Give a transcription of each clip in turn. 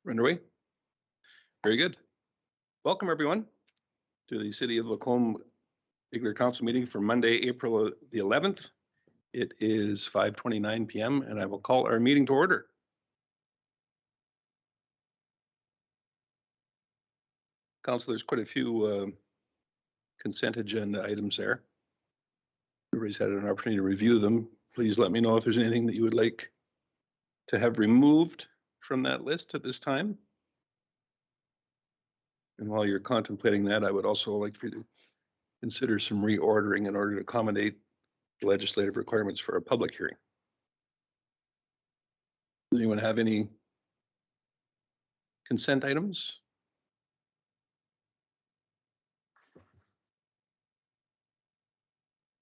We're underway. Very good. Welcome, everyone, to the City of Lacombe regular council meeting for Monday, April the 11th. It is 5:29 p.m. and I will call our meeting to order. Council, there's quite a few consent agenda items there. Everybody's had an opportunity to review them. Please let me know if there's anything that you would like to have removed from that list at this time. And while you're contemplating that, I would also like for you to consider some reordering in order to accommodate legislative requirements for a public hearing. Does anyone have any consent items?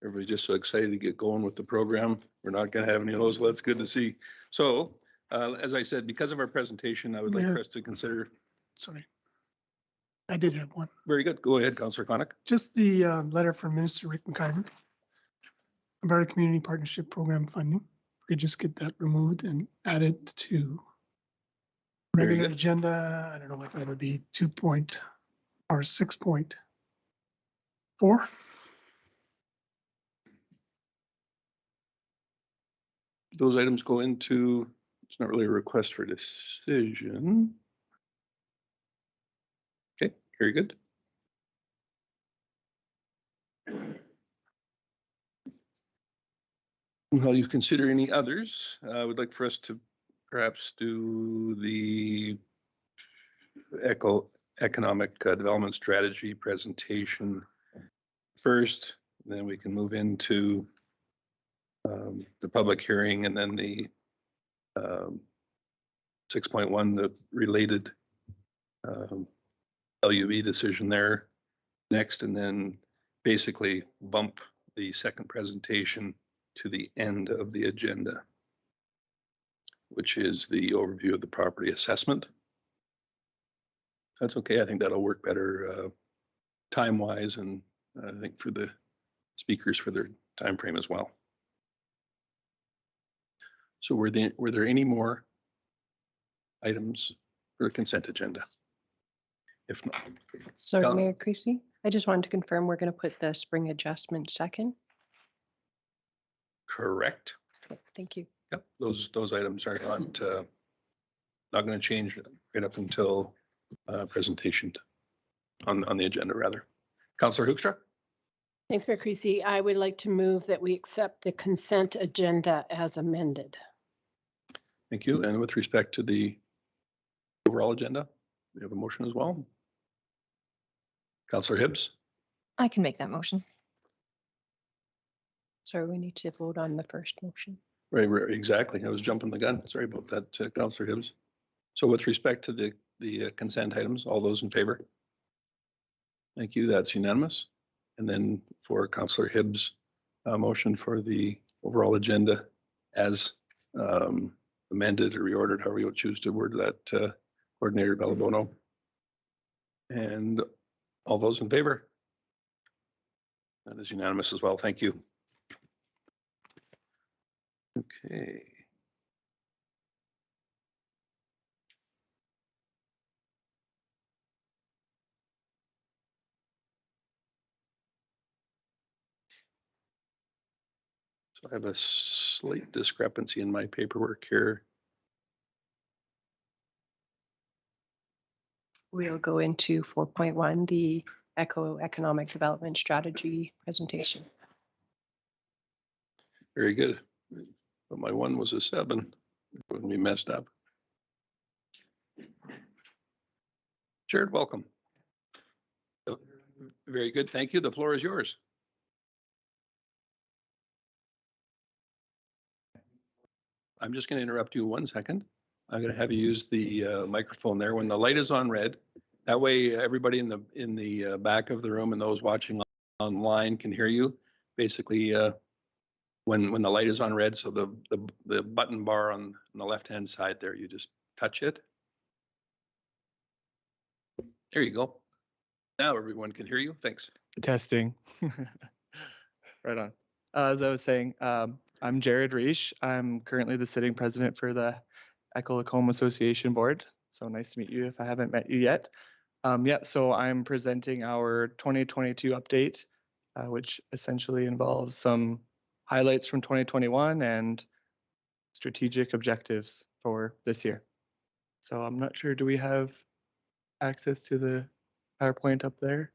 Everybody's just so excited to get going with the program. We're not going to have any of those. Well, that's good to see. So, as I said, because of our presentation, I would like for us to consider. Sorry. I did have one. Very good. Go ahead, Councillor Connick. Just the letter from Minister Rick McIver about a community partnership program funding. We could just get that removed and added to regular agenda. I don't know if that would be 2 point or 6.4. Those items go into, it's not really a request for decision. Okay, very good. While you consider any others, I would like for us to perhaps do the economic development strategy presentation first, then we can move into the public hearing, and then the 6.1, the related LUE decision there next, and then basically bump the second presentation to the end of the agenda, which is the overview of the property assessment. That's okay. I think that'll work better time-wise, and I think for the speakers for their time frame as well. So were there any more items for the consent agenda? If not. Sorry, Mayor Creasy, I just wanted to confirm we're going to put the spring adjustment second. Correct. Okay, thank you. Yep, those items are not going to change right up until presentation on the agenda, rather. Councillor Hoekstra. Thanks, Mayor Creasy. I would like to move that we accept the consent agenda as amended. Thank you. And with respect to the overall agenda, we have a motion as well. Councillor Hibbs. I can make that motion. Sorry, we need to vote on the first motion. Right, exactly. I was jumping the gun. Sorry about that, Councillor Hibbs. So with respect to the consent items, all those in favor? Thank you. That's unanimous. And then for Councillor Hibbs, motion for the overall agenda as amended or reordered, however you choose to word that, Coordinator Balabono. And all those in favor? That is unanimous as well. Thank you. Okay. So I have a slight discrepancy in my paperwork here. We'll go into 4.1, the economic development strategy presentation. Very good. But my one was a 7. It wouldn't be messed up. Jared, welcome. Very good. Thank you. The floor is yours. I'm just going to interrupt you 1 second. I'm going to have you use the microphone there when the light is on red. That way, everybody in the back of the room and those watching online can hear you. Basically, when the light is on red, so the button bar on the left-hand side there, you just touch it. There you go. Now everyone can hear you. Thanks. Testing. Right on. As I was saying, I'm Jared Reish. I'm currently the sitting president for the Lacombe Association Board. So nice to meet you if I haven't met you yet. Yeah, so I'm presenting our 2022 update, which essentially involves some highlights from 2021 and strategic objectives for this year. So I'm not sure, do we have access to the PowerPoint up there?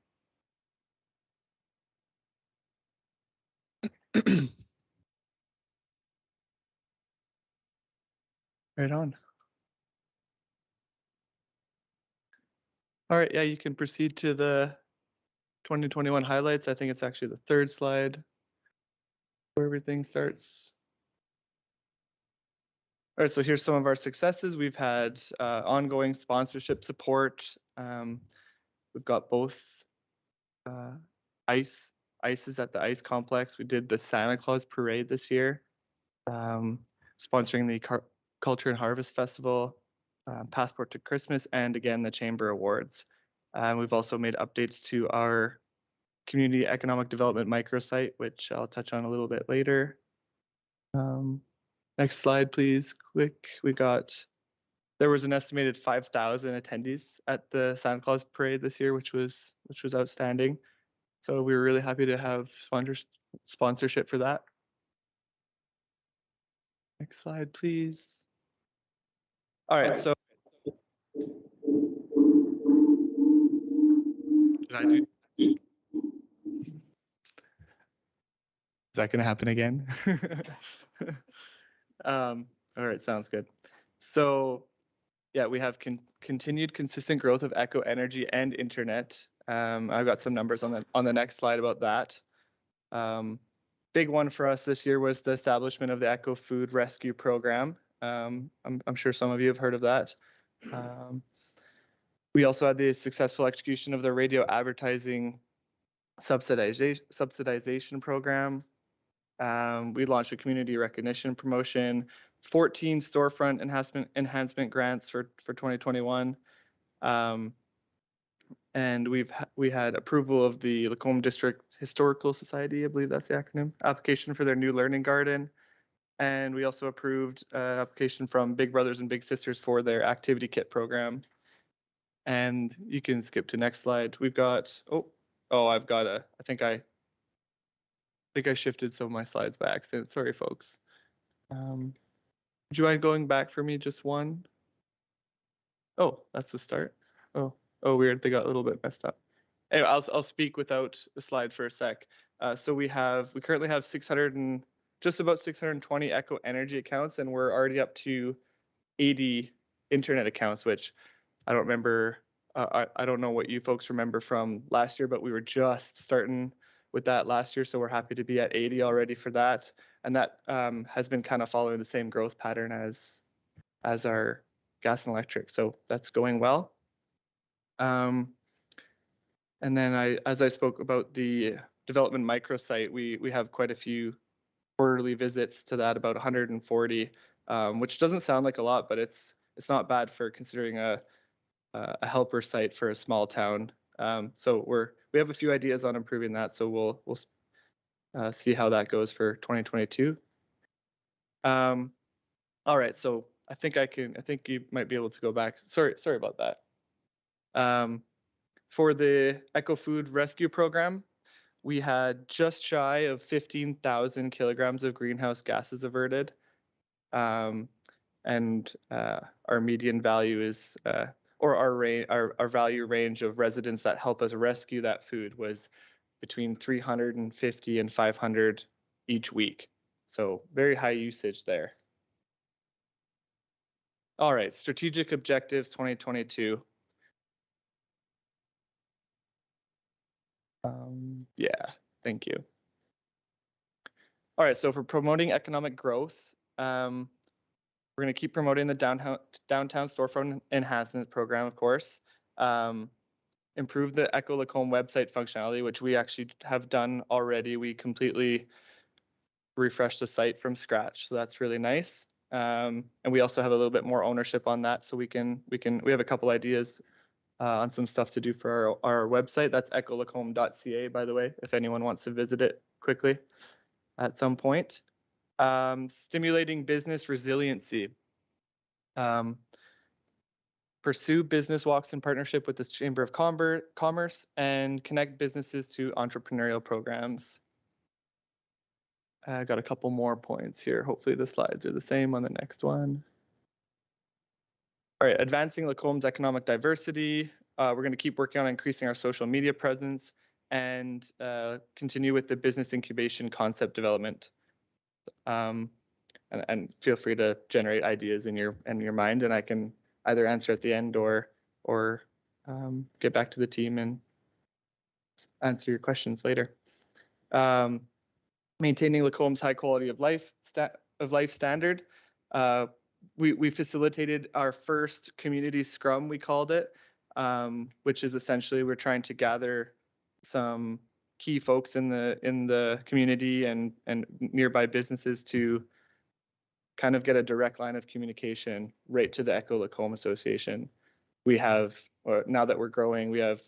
Right on. All right, yeah, you can proceed to the 2021 highlights. I think it's actually the third slide where everything starts. All right, so here's some of our successes. We've had ongoing sponsorship support. We've got both ices at the ice complex. We did the Santa Claus parade this year, sponsoring the Culture and Harvest Festival, Passport to Christmas, and again, the Chamber Awards. We've also made updates to our Community Economic Development microsite, which I'll touch on a little bit later. Next slide, please, quick. There was an estimated 5,000 attendees at the Santa Claus parade this year, which was outstanding. So we were really happy to have sponsorship for that. Next slide, please. All right, so is that going to happen again? All right, sounds good. So yeah, we have continued consistent growth of Echo Energy and internet. I've got some numbers on the next slide about that. Big one for us this year was the establishment of the Echo Food Rescue Program. I'm sure some of you have heard of that. We also had the successful execution of the radio advertising subsidization program. We launched a community recognition promotion, 14 storefront enhancement grants for 2021. And we had approval of the Lacombe District Historical Society, I believe that's the acronym, application for their new learning garden. And we also approved an application from Big Brothers and Big Sisters for their activity kit program. And you can skip to next slide. We've got, I think I shifted some of my slides by accident. Sorry, folks. Would you mind going back for me just one? Oh, that's the start. Oh, weird. They got a little bit messed up. Anyway, I'll speak without a slide for a sec. So we currently have just about 620 Echo Energy accounts, and we're already up to 80 internet accounts, which I don't remember. I don't know what you folks remember from last year, but we were just starting with that last year, so we're happy to be at 80 already for that, and that has been kind of following the same growth pattern as our gas and electric, so that's going well. And then as I spoke about the development microsite, we have quite a few quarterly visits to that, about 140, which doesn't sound like a lot, but it's not bad for considering a helper site for a small town. So we have a few ideas on improving that, so we'll see how that goes for 2022. All right, so I think you might be able to go back. Sorry about that. For the Eco Food Rescue Program, we had just shy of 15,000 kilograms of greenhouse gases averted. And our median value is, or our value range of residents that help us rescue that food was between 350 and 500 each week. So very high usage there. All right, strategic objectives 2022. Yeah, thank you. All right, so for promoting economic growth, we're going to keep promoting the downtown storefront enhancement program, of course. Improve the Echo Lacombe website functionality, which we actually have done already. We completely refreshed the site from scratch, so that's really nice. And we also have a little bit more ownership on that, so we have a couple ideas on some stuff to do for our website. That's echolacombe.ca, by the way, if anyone wants to visit it quickly at some point. Stimulating business resiliency. pursue business walks in partnership with the Chamber of Commerce and connect businesses to entrepreneurial programs. I got a couple more points here. Hopefully the slides are the same on the next one. All right, advancing Lacombe's economic diversity. We're going to keep working on increasing our social media presence and continue with the business incubation concept development. And feel free to generate ideas in your mind, and I can either answer at the end or get back to the team and answer your questions later. Maintaining Lacombe's high quality of life standard. We facilitated our first community scrum, we called it, which is essentially we're trying to gather some key folks in the community and nearby businesses to kind of get a direct line of communication right to the Echo Lacombe Association. We have, now that we're growing, we have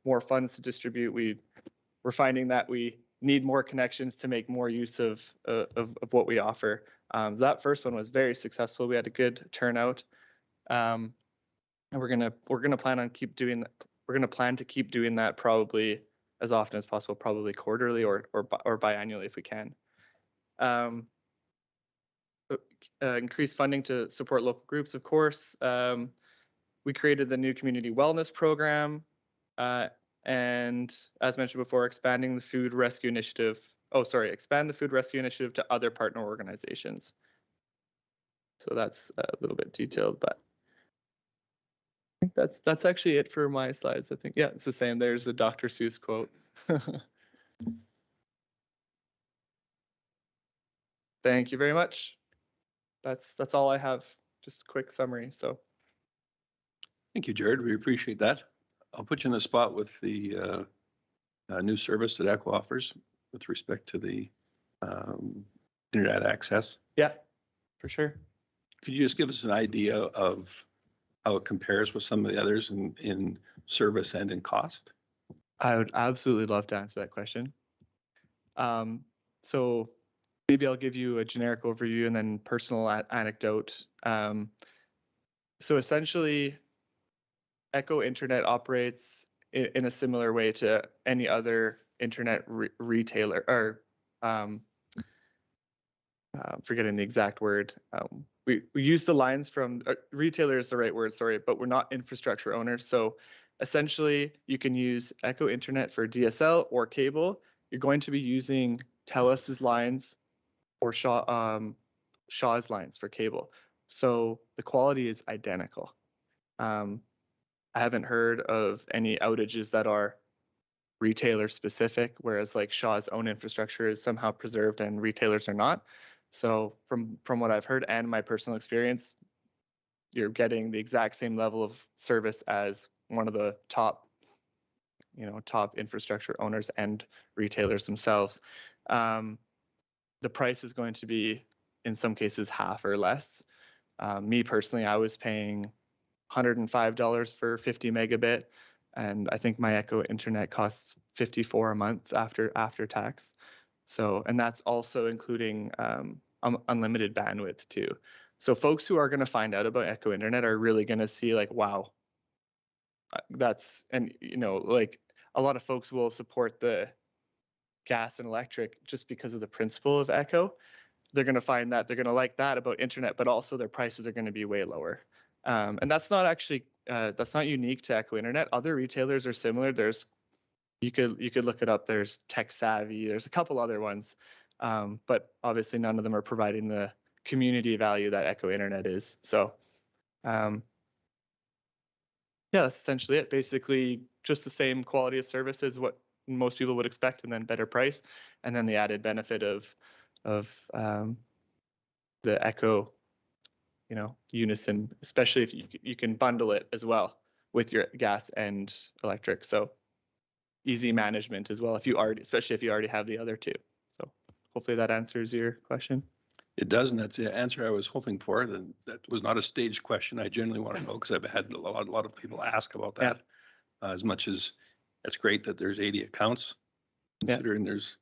more funds to distribute. We're finding that we need more connections to make more use of what we offer. That first one was very successful. We had a good turnout, and we're gonna plan on keep doing that. We're gonna plan to keep doing that probably as often as possible, probably quarterly or biannually if we can. Increase funding to support local groups, of course. We created the new community wellness program. And as mentioned before, expanding the food rescue initiative. Expand the food rescue initiative to other partner organizations. So that's a little bit detailed, but I think that's actually it for my slides. I think, yeah, it's the same. There's a Dr. Seuss quote. Thank you very much. That's all I have. Just a quick summary. So Thank you, Jared. We appreciate that. I'll put you in a spot with the new service that Echo offers with respect to the internet access. yeah, for sure. Could you just give us an idea of how it compares with some of the others in service and in cost? I would absolutely love to answer that question. So maybe I'll give you a generic overview and then personal anecdote. So essentially, Echo Internet operates in a similar way to any other internet retailer, or forgetting the exact word. We use the lines from retailer is the right word, sorry, but we're not infrastructure owners. So essentially, you can use Echo Internet for DSL or cable. You're going to be using TELUS's lines or Shaw's lines for cable. So the quality is identical. I haven't heard of any outages that are retailer specific, whereas like Shaw's own infrastructure is somehow preserved and retailers are not. So from what I've heard and my personal experience, you're getting the exact same level of service as one of the top infrastructure owners and retailers themselves. The price is going to be, in some cases, half or less. Me personally, I was paying $105 for 50 megabit, and I think my Echo Internet costs $54 a month after tax. So, and that's also including unlimited bandwidth too. So folks who are going to find out about Echo Internet are really going to see like, wow, like a lot of folks will support the gas and electric just because of the principle of Echo. They're going to find that they're going to like that about internet, but also their prices are going to be way lower. And that's not actually that's not unique to Echo Internet. Other retailers are similar. There's you could look it up. There's Tech Savvy. There's a couple other ones, but obviously none of them are providing the community value that Echo Internet is. So yeah, that's essentially it. Basically, just the same quality of service as what most people would expect, and then better price, and then the added benefit of the Echo, unison, especially if you can bundle it as well with your gas and electric. So easy management as well, especially if you already have the other two. So hopefully that answers your question. It does, and that's the answer I was hoping for. That was not a staged question. I generally want to know because I've had a lot of people ask about that. Yeah. As much as it's great that there's 80 accounts, considering there's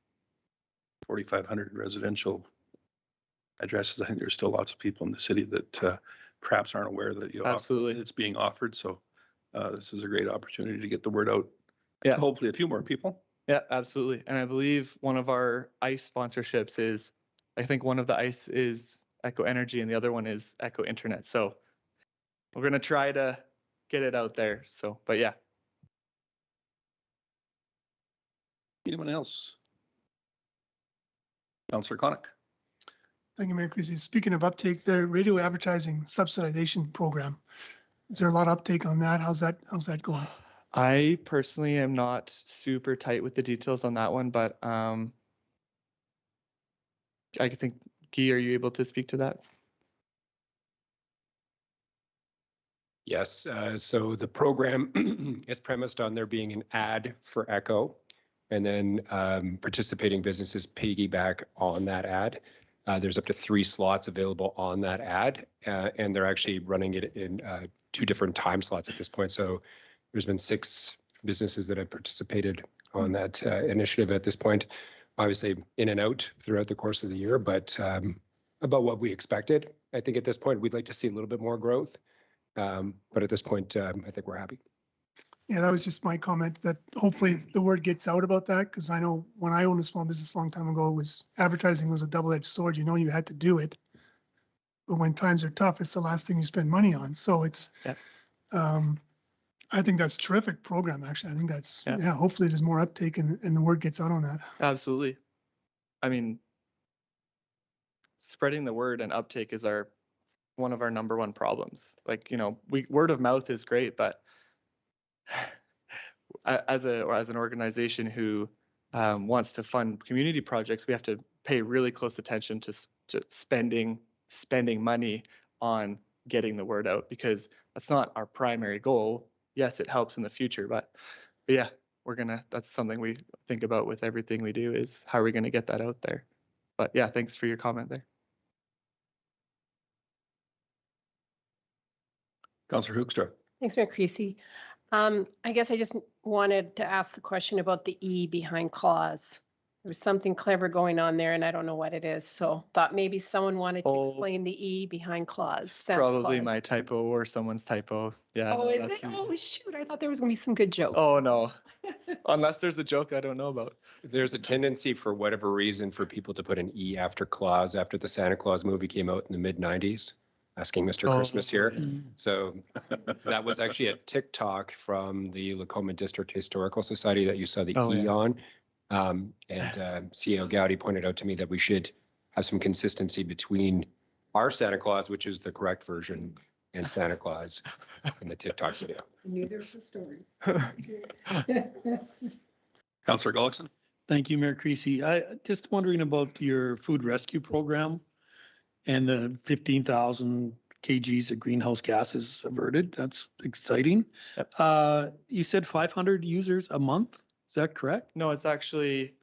4,500 residential addresses, I think there's still lots of people in the city that perhaps aren't aware that Absolutely. it's being offered. So this is a great opportunity to get the word out. Yeah. Hopefully a few more people. Yeah, absolutely. And I believe one of our ICE sponsorships is, I think one of the ICE is Echo Energy and the other one is Echo Internet. So we're going to try to get it out there. So, but yeah. Anyone else? Councillor Connick. Thank you, Mayor Creasy. Speaking of uptake, the radio advertising subsidization program, is there a lot of uptake on that? How's that going? I personally am not super tight with the details on that one, but I think, Guy, are you able to speak to that? Yes, so the program is premised on there being an ad for Echo, and then participating businesses piggyback on that ad. There's up to 3 slots available on that ad, and they're actually running it in 2 different time slots at this point. So there's been 6 businesses that have participated on that initiative at this point. Obviously in and out throughout the course of the year, but about what we expected. I think at this point, we'd like to see a little bit more growth. But at this point, I think we're happy. Yeah, that was just my comment, that hopefully the word gets out about that, because I know when I owned a small business a long time ago, advertising was a double-edged sword. You know, you had to do it. But when times are tough, it's the last thing you spend money on. So it's, I think that's a terrific program, actually. I think that's, hopefully there's more uptake and the word gets out on that. Absolutely. I mean, spreading the word and uptake is one of our number 1 problems. Like, you know, word of mouth is great, but as an organization who wants to fund community projects, we have to pay really close attention to spending money on getting the word out, because that's not our primary goal. Yes, it helps in the future, but yeah, that's something we think about with everything we do, is how are we going to get that out there. But yeah, thanks for your comment there. Councillor Hoekstra. Thanks, Mayor Creasy. I guess I just wanted to ask the question about the E behind clause. There's something clever going on there and I don't know what it is. So thought maybe someone wanted to explain the E behind clause. Probably clause. my typo or someone's typo. Yeah. Oh, is it? Oh, shoot. I thought there was going to be some good joke. Oh, no. Unless there's a joke I don't know about. There's a tendency, for whatever reason, for people to put an E after clause after the Santa Claus movie came out in the mid-90s, asking Mr. Christmas here. So that was actually a TikTok from the Lacombe District Historical Society that you saw the E on. And CEO Gowdy pointed out to me that we should have some consistency between our Santa Claus, which is the correct version, and Santa Claus in the TikTok video. I knew there was a story. Councillor Gullickson. Thank you, Mayor Creasy. I just wondering about your food rescue program and the 15,000 kgs of greenhouse gases averted. That's exciting. Yep. You said 500 users a month. Is that correct? No, it's actually,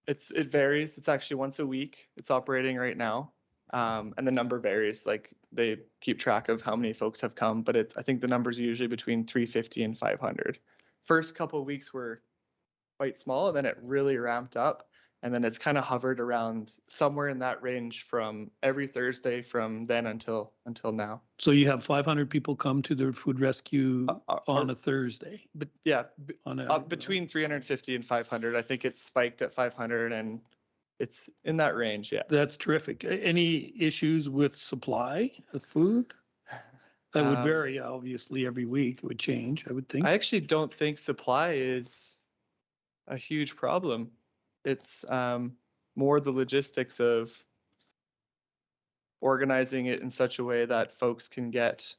it varies. It's actually once a week. It's operating right now. And the number varies. Like, they keep track of how many folks have come, but I think the numbers are usually between 350 and 500. First couple of weeks were quite small, and then it really ramped up. And then it's kind of hovered around somewhere in that range from every Thursday from then until now. So you have 500 people come to the food rescue on a Thursday? But yeah, On up between 350 and 500. I think it's spiked at 500, and it's in that range. Yeah. That's terrific. Any issues with supply of food? That would vary, obviously, every week. It would change, I would think. I actually don't think supply is a huge problem. It's more the logistics of organizing it in such a way that folks can get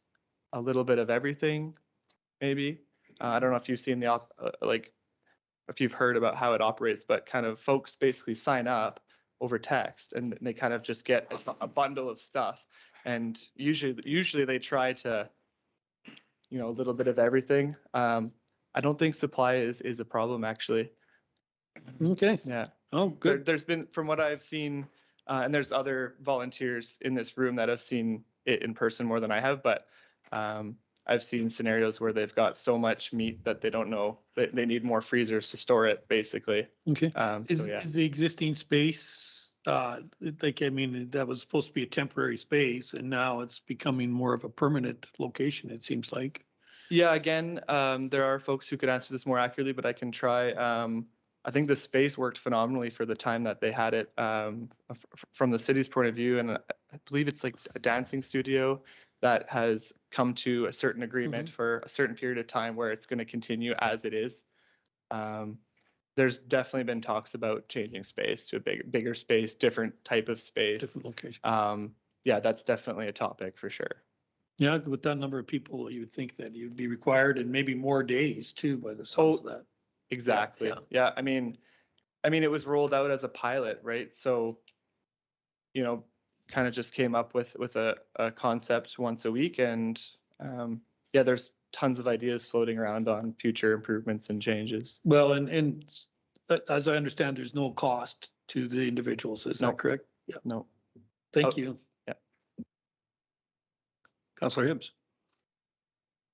a little bit of everything, maybe. I don't know if you've seen if you've heard about how it operates, but kind of folks basically sign up over text and they kind of just get a bundle of stuff. And usually they try to, a little bit of everything. I don't think supply is a problem, actually. Okay. Yeah. Oh, good. There's been, from what I've seen, and there's other volunteers in this room that have seen it in person more than I have, but I've seen scenarios where they've got so much meat that they don't know that they need more freezers to store it, basically. Okay. So, Is the existing space Like, I mean, that was supposed to be a temporary space and now it's becoming more of a permanent location, it seems like. Yeah, again, there are folks who could answer this more accurately, but I can try. I think the space worked phenomenally for the time that they had it from the city's point of view. And I believe it's like a dancing studio that has come to a certain agreement for a certain period of time where it's going to continue as it is. There's definitely been talks about changing space to a bigger space, different type of space. Different location. Yeah, that's definitely a topic for sure. Yeah, with that number of people, you would think that you'd be required and maybe more days too, by the sounds of that. Exactly. Yeah. Yeah. I mean, it was rolled out as a pilot, right? So, kind of just came up with a concept once a week, and yeah, there's tons of ideas floating around on future improvements and changes. Well, and as I understand, there's no cost to the individuals. Is No. that correct? Yeah. No. Thank Oh. you. Yeah. Councillor Hibbs.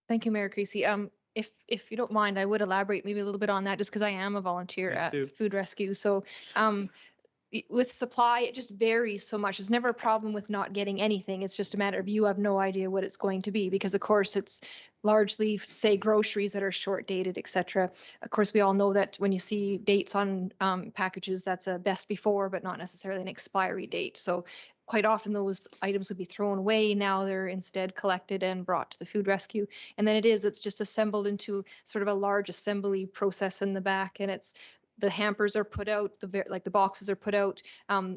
Thank you, Mayor Creasy. If you don't mind, I would elaborate maybe a little bit on that just because I am a volunteer Please at do. Food Rescue. So with supply, it just varies so much. It's never a problem with not getting anything. It's just a matter of you have no idea what it's going to be because of course it's largely say groceries that are short dated, etc. Of course, we all know that when you see dates on packages, that's a best before, but not necessarily an expiry date. So quite often those items would be thrown away. Now they're instead collected and brought to the food rescue. And then it's just assembled into sort of a large assembly process in the back. And the hampers are put out, the boxes are put out,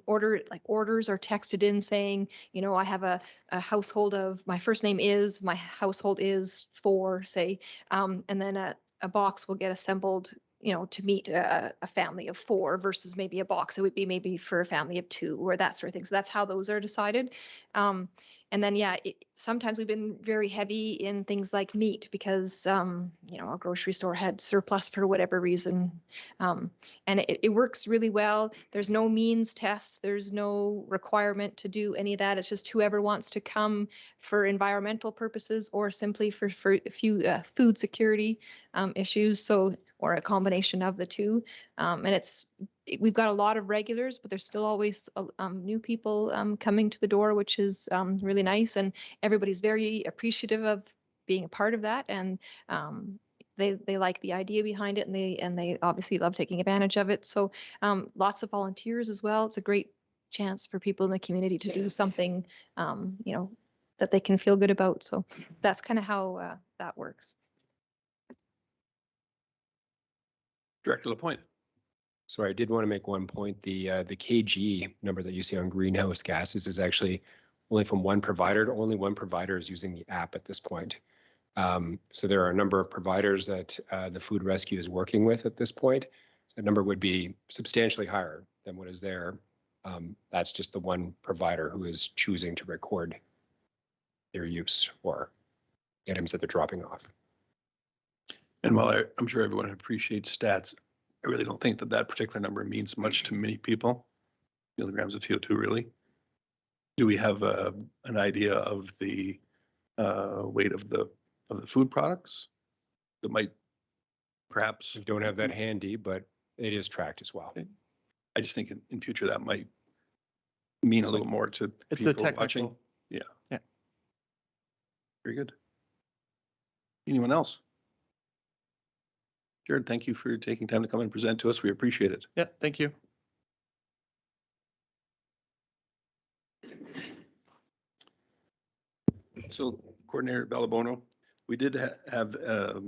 orders are texted in saying, I have a household of, my first name is, my household is for, say, and then a box will get assembled, to meet a family of 4 versus maybe a box. It would be maybe for a family of 2 or that sort of thing. So that's how those are decided. And then, yeah, sometimes we've been very heavy in things like meat because, a grocery store had surplus for whatever reason. And it works really well. There's no means test. There's no requirement to do any of that. It's just whoever wants to come for environmental purposes or simply for a few food security issues. So, or a combination of the two. And we've got a lot of regulars, but there's still always new people coming to the door, which is really nice. And everybody's very appreciative of being a part of that. And they like the idea behind it, and they obviously love taking advantage of it. So lots of volunteers as well. It's a great chance for people in the community to do something, that they can feel good about. So that's kind of how that works. Director Lapointe. Sorry, I did want to make one point. The kg number that you see on greenhouse gases is actually only from one provider. Only one provider is using the app at this point. So there are a number of providers that the Food Rescue is working with at this point. That number would be substantially higher than what is there. That's just the one provider who is choosing to record their use or items that they're dropping off. And while I'm sure everyone appreciates stats, I really don't think that particular number means much to many people. Milligrams of CO2, really. Do we have an idea of the weight of the food products that might perhaps? I don't have that handy, but it is tracked as well. I just think in future that might mean a little more to It's the people watching. technical. Yeah. Very good. Anyone else? Jared, thank you for taking time to come and present to us. We appreciate it. Yeah, thank you. So Coordinator Balabono, we did have a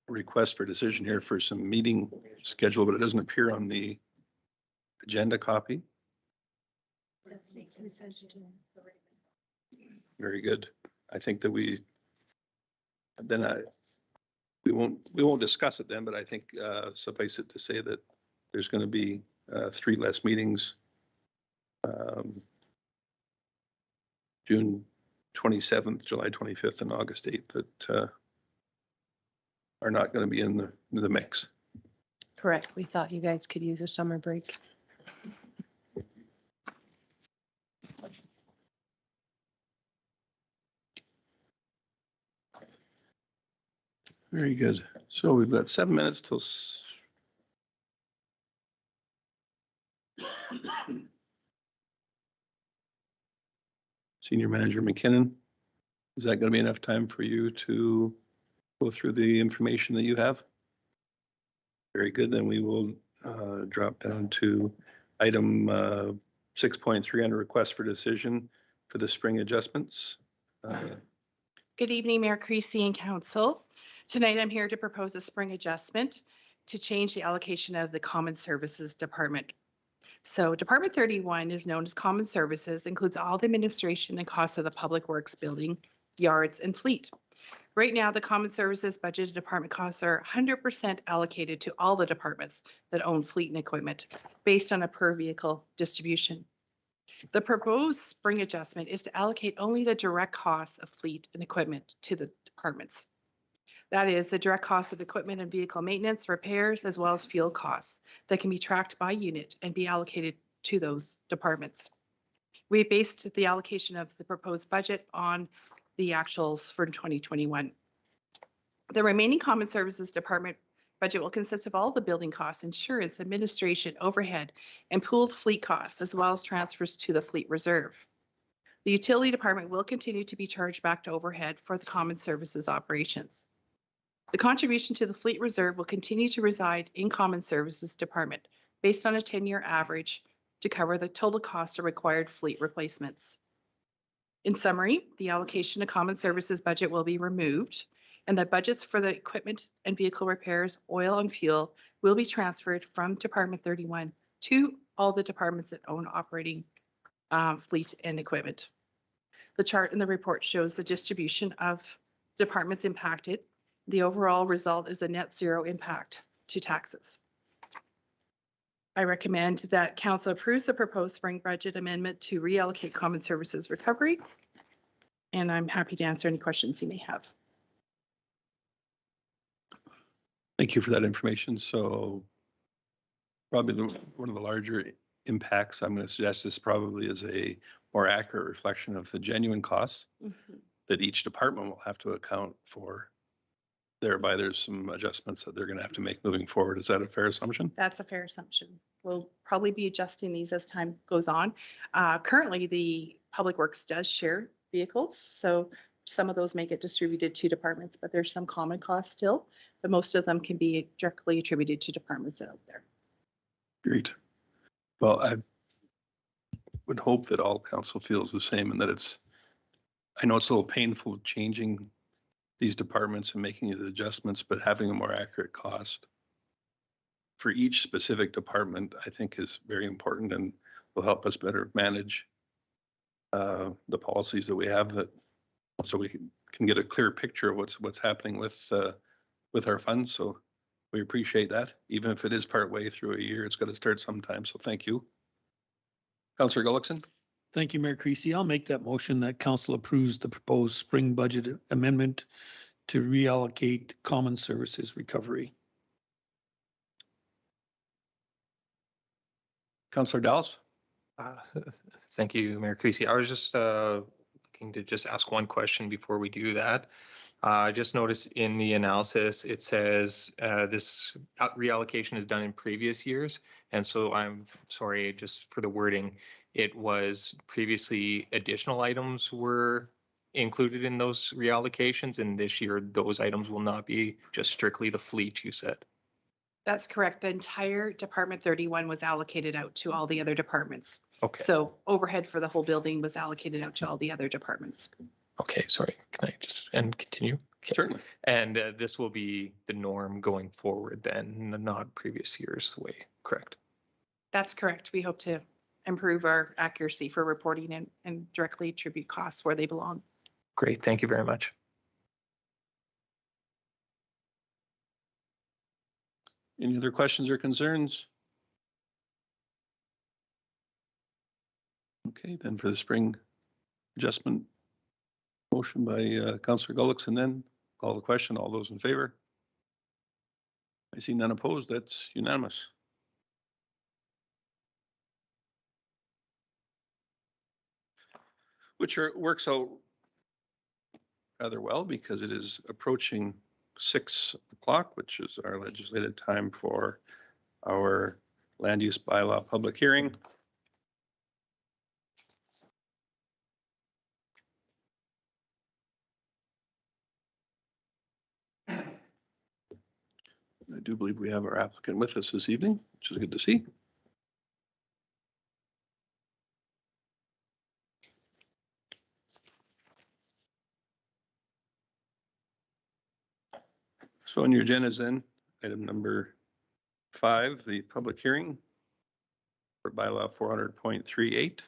request for decision here for some meeting schedule, but it doesn't appear on the agenda copy. Very good. I think that we won't discuss it then, but I think suffice it to say that there's going to be 3 less meetings. June 27th, July 25th, and August 8th that are not going to be in the mix. Correct. We thought you guys could use a summer break. Very good. So we've got 7 minutes till Senior Manager McKinnon, is that going to be enough time for you to go through the information that you have? Very good, then we will drop down to item 6.3 under request for decision for the spring adjustments. Good evening, Mayor Creasy and Council. Tonight, I'm here to propose a spring adjustment to change the allocation of the Common Services Department. So Department 31 is known as Common Services, includes all the administration and costs of the Public Works building, yards, and fleet. Right now, the Common Services budgeted department costs are 100% allocated to all the departments that own fleet and equipment based on a per vehicle distribution. The proposed spring adjustment is to allocate only the direct costs of fleet and equipment to the departments. That is the direct cost of equipment and vehicle maintenance, repairs, as well as fuel costs that can be tracked by unit and be allocated to those departments. We based the allocation of the proposed budget on the actuals for 2021. The remaining Common Services Department budget will consist of all the building costs, insurance, administration, overhead, and pooled fleet costs, as well as transfers to the fleet reserve. The utility department will continue to be charged back to overhead for the Common Services operations. The contribution to the fleet reserve will continue to reside in Common Services Department based on a 10-year average to cover the total cost of required fleet replacements. In summary, the allocation of Common Services budget will be removed, and the budgets for the equipment and vehicle repairs, oil and fuel will be transferred from Department 31 to all the departments that own operating fleet and equipment. The chart in the report shows the distribution of departments impacted. The overall result is a net zero impact to taxes. I recommend that Council approves the proposed spring budget amendment to reallocate Common Services recovery, and I'm happy to answer any questions you may have. Thank you for that information. So probably one of the larger impacts, I'm going to suggest this probably is a more accurate reflection of the genuine costs that each department will have to account for. Thereby, there's some adjustments that they're going to have to make moving forward. Is that a fair assumption? That's a fair assumption. We'll probably be adjusting these as time goes on. Currently, the Public Works does share vehicles, so some of those may get distributed to departments, but there's some common costs still, but most of them can be directly attributed to departments out there. Great. Well, I would hope that all council feels the same and that I know it's a little painful changing these departments and making these adjustments, but having a more accurate cost for each specific department, I think is very important and will help us better manage the policies that we have, that so we can get a clear picture of what's happening with our funds. So we appreciate that. Even if it is part way through a year, it's got to start sometime. So thank you. Councillor Gullickson. Thank you, Mayor Creasy. I'll make that motion that council approves the proposed spring budget amendment to reallocate Common Services recovery. Councillor Dallas. Thank you, Mayor Creasy. I was just looking to just ask one question before we do that. I just noticed in the analysis, it says this reallocation is done in previous years. And so I'm sorry, just for the wording, it was previously additional items were included in those reallocations. And this year, those items will not be, just strictly the fleet, you said. That's correct. The entire Department 31 was allocated out to all the other departments. Okay. So overhead for the whole building was allocated out to all the other departments. Okay, sorry. Can I just continue? Okay. Certainly. And this will be the norm going forward then, not previous years the way, correct? That's correct. We hope to improve our accuracy for reporting and directly attribute costs where they belong. Great, thank you very much. Any other questions or concerns? Okay, then for the spring adjustment, motion by Councillor Gullickson, then call the question. All those in favor? I see none opposed. That's unanimous. Which works out rather well because it is approaching 6 o'clock, which is our legislated time for our land use bylaw public hearing. I do believe we have our applicant with us this evening, which is good to see. So on your agendas then, item number 5, the public hearing for bylaw 400.38.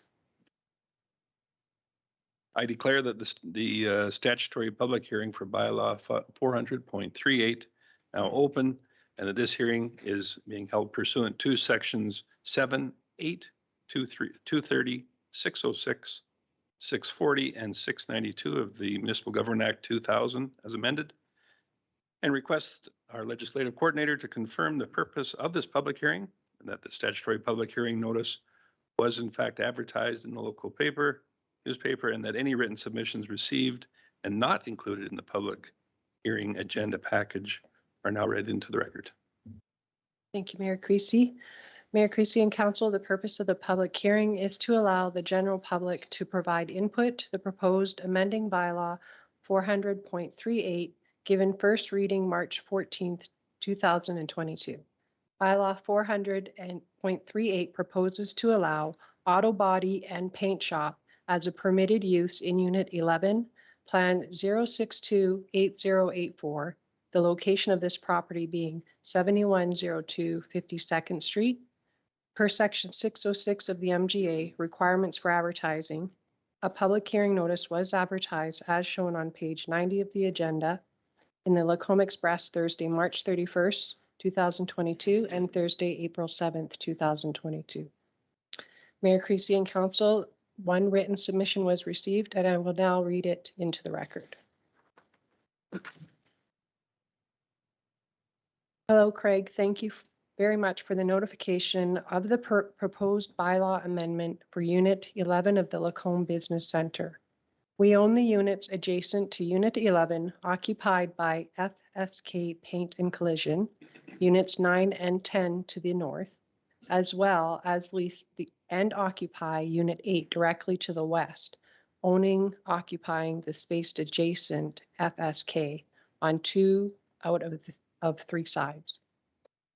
I declare that the statutory public hearing for bylaw 400.38 now open, and that this hearing is being held pursuant to sections 7, 8, 230, 606, 640, and 692 of the Municipal Government Act 2000 as amended, and request our legislative coordinator to confirm the purpose of this public hearing, and that the statutory public hearing notice was in fact advertised in the local newspaper, and that any written submissions received and not included in the public hearing agenda package are now read into the record. Thank you, Mayor Creasy. Mayor Creasy and Council, the purpose of the public hearing is to allow the general public to provide input to the proposed amending bylaw 400.38, given first reading March 14th, 2022. Bylaw 400.38 proposes to allow auto body and paint shop as a permitted use in Unit 11, Plan 0628084, the location of this property being 7102 52nd Street. Per Section 606 of the MGA, requirements for advertising, a public hearing notice was advertised as shown on page 90 of the agenda in the Lacombe Express Thursday, March 31st, 2022, and Thursday, April 7th, 2022. Mayor Creasy and Council, one written submission was received, and I will now read it into the record. Hello, Craig. Thank you very much for the notification of the proposed bylaw amendment for Unit 11 of the Lacombe Business Center. We own the units adjacent to Unit 11 occupied by FSK Paint and Collision, Units 9 and 10 to the north, as well as lease and occupy Unit 8 directly to the west, occupying the space adjacent FSK on 2 out of 3 sides.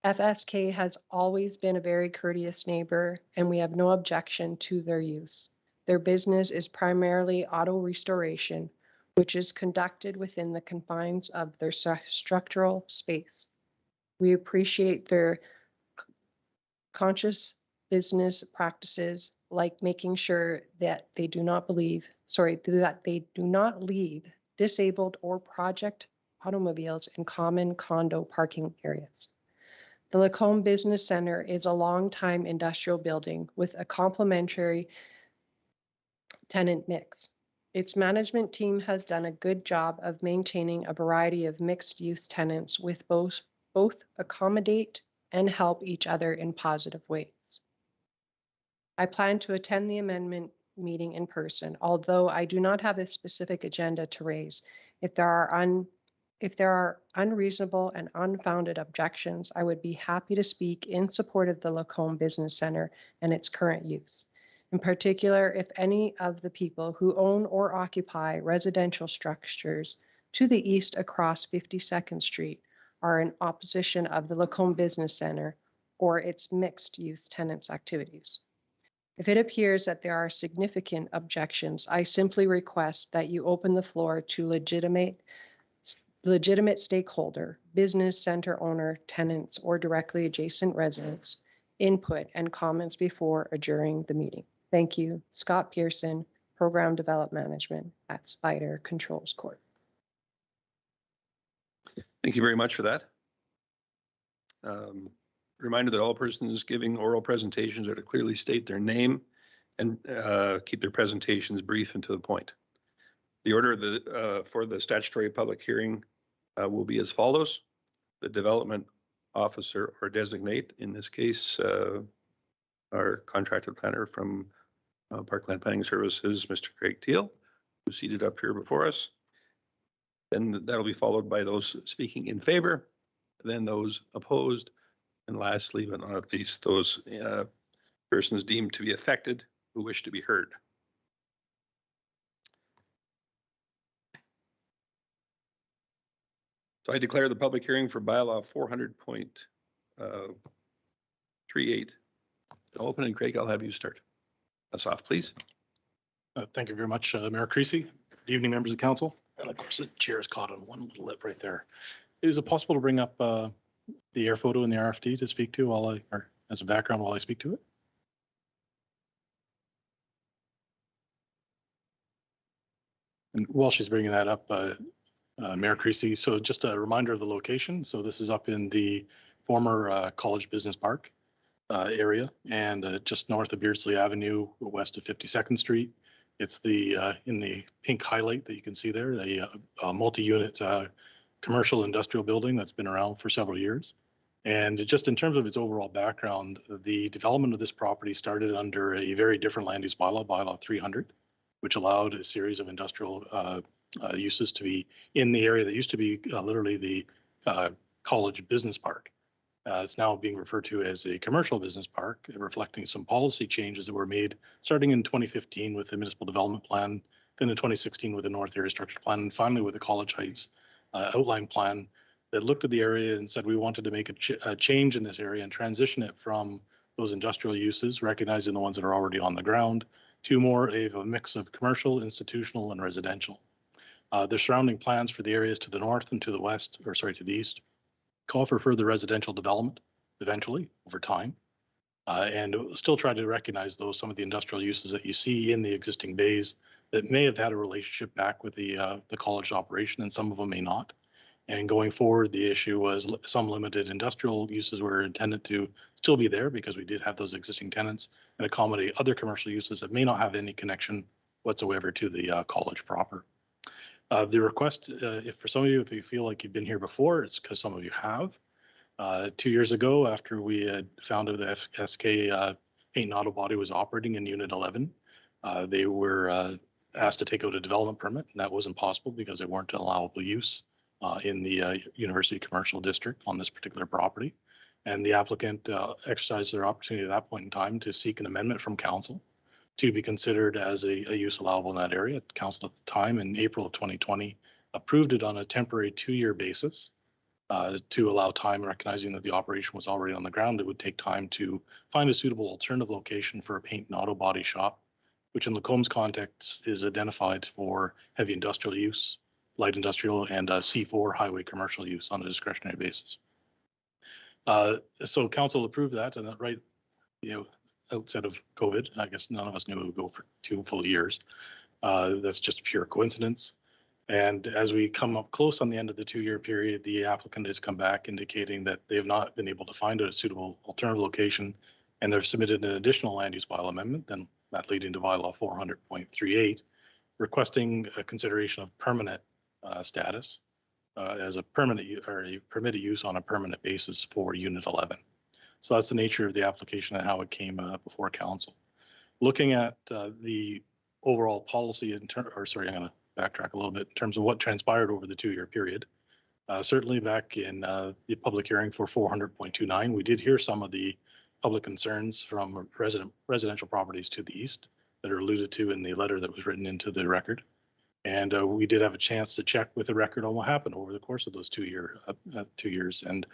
FSK has always been a very courteous neighbor, and we have no objection to their use. Their business is primarily auto restoration, which is conducted within the confines of their structural space. We appreciate their conscious business practices, like making sure that they do not leave disabled or project automobiles in common condo parking areas. The Lacombe Business Center is a long-time industrial building with a complementary tenant mix. Its management team has done a good job of maintaining a variety of mixed-use tenants with both accommodate and help each other in positive ways. I plan to attend the amendment meeting in person, although I do not have a specific agenda to raise. If there are unreasonable and unfounded objections, I would be happy to speak in support of the Lacombe Business Center and its current use. In particular, if any of the people who own or occupy residential structures to the east across 52nd Street are in opposition of the Lacombe Business Center or its mixed-use tenants' activities. If it appears that there are significant objections, I simply request that you open the floor to legitimate stakeholder, business center owner, tenants, or directly adjacent residents, input and comments before adjourning the meeting. Thank you. Scott Pearson, Program Development Management at Spider Controls Corp. Thank you very much for that. Reminder that all persons giving oral presentations are to clearly state their name and keep their presentations brief and to the point. The order for the statutory public hearing will be as follows. The development officer or designate, in this case, our contracted planner from Parkland Planning Services, Mr. Craig Teal, who's seated up here before us. Then that'll be followed by those speaking in favor, then those opposed, And lastly, but not least, those persons deemed to be affected who wish to be heard. So I declare the public hearing for bylaw 400.38 open, and Craig, I'll have you start us off, please. Thank you very much, Mayor Creasy. Good evening, members of council. And of course, the chair is caught on one little lip right there. Is it possible to bring up the air photo in the RFD to speak to while or as a background while I speak to it? And while she's bringing that up, Mayor Creasy, so just a reminder of the location. So this is up in the former College Business Park area, and just north of Beardsley Avenue, west of 52nd Street. It's the in the pink highlight that you can see there, a multi-unit commercial industrial building that's been around for several years. And just in terms of its overall background, the development of this property started under a very different land use bylaw, bylaw 300, which allowed a series of industrial uses to be in the area that used to be literally the College Business Park. It's now being referred to as a commercial business park, reflecting some policy changes that were made starting in 2015 with the Municipal Development Plan, then in 2016 with the North Area Structure Plan, and finally with the College Heights Outline Plan that looked at the area and said we wanted to make a change in this area and transition it from those industrial uses, recognizing the ones that are already on the ground, to more of a mix of commercial, institutional, and residential. The surrounding plans for the areas to the north and to the west, or sorry, to the east, call for further residential development eventually over time, and still try to recognize those some of the industrial uses that you see in the existing bays that may have had a relationship back with the college operation, and some of them may not. And going forward, the issue was some limited industrial uses were intended to still be there because we did have those existing tenants, and accommodate other commercial uses that may not have any connection whatsoever to the college proper. The request, if for some of you, if you feel like you've been here before, it's because some of you have. 2 years ago, after we had found out that SK Paint and Auto Body was operating in Unit 11, they were asked to take out a development permit, and that wasn't possible because they weren't allowable use in the University Commercial District on this particular property. And the applicant exercised their opportunity at that point in time to seek an amendment from council to be considered as a use allowable in that area. Council at the time in April of 2020 approved it on a temporary 2-year basis to allow time, recognizing that the operation was already on the ground. It would take time to find a suitable alternative location for a paint and auto body shop, which in Lacombe's context is identified for heavy industrial use, light industrial, and C4 highway commercial use on a discretionary basis. So council approved that, and that right, outset of COVID, I guess none of us knew it would go for 2 full years. That's just pure coincidence. And as we come up close on the end of the 2-year period, the applicant has come back indicating that they have not been able to find a suitable alternative location, and they've submitted an additional land use bylaw amendment, then that leading to bylaw 400.38, requesting a consideration of permanent status as a permanent or a permitted use on a permanent basis for Unit 11. So that's the nature of the application and how it came before council. Looking at the overall policy I'm going to backtrack a little bit in terms of what transpired over the 2-year period. Certainly back in the public hearing for 400.29, we did hear some of the public concerns from residential properties to the east that are alluded to in the letter that was written into the record. And we did have a chance to check with the record on what happened over the course of those 2 years. And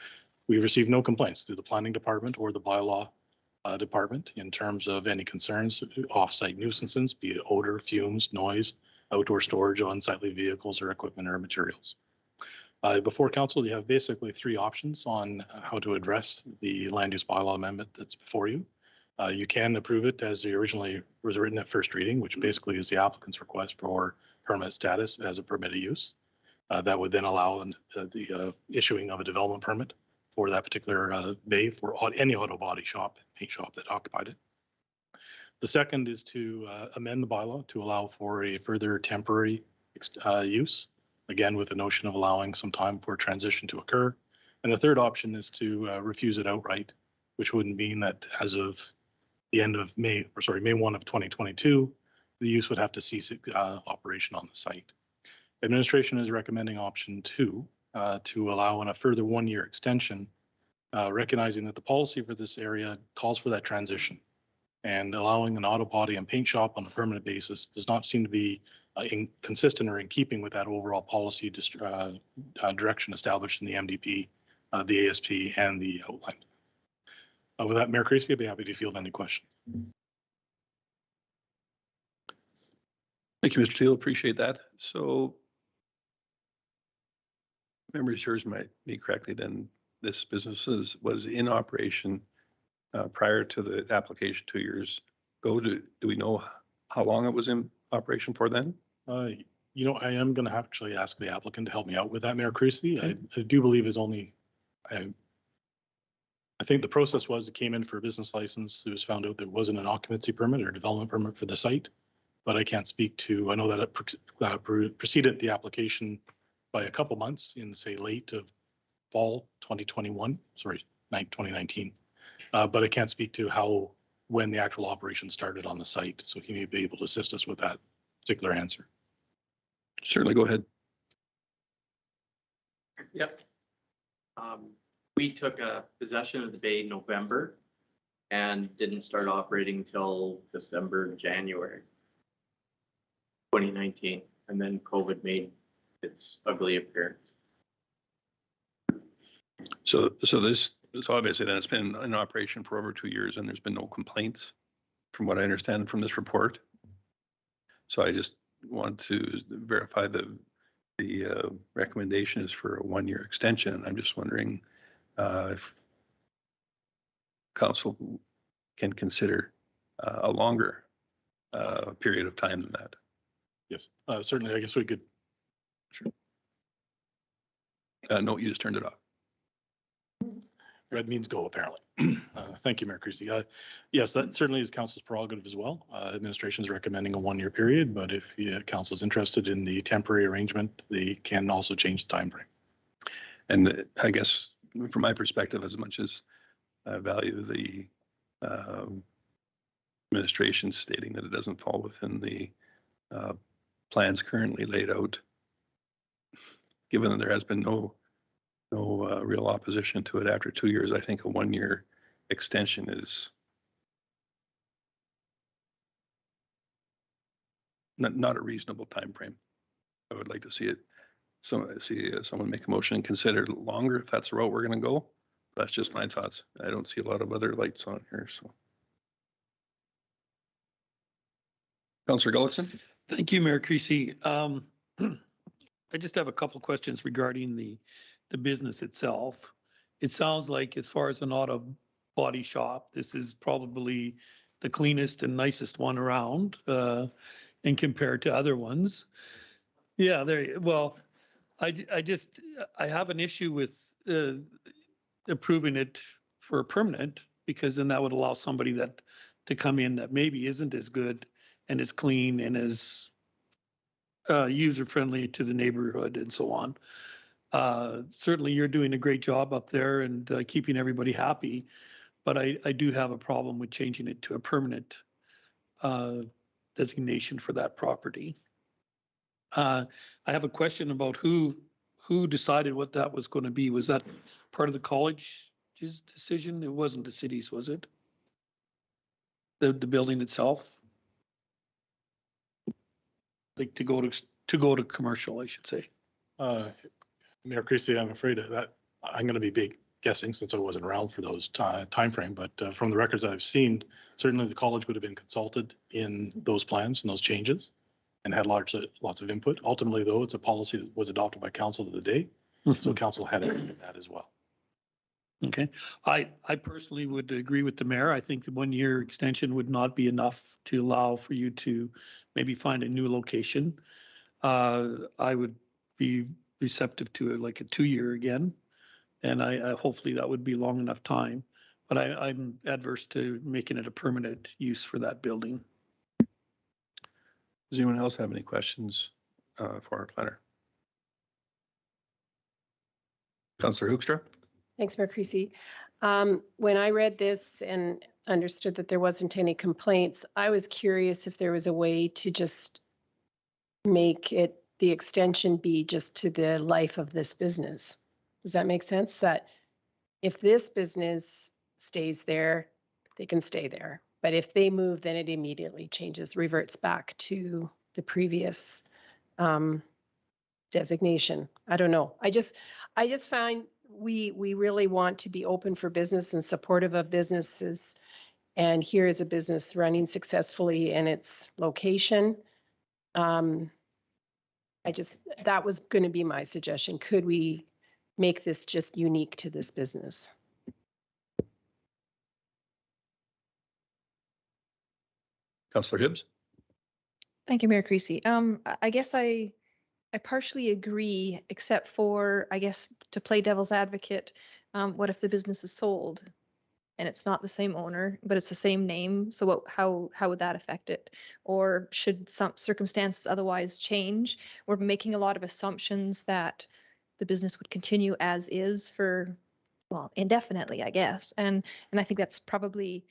we've received no complaints through the planning department or the bylaw department in terms of any concerns, off-site nuisances, be it odor, fumes, noise, outdoor storage, unsightly vehicles or equipment or materials. Before council, you have basically 3 options on how to address the land use bylaw amendment that's before you. You can approve it as it originally was written at first reading, which basically is the applicant's request for permit status as a permitted use. That would then allow the issuing of a development permit for that particular bay for any auto body shop, paint shop that occupied it. The second is to amend the bylaw to allow for a further temporary use, again with the notion of allowing some time for transition to occur. And the third option is to refuse it outright, which would mean that as of the end of May 1 of 2022, the use would have to cease operation on the site. Administration is recommending option 2 to allow in a further 1-year extension recognizing that the policy for this area calls for that transition. And allowing an auto body and paint shop on a permanent basis does not seem to be consistent or in keeping with that overall policy direction established in the MDP, the ASP, and the outline. With that, Mayor Creasy, I'd be happy to field any questions. Thank you, Mr. Teal. Appreciate that. So memory serves me correctly, then this business was in operation prior to the application 2 years ago. Do we know how long it was in operation for then? You know, I am going to actually ask the applicant to help me out with that, Mayor Creasy. I do believe is only, I think the process was it came in for a business license. It was found out there wasn't an occupancy permit or development permit for the site, but I can't speak to, I know that it preceded the application by a couple months in, say, late of fall 2021, sorry, 2019. But I can't speak to when the actual operation started on the site. So he may be able to assist us with that particular answer. Certainly, go ahead. Yep. We took possession of the bay in November and didn't start operating until December, January 2019. And then COVID made its ugly appearance. So obviously then it's been in operation for over 2 years and there's been no complaints from what I understand from this report. So I just want to verify the recommendation is for a 1-year extension. And I'm just wondering if council can consider a longer period of time than that. Yes, certainly. I guess we could. Sure. No, you just turned it off. Red means go, apparently. Thank you, Mayor Creasy. Yes, that certainly is council's prerogative as well. Administration is recommending a 1-year period, but if council is interested in the temporary arrangement, they can also change the time frame. And I guess from my perspective, as much as I value the administration stating that it doesn't fall within the plans currently laid out, given that there has been no real opposition to it after 2 years, I think a 1-year extension is not a reasonable time frame. I would like to see it. Someone make a motion and consider it longer if that's the route we're going to go. That's just my thoughts. I don't see a lot of other lights on here. So, Councillor Gullickson. Thank you, Mayor Creasy. I just have a couple of questions regarding the business itself. It sounds like, as far as an auto body shop, this is probably the cleanest and nicest one around, and compared to other ones. Yeah, well, I have an issue with approving it for a permanent, because then that would allow somebody to come in that maybe isn't as good and as clean and as user-friendly to the neighborhood and so on. Certainly you're doing a great job up there and keeping everybody happy, but I do have a problem with changing it to a permanent designation for that property. I have a question about who decided what that was going to be. Was that part of the college's decision? It wasn't the city's, was it? The building itself? Like to go to commercial, I should say. Mayor Creasy, I'm afraid of that. I'm going to be big guessing since I wasn't around for those time frame. But from the records I've seen, certainly the college would have been consulted in those plans and those changes, and had lots of input. Ultimately, though, it's a policy that was adopted by council of the day, so council had in that as well. Okay, I personally would agree with the mayor. I think the 1-year extension would not be enough to allow for you to maybe find a new location. I would be receptive to it like a 2-year again, and I hopefully that would be long enough time. But I'm adverse to making it a permanent use for that building. Does anyone else have any questions for our planner? Councillor Hoekstra. Thanks, Mayor Creasy. When I read this and understood that there wasn't any complaints, I was curious if there was a way to just make it, the extension be just to the life of this business. Does that make sense? That if this business stays there, they can stay there. But if they move, then it immediately changes, reverts back to the previous designation. I don't know. I just find we really want to be open for business and supportive of businesses. And here is a business running successfully in its location. That was going to be my suggestion. Could we make this just unique to this business? Councillor Hibbs? Thank you, Mayor Creasy. I guess I partially agree, except for, I guess, to play devil's advocate, what if the business is sold and it's not the same owner, but it's the same name? So how would that affect it? Or should some circumstances otherwise change? We're making a lot of assumptions that the business would continue as is for, well, indefinitely, I guess. And I think that's probably,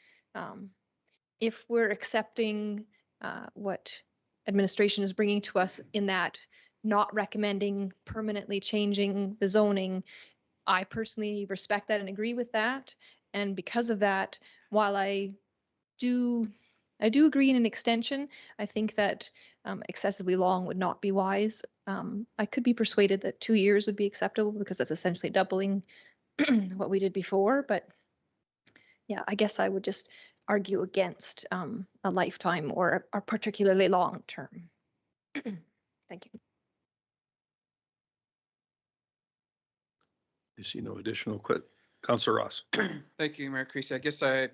if we're accepting what administration is bringing to us in that not recommending permanently changing the zoning, I personally respect that and agree with that. And because of that, while I do agree in an extension, I think that excessively long would not be wise. I could be persuaded that 2 years would be acceptable because that's essentially doubling what we did before. But yeah, I guess I would just argue against a lifetime or a particularly long term. Thank you. I see no additional Councillor Ross. Thank you, Mayor Creasy. I guess I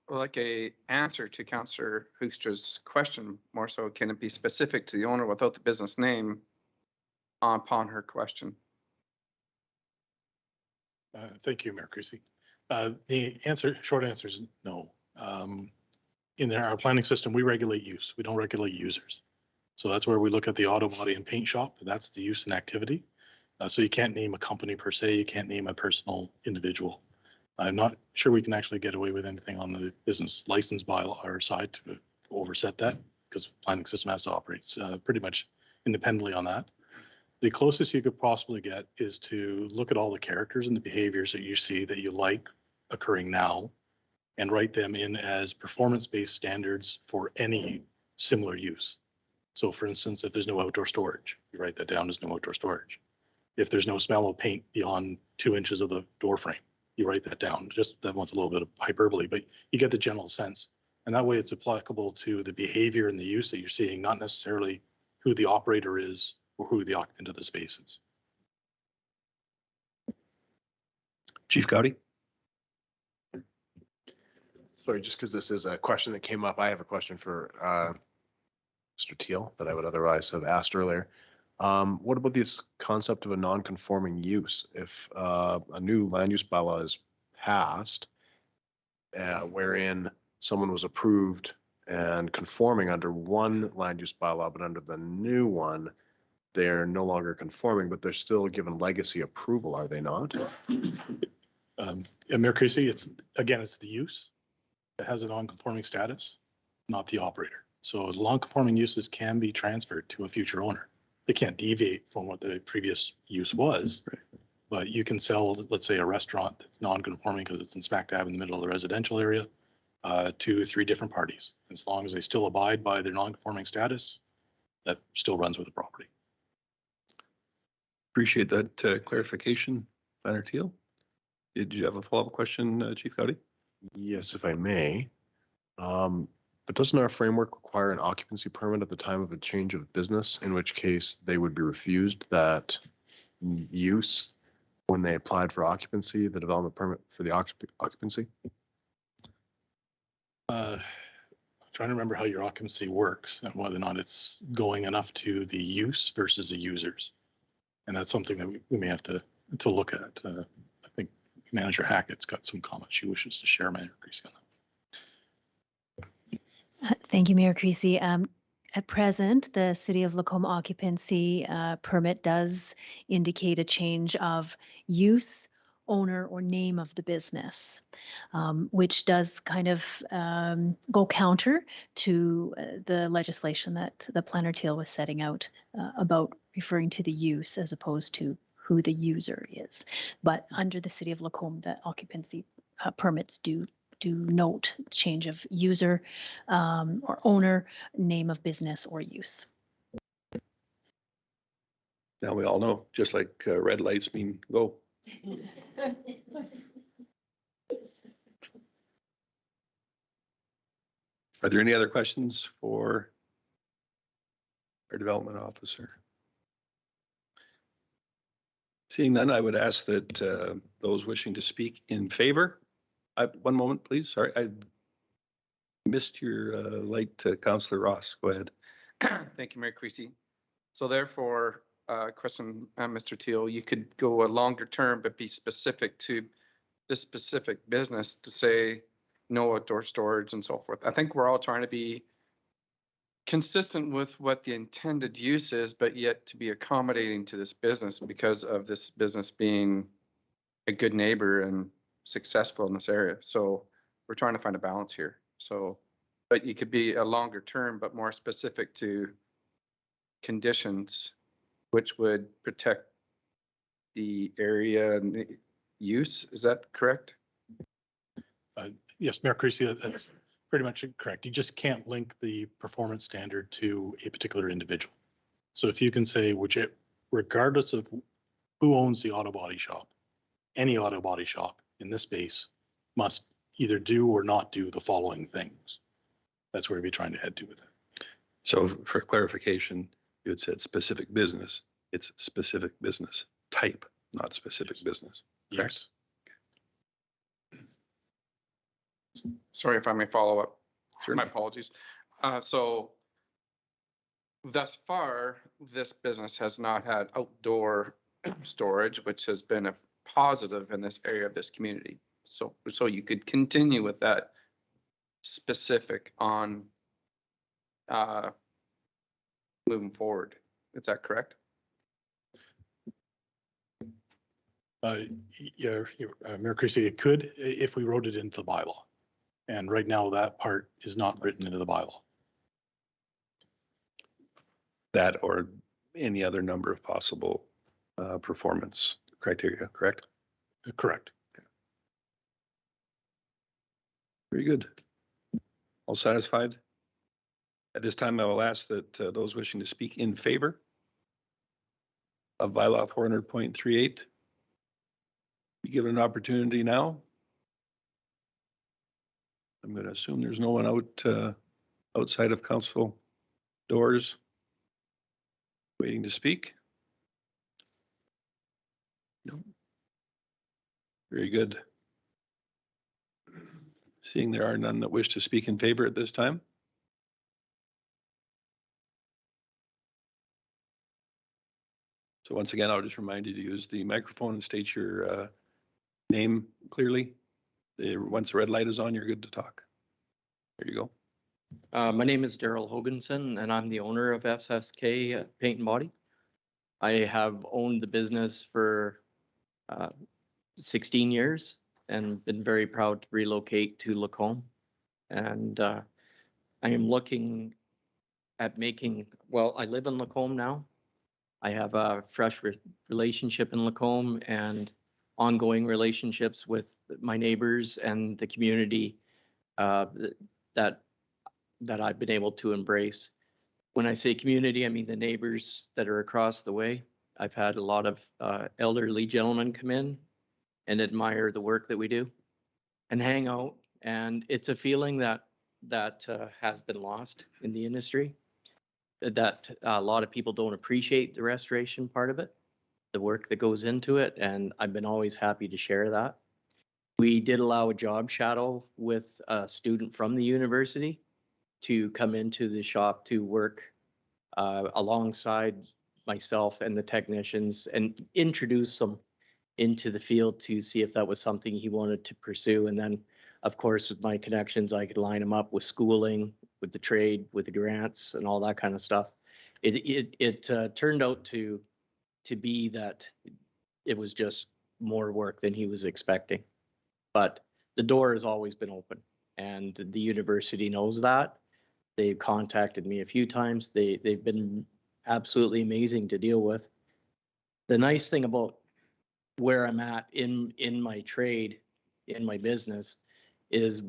would like a answer to Councillor Hoekstra's question more so. Can it be specific to the owner without the business name upon her question? Thank you, Mayor Creasy. The short answer is no. In our planning system, we regulate use. We don't regulate users. So that's where we look at the auto body and paint shop. That's the use and activity. So you can't name a company per se. You can't name a personal individual. I'm not sure we can actually get away with anything on the business license bylaw our side to overset that, because planning system has to operate pretty much independently on that. The closest you could possibly get is to look at all the characters and the behaviors that you see that you like occurring now and write them in as performance-based standards for any similar use. So for instance, if there's no outdoor storage, you write that down as no outdoor storage. If there's no smell of paint beyond 2 inches of the door frame, you write that down. Just that one's a little bit of hyperbole, but you get the general sense. And that way it's applicable to the behavior and the use that you're seeing, not necessarily who the operator is or who the occupant of the space is. Chief Gowdy? Sorry, just because this is a question that came up, I have a question for Mr. Teal that I would otherwise have asked earlier. What about this concept of a non-conforming use? If a new land use bylaw is passed, wherein someone was approved and conforming under one land use bylaw, but under the new one, they're no longer conforming, but they're still given legacy approval, are they not? Mayor Creasy, it's the use that has a non-conforming status, not the operator. So non-conforming uses can be transferred to a future owner. They can't deviate from what the previous use was, but you can sell, let's say, a restaurant that's non-conforming because it's in smack dab in the middle of the residential area to 3 different parties. As long as they still abide by their non-conforming status, that still runs with the property. Appreciate that clarification, Planner Teal. Did you have a follow-up question, Chief Gowdy? Yes, if I may. But doesn't our framework require an occupancy permit at the time of a change of business, in which case they would be refused that use when they applied for occupancy, the development permit for the occupancy? Trying to remember how your occupancy works and whether or not it's going enough to the use versus the users. And that's something that we may have to look at. I think Manager Hackett's got some comments she wishes to share, Manager Creasy, on that. Thank you, Mayor Creasy. At present, the City of Lacombe occupancy permit does indicate a change of use, owner, or name of the business, which does kind of go counter to the legislation that the Planner Teal was setting out about referring to the use as opposed to who the user is. But under the City of Lacombe, the occupancy permits do note change of user or owner, name of business, or use. Now we all know, just like red lights mean go. Are there any other questions for our development officer? Seeing none, I would ask that those wishing to speak in favor. One moment, please. Sorry, I missed your light, Councillor Ross. Go ahead. Thank you, Mayor Creasy. So therefore, question, Mr. Teal, you could go a longer term, but be specific to this specific business to say no outdoor storage and so forth. I think we're all trying to be consistent with what the intended use is, but yet to be accommodating to this business because of this business being a good neighbor and successful in this area. So we're trying to find a balance here. So, but you could be a longer term, but more specific to conditions which would protect the area and the use. Is that correct? Yes, Mayor Creasy, that's pretty much correct. You just can't link the performance standard to a particular individual. So if you can say, regardless of who owns the auto body shop, any auto body shop in this space must either do or not do the following things. That's where we'd be trying to head to with it. So for clarification, you had said specific business. It's specific business type, not specific business. Yes. Sorry if I may follow up. Sure. My apologies. So thus far, this business has not had outdoor storage, which has been a positive in this area of this community. So you could continue with that specific on moving forward. Is that correct? Yeah, Mayor Creasy, it could if we wrote it into the bylaw. And right now that part is not written into the bylaw. That or any other number of possible performance criteria, correct? Correct. Okay. Very good. All satisfied? At this time, I will ask that those wishing to speak in favor of bylaw 400.38 be given an opportunity now. I'm going to assume there's no one outside of council doors waiting to speak. No. Very good. Seeing there are none that wish to speak in favor at this time. So once again, I'll just remind you to use the microphone and state your name clearly. Once the red light is on, you're good to talk. There you go. My name is Daryl Hoganson, and I'm the owner of FSK Paint and Body. I have owned the business for 16 years and been very proud to relocate to Lacombe. And I am looking at making, well, I live in Lacombe now. I have a fresh relationship in Lacombe and ongoing relationships with my neighbors and the community that I've been able to embrace. When I say community, I mean the neighbors that are across the way. I've had a lot of elderly gentlemen come in and admire the work that we do and hang out. And it's a feeling that has been lost in the industry, that a lot of people don't appreciate the restoration part of it, the work that goes into it. And I've been always happy to share that. We did allow a job shadow with a student from the university to come into the shop to work alongside myself and the technicians and introduce them into the field to see if that was something he wanted to pursue. And then, of course, with my connections, I could line him up with schooling, with the trade, with the grants and all that kind of stuff. It turned out to be that it was just more work than he was expecting. But the door has always been open, and the university knows that. They've contacted me a few times. They've been absolutely amazing to deal with. The nice thing about where I'm at in my trade, in my business, is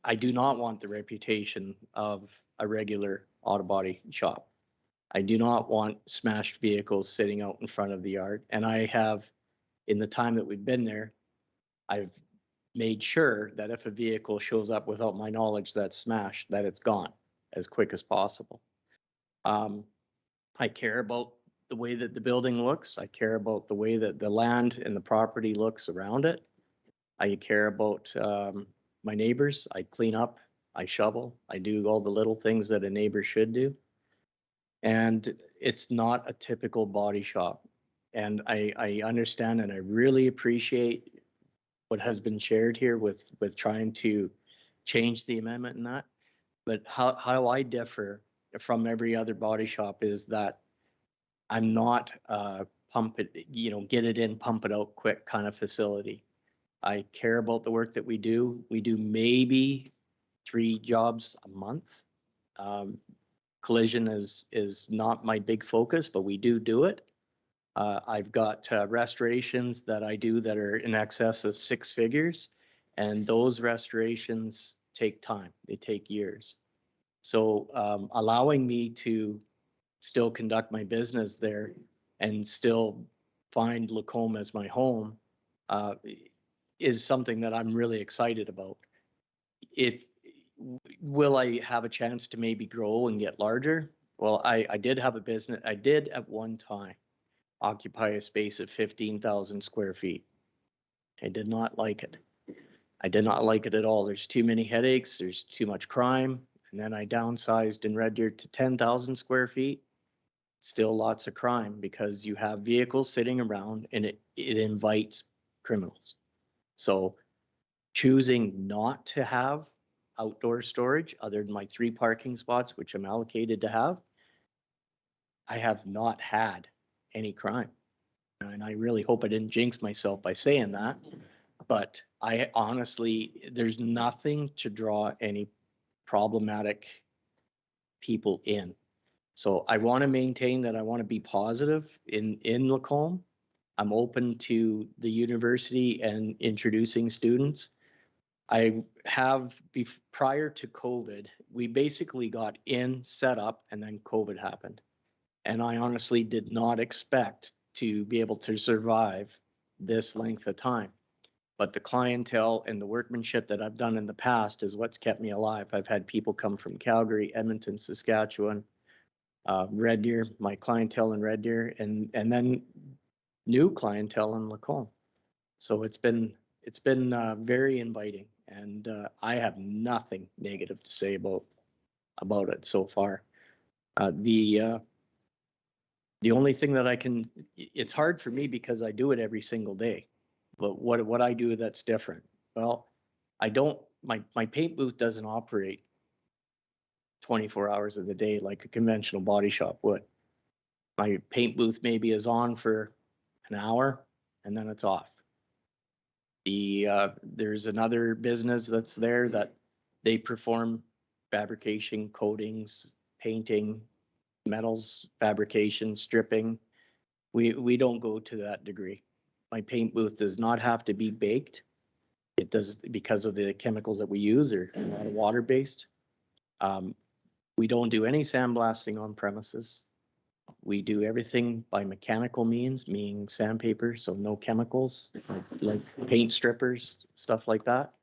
I do not want the reputation of a regular auto body shop. I do not want smashed vehicles sitting out in front of the yard. And I have, in the time that we've been there, I've made sure that if a vehicle shows up without my knowledge that's smashed, that it's gone as quick as possible. I care about the way that the building looks. I care about the way that the land and the property looks around it. I care about my neighbors. I clean up, I shovel, I do all the little things that a neighbor should do. And it's not a typical body shop. And I understand and I really appreciate what has been shared here with trying to change the amendment and that. But how I differ from every other body shop is that I'm not pump it, get it in, pump it out quick kind of facility. I care about the work that we do. We do maybe 3 jobs a month. Collision is not my big focus, but we do it. I've got restorations that I do that are in excess of 6 figures, and those restorations take time. They take years. So allowing me to still conduct my business there and still find Lacombe as my home is something that I'm really excited about. Will I have a chance to maybe grow and get larger? Well, I did have a business. I did at one time occupy a space of 15,000 square feet. I did not like it. I did not like it at all. There's too many headaches. There's too much crime. And then I downsized in Red Deer to 10,000 square feet. Still lots of crime because you have vehicles sitting around and it invites criminals. So choosing not to have outdoor storage other than my 3 parking spots, which I'm allocated to have, I have not had any crime. And I really hope I didn't jinx myself by saying that. But I honestly, there's nothing to draw any problematic people in. So I want to maintain that. I want to be positive in Lacombe. I'm open to the university and introducing students. I have, prior to COVID, we basically got in, set up, and then COVID happened. And I honestly did not expect to be able to survive this length of time. But the clientele and the workmanship that I've done in the past is what's kept me alive. I've had people come from Calgary, Edmonton, Saskatchewan, Red Deer, my clientele in Red Deer, and then new clientele in Lacombe. So it's been very inviting, and I have nothing negative to say about it so far. The only thing that it's hard for me because I do it every single day. But what I do that's different? Well, my paint booth doesn't operate 24 hours of the day like a conventional body shop would. My paint booth maybe is on for an hour and then it's off. There's another business that's there that they perform fabrication, coatings, painting, metals, fabrication, stripping. We don't go to that degree. My paint booth does not have to be baked. It does because of the chemicals that we use are a lot of water-based. We don't do any sandblasting on premises. We do everything by mechanical means, meaning sandpaper, so no chemicals, like paint strippers, stuff like that.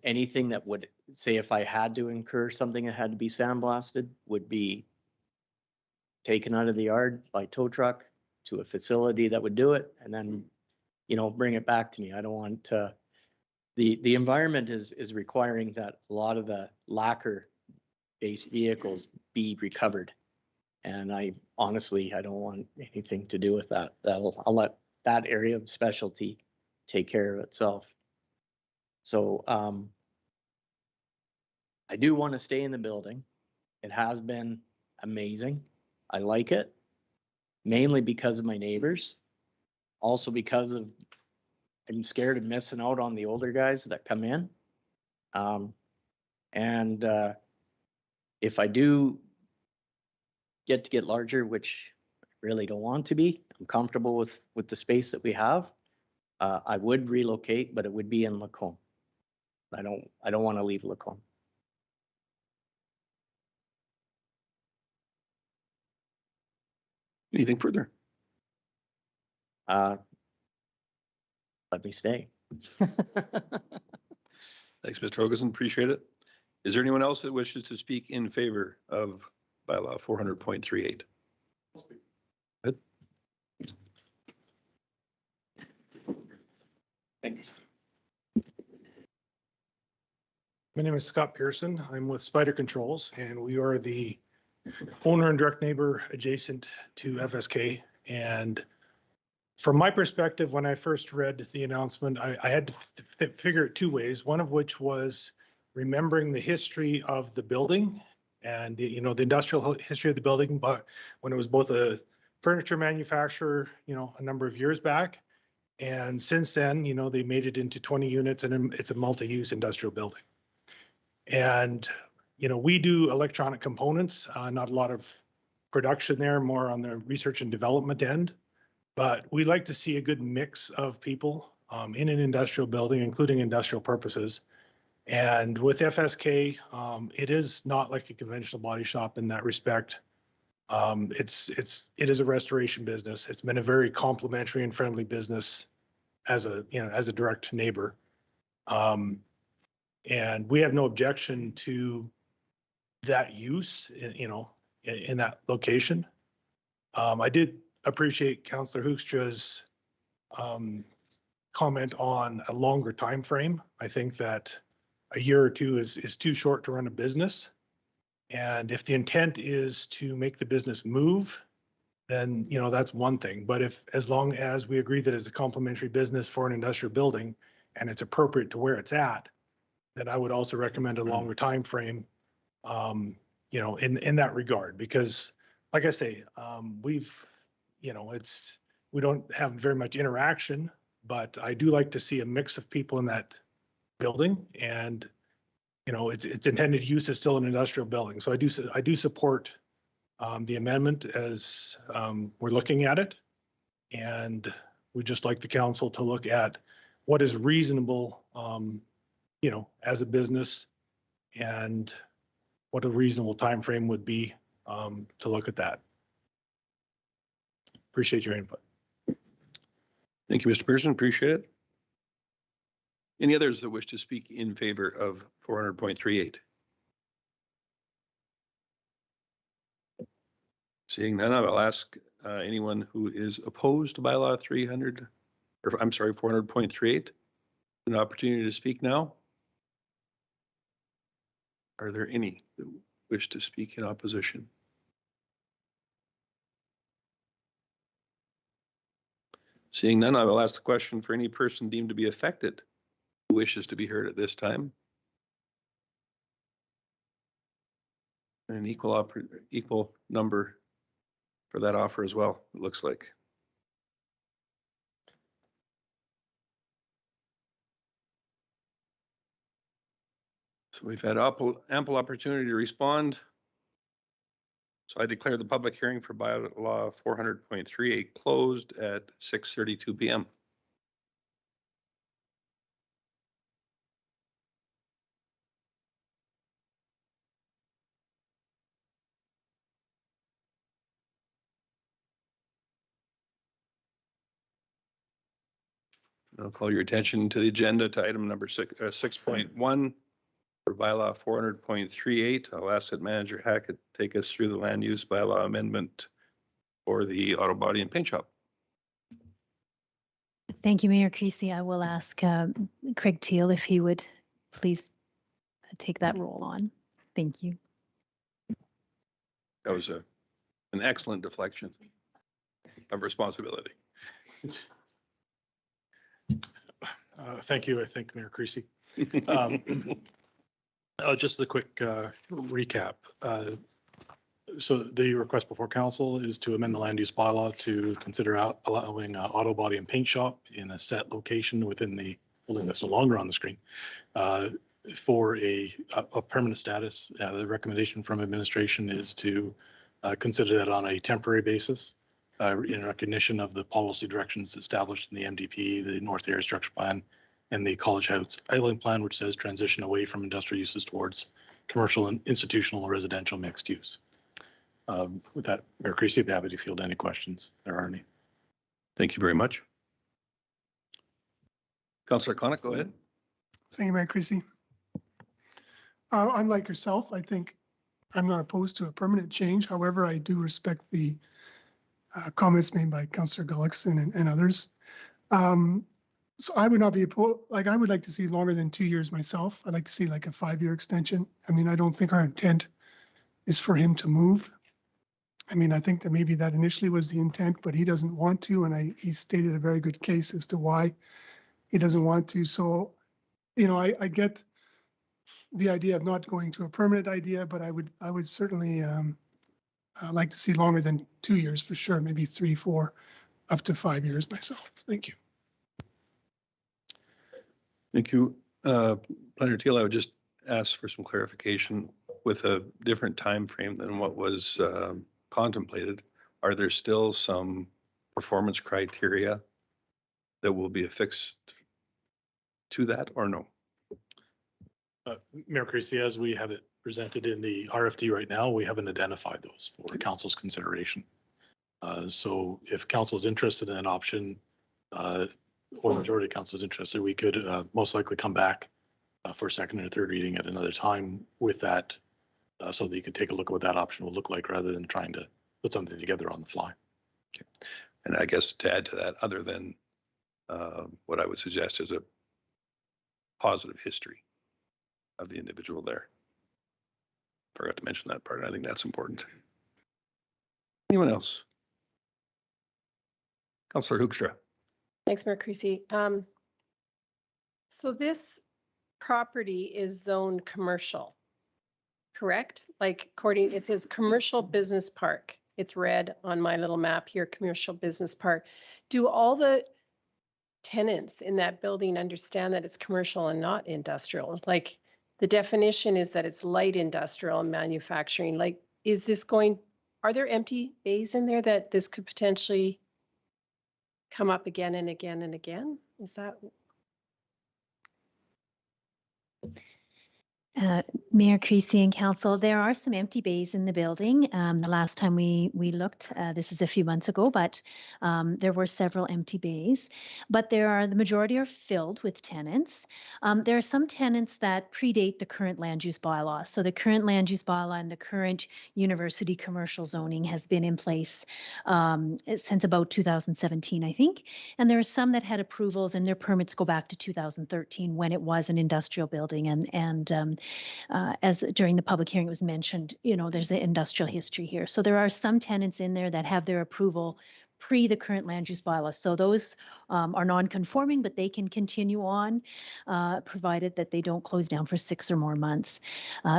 Anything that would, say if I had to incur something that had to be sandblasted, would be taken out of the yard by tow truck to a facility that would do it, and then, bring it back to me. I don't want the environment is requiring that a lot of the lacquer-based vehicles be recovered. And I don't want anything to do with that. I'll let that area of specialty take care of itself. So I do want to stay in the building. It has been amazing. I like it, mainly because of my neighbors. Also because I'm scared of missing out on the older guys that come in. If I do get larger, which I really don't want to be, I'm comfortable with the space that we have. I would relocate, but it would be in Lacombe. I don't want to leave Lacombe. Anything further? Let me stay. Thanks, Mr. Hoganson. Appreciate it. Is there anyone else that wishes to speak in favor of bylaw 400.38? Good. Thanks. My name is Scott Pearson. I'm with Spider Controls, and we are the owner and direct neighbor adjacent to FSK. And from my perspective, when I first read the announcement, I had to figure it two ways. One of which was remembering the history of the building and the industrial history of the building, but when it was both a furniture manufacturer, a number of years back. And since then, they made it into 20 units and it's a multi-use industrial building. And, we do electronic components, not a lot of production there, more on the research and development end. But we like to see a good mix of people in an industrial building, including industrial purposes. And with FSK, it is not like a conventional body shop in that respect. It is a restoration business. It's been a very complimentary and friendly business as a direct neighbor. And we have no objection to that use, in that location. I did appreciate Councillor Hoekstra's comment on a longer time frame. I think that a year or two is too short to run a business. And if the intent is to make the business move, then, that's one thing. But as long as we agree that it's a complementary business for an industrial building and it's appropriate to where it's at, then I would also recommend a longer time frame, in that regard. Because like I say, we don't have very much interaction, but I do like to see a mix of people in that building. And, its intended use is still an industrial building. So I do support the amendment as we're looking at it. And we'd just like the council to look at what is reasonable, as a business, and what a reasonable time frame would be to look at that. Appreciate your input. Thank you, Mr. Pearson. Appreciate it. Any others that wish to speak in favor of 400.38? Seeing none, I will ask anyone who is opposed to bylaw 400.38 an opportunity to speak now. Are there any that wish to speak in opposition? Seeing none, I will ask the question for any person deemed to be affected who wishes to be heard at this time. An equal number for that offer as well, it looks like. So we've had ample opportunity to respond. So I declare the public hearing for bylaw 400.38 closed at 6:32 p.m. I'll call your attention to the agenda to item number 6.1 for bylaw 400.38. I'll ask that Manager Hackett take us through the land use bylaw amendment for the auto body and paint shop. Thank you, Mayor Creasy. I will ask Craig Teal if he would please take that role on. Thank you. That was an excellent deflection of responsibility. Thank you, I think, Mayor Creasy. Just a quick recap. So the request before council is to amend the land use bylaw to consider allowing auto body and paint shop in a set location within the building that's no longer on the screen for a permanent status. The recommendation from administration is to consider that on a temporary basis. in recognition of the policy directions established in the MDP, the North Area Structure Plan, and the College House Island Plan, which says transition away from industrial uses towards commercial and institutional and residential mixed use. With that, Mayor Creasy, I'd be happy to field any questions if there are any. Thank you very much. Councillor Connick, go ahead. Thank you, Mayor Creasy. Unlike yourself, I think I'm not opposed to a permanent change. However, I do respect the comments made by Councillor Gullickson and others. So I would not be opposed, like I would like to see longer than 2 years myself. I'd like to see like a 5-year extension. I mean, I don't think our intent is for him to move. I mean, I think that maybe that initially was the intent, but he doesn't want to, and he stated a very good case as to why he doesn't want to. So, you know, I get the idea of not going to a permanent idea, but I would certainly like to see longer than 2 years for sure, maybe 3, 4, up to 5 years myself. Thank you. Thank you. Planner Teal, I would just ask for some clarification with a different time frame than what was contemplated. Are there still some performance criteria that will be affixed to that or no? Mayor Creasy, as we have it presented in the RFD right now, we haven't identified those for council's consideration. So if council is interested in an option, or majority of council is interested, we could most likely come back for a second and third reading at another time with that, so that you could take a look at what that option will look like rather than trying to put something together on the fly. Okay. And I guess to add to that, other than what I would suggest is a positive history of the individual there. Forgot to mention that part. I think that's important. Anyone else? Councillor Hoekstra. Thanks, Mayor Creasy. So this property is zoned commercial, correct? Like according, it says commercial business park. It's red on my little map here, commercial business park. Do all the tenants in that building understand that it's commercial and not industrial? Like the definition is that it's light industrial and manufacturing. Like, is this going, are there empty bays in there that this could potentially come up again and again and again? Is that? Mayor Creasy and Council, there are some empty bays in the building. The last time we looked, this is a few months ago, but there were several empty bays. But the majority are filled with tenants. There are some tenants that predate the current land use bylaw. So the current land use bylaw and the current university commercial zoning has been in place since about 2017, I think. And there are some that had approvals and their permits go back to 2013 when it was an industrial building. And as during the public hearing it was mentioned, you know, there's an industrial history here. So there are some tenants in there that have their approval pre the current land use bylaw. So those are non-conforming, but they can continue on provided that they don't close down for 6 or more months.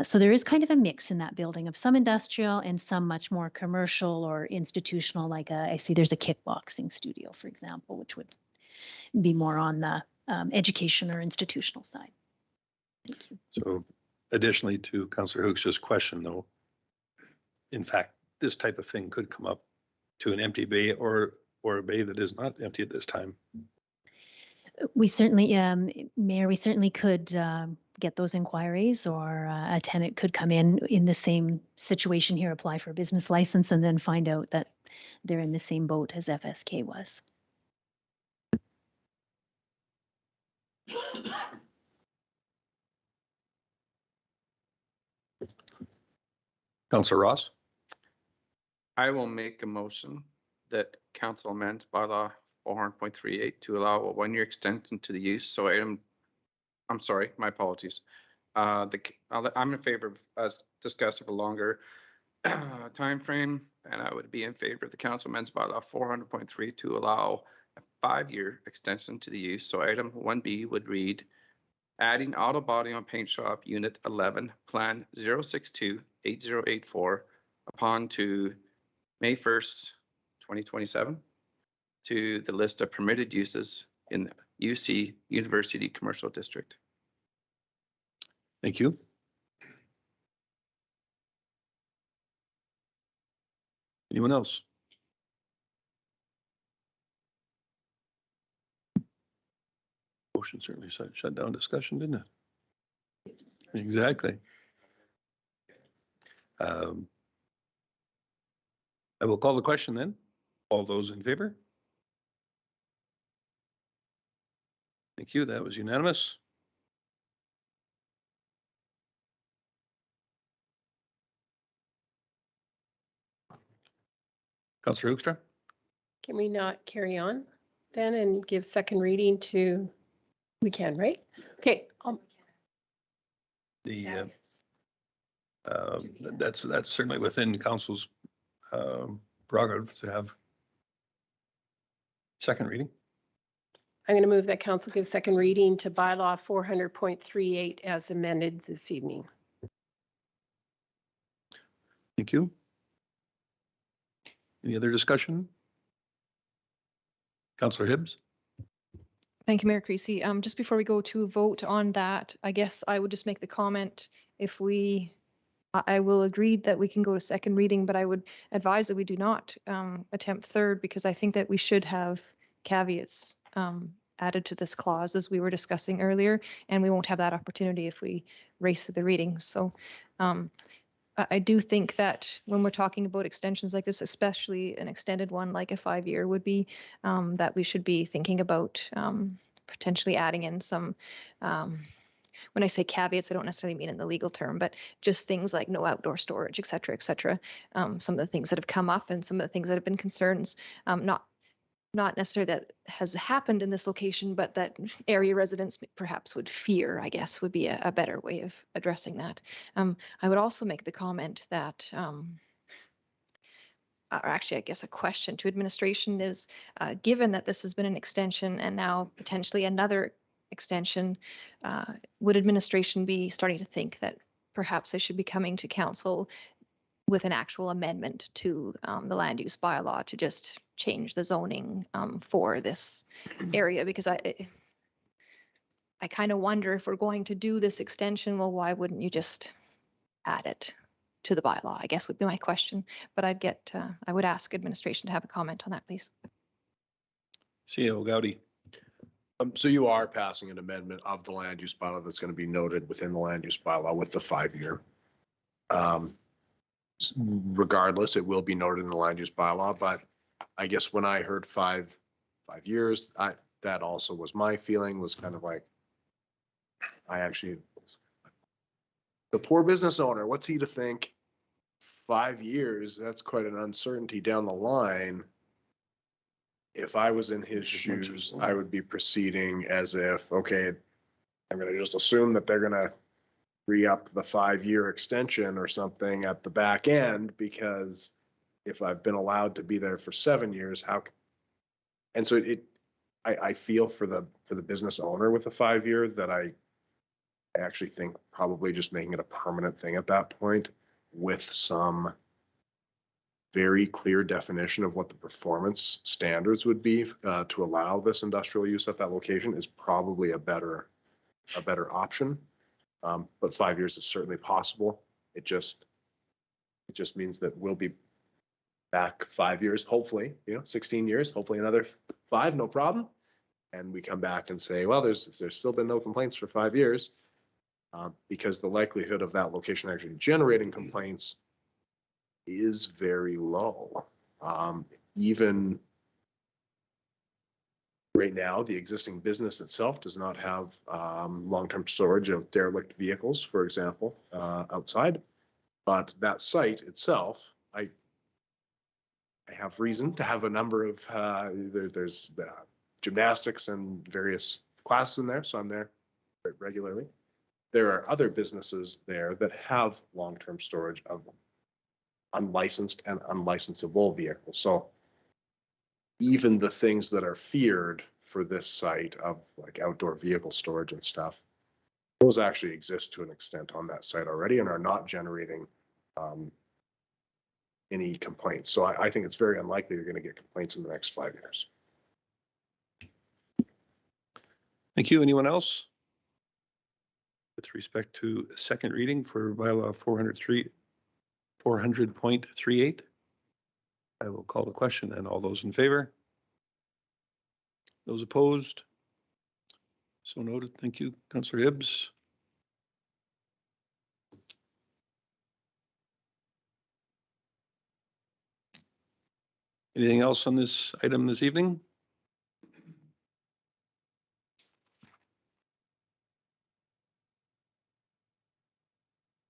So there is kind of a mix in that building of some industrial and some much more commercial or institutional, like I see there's a kickboxing studio, for example, which would be more on the education or institutional side. Thank you. So additionally to Councillor Hoekstra's question though, in fact, this type of thing could come up to an empty bay or a bay that is not empty at this time. We certainly, Mayor, we certainly could get those inquiries, or a tenant could come in the same situation here, apply for a business license, and then find out that they're in the same boat as FSK was. Councillor Ross. I will make a motion that council amends bylaw 400.38 to allow a 1-year extension to the use. So I'm sorry, my apologies. I'm in favor of, as discussed, of a longer time frame, and I would be in favor of the council amends bylaw 400.3 to allow a 5-year extension to the use. So item 1B would read, adding auto body on paint shop unit 11, plan 0628084 upon to May 1st, 2027 to the list of permitted uses in UC University Commercial District. Thank you. Anyone else? Motion certainly shut down discussion, didn't it? Exactly. I will call the question then. All those in favor? Thank you. That was unanimous. Councillor Hoekstra? Can we not carry on then and give second reading to, we can, right? Okay, The, that's certainly within council's prerogative to have second reading. I'm going to move that council give second reading to bylaw 400.38 as amended this evening. Thank you. Any other discussion? Councillor Hibbs? Thank you, Mayor Creasy. Just before we go to vote on that, I guess I would just make the comment, if I will agree that we can go to second reading, but I would advise that we do not attempt third, because I think that we should have caveats added to this clause as we were discussing earlier, and we won't have that opportunity if we race to the reading. So I do think that when we're talking about extensions like this, especially an extended one like a 5-year would be, that we should be thinking about potentially adding in some, when I say caveats, I don't necessarily mean in the legal term, but just things like no outdoor storage, et cetera, et cetera. Some of the things that have come up and some of the things that have been concerns, not necessarily that has happened in this location, but that area residents perhaps would fear, I guess, would be a better way of addressing that. I would also make the comment that, or actually, I guess a question to administration is, given that this has been an extension and now potentially another extension, would administration be starting to think that perhaps they should be coming to council with an actual amendment to the land use bylaw to just change the zoning for this area? Because I kind of wonder, if we're going to do this extension, well, why wouldn't you just add it to the bylaw, I guess would be my question. But I would ask administration to have a comment on that, please. CEO Gowdy. So you are passing an amendment of the land use bylaw that's going to be noted within the land use bylaw with the 5-year. Regardless, it will be noted in the land use bylaw, but I guess when I heard 5 years, that also was my feeling, was kind of like, the poor business owner, what's he to think? 5 years, that's quite an uncertainty down the line. If I was in his shoes, I would be proceeding as if, okay, I'm going to just assume that they're going to re-up the 5-year extension or something at the back end, because if I've been allowed to be there for 7 years, how? And so I feel for the business owner with a 5-year, that I actually think probably just making it a permanent thing at that point with some very clear definition of what the performance standards would be to allow this industrial use at that location is probably a better option. But 5 years is certainly possible. It just means that we'll be back 5 years, hopefully, 16 years, hopefully another 5, no problem. And we come back and say, well, there's still been no complaints for 5 years, because the likelihood of that location actually generating complaints is very low. Even right now, the existing business itself does not have long-term storage of derelict vehicles, for example, outside. But that site itself, I have reason to have a number of, there's gymnastics and various classes in there, so I'm there regularly. There are other businesses there that have long-term storage of unlicensed and unlicensable vehicles. So even the things that are feared for this site of like outdoor vehicle storage and stuff, those actually exist to an extent on that site already and are not generating any complaints. So I think it's very unlikely you're going to get complaints in the next 5 years. Thank you. Anyone else? With respect to second reading for bylaw 400.38, I will call the question, and all those in favor? Those opposed? So noted. Thank you, Councillor Hibbs. Anything else on this item this evening?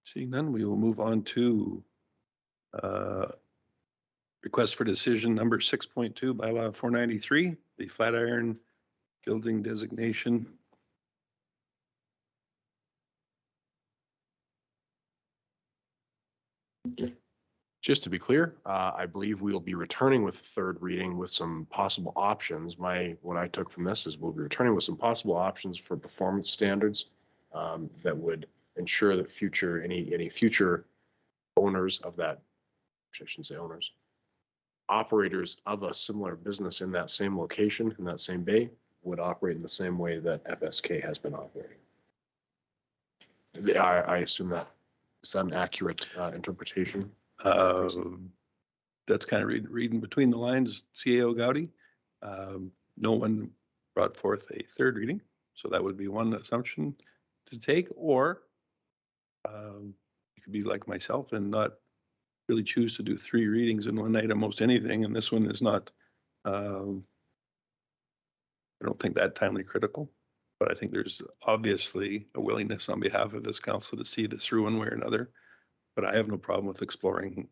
Seeing none, we will move on to request for decision number 6.2, bylaw 493, the Flatiron building designation. Just to be clear, I believe we will be returning with the third reading with some possible options. What I took from this is we'll be returning with some possible options for performance standards that would ensure that any future owners of that, I shouldn't say owners, operators of a similar business in that same location, in that same bay, would operate in the same way that FSK has been operating. I assume that, is that an accurate interpretation? That's kind of reading between the lines, CAO Gowdy. No one brought forth a third reading, so that would be one assumption to take, or you could be like myself and not really choose to do 3 readings in one night on most anything, and this one is not, I don't think that timely critical, but I think there's obviously a willingness on behalf of this council to see this through one way or another. But I have no problem with exploring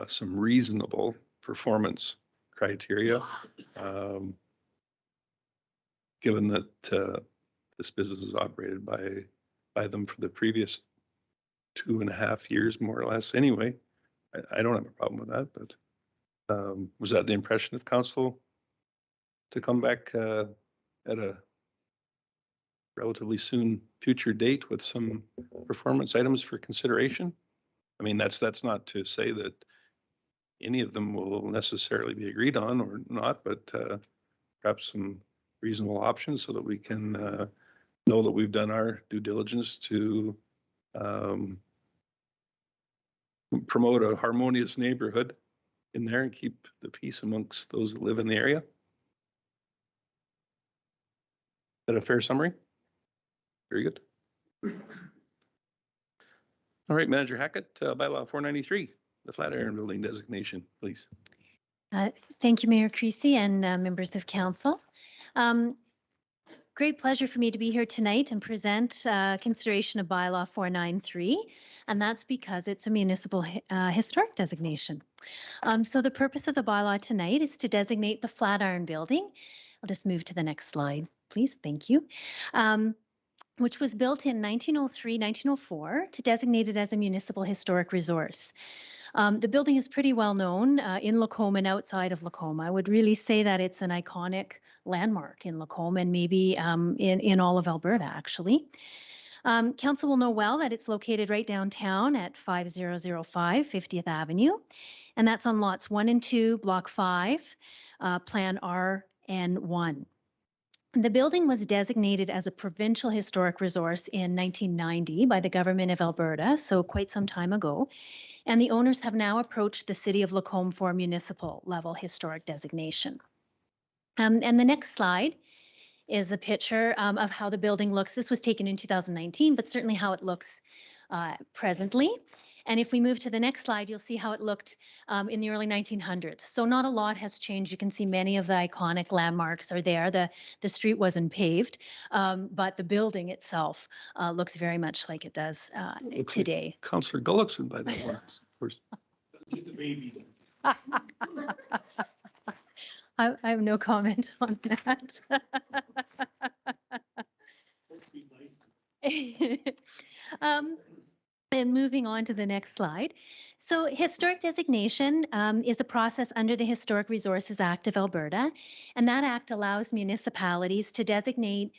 some reasonable performance criteria, given that this business is operated by them for the previous 2.5 years, more or less. Anyway, I don't have a problem with that. But was that the impression of council to come back at a relatively soon future date with some performance items for consideration? I mean, that's not to say that any of them will necessarily be agreed on or not, but perhaps some reasonable options so that we can know that we've done our due diligence to promote a harmonious neighborhood in there and keep the peace amongst those that live in the area. Is that a fair summary? Very good. All right, Manager Hackett, bylaw 493, the Flatiron building designation, please. Thank you, Mayor Creasy and members of council. Great pleasure for me to be here tonight and present consideration of bylaw 493, and that's because it's a municipal historic designation. So the purpose of the bylaw tonight is to designate the Flatiron building. I'll just move to the next slide, please. Thank you. Which was built in 1903, 1904 to designate it as a municipal historic resource. The building is pretty well known in Lacombe and outside of Lacombe. I would really say that it's an iconic landmark in Lacombe and maybe in all of Alberta, actually. Council will know well that it's located right downtown at 5005 50th Avenue, and that's on lots 1 and 2, Block 5, Plan RN1. The building was designated as a provincial historic resource in 1990 by the government of Alberta, so quite some time ago. And the owners have now approached the city of Lacombe for municipal level historic designation. And the next slide is a picture of how the building looks. This was taken in 2019, but certainly how it looks presently. And if we move to the next slide, you'll see how it looked in the early 1900s. So not a lot has changed. You can see many of the iconic landmarks are there. The street wasn't paved, but the building itself looks very much like it does today. Like Councillor Gullickson by that one, of course. Just a baby. I have no comment on that. And moving on to the next slide. So historic designation is a process under the Historic Resources Act of Alberta, and that act allows municipalities to designate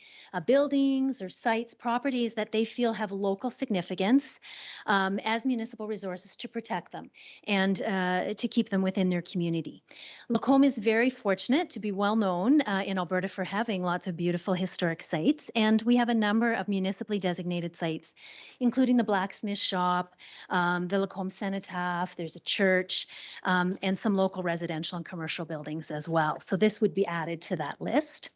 buildings or sites, properties that they feel have local significance as municipal resources to protect them and to keep them within their community. Lacombe is very fortunate to be well known in Alberta for having lots of beautiful historic sites, and we have a number of municipally designated sites, including the blacksmith shop, the Lacombe Cenotaph, there's a church, and some local residential and commercial buildings as well. So this would be added to that list.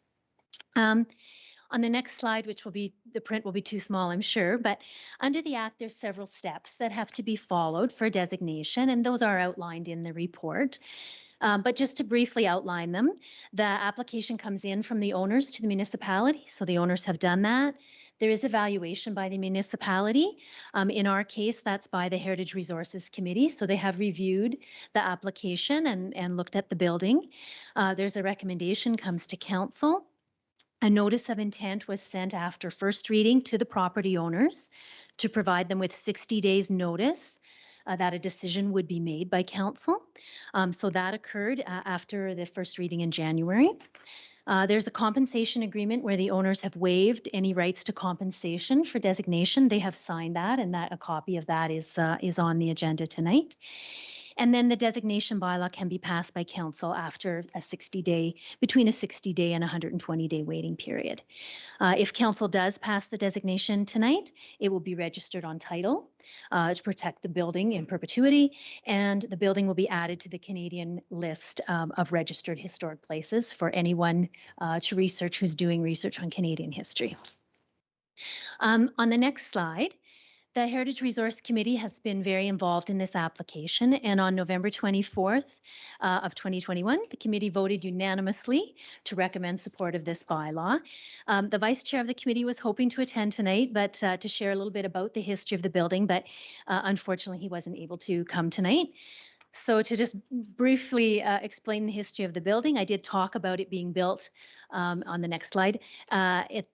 On the next slide, which will be, the print will be too small, I'm sure, but under the Act, there's several steps that have to be followed for designation, and those are outlined in the report. But just to briefly outline them, the application comes in from the owners to the municipality, so the owners have done that. There is evaluation by the municipality. In our case, that's by the Heritage Resources Committee, so they have reviewed the application and looked at the building. There's a recommendation comes to council. A notice of intent was sent after first reading to the property owners to provide them with 60 days notice that a decision would be made by council. So that occurred after the first reading in January. There's a compensation agreement where the owners have waived any rights to compensation for designation. They have signed that, and that a copy of that is on the agenda tonight. And then the designation bylaw can be passed by council after a 60-day, between a 60-day and 120-day waiting period. If council does pass the designation tonight, it will be registered on title to protect the building in perpetuity, and the building will be added to the Canadian list of registered historic places for anyone to research who's doing research on Canadian history. On the next slide, the Heritage Resource Committee has been very involved in this application, and on November 24th of 2021, the committee voted unanimously to recommend support of this bylaw. The vice chair of the committee was hoping to attend tonight, but to share a little bit about the history of the building, but unfortunately he wasn't able to come tonight. So to just briefly explain the history of the building, I did talk about it being built on the next slide in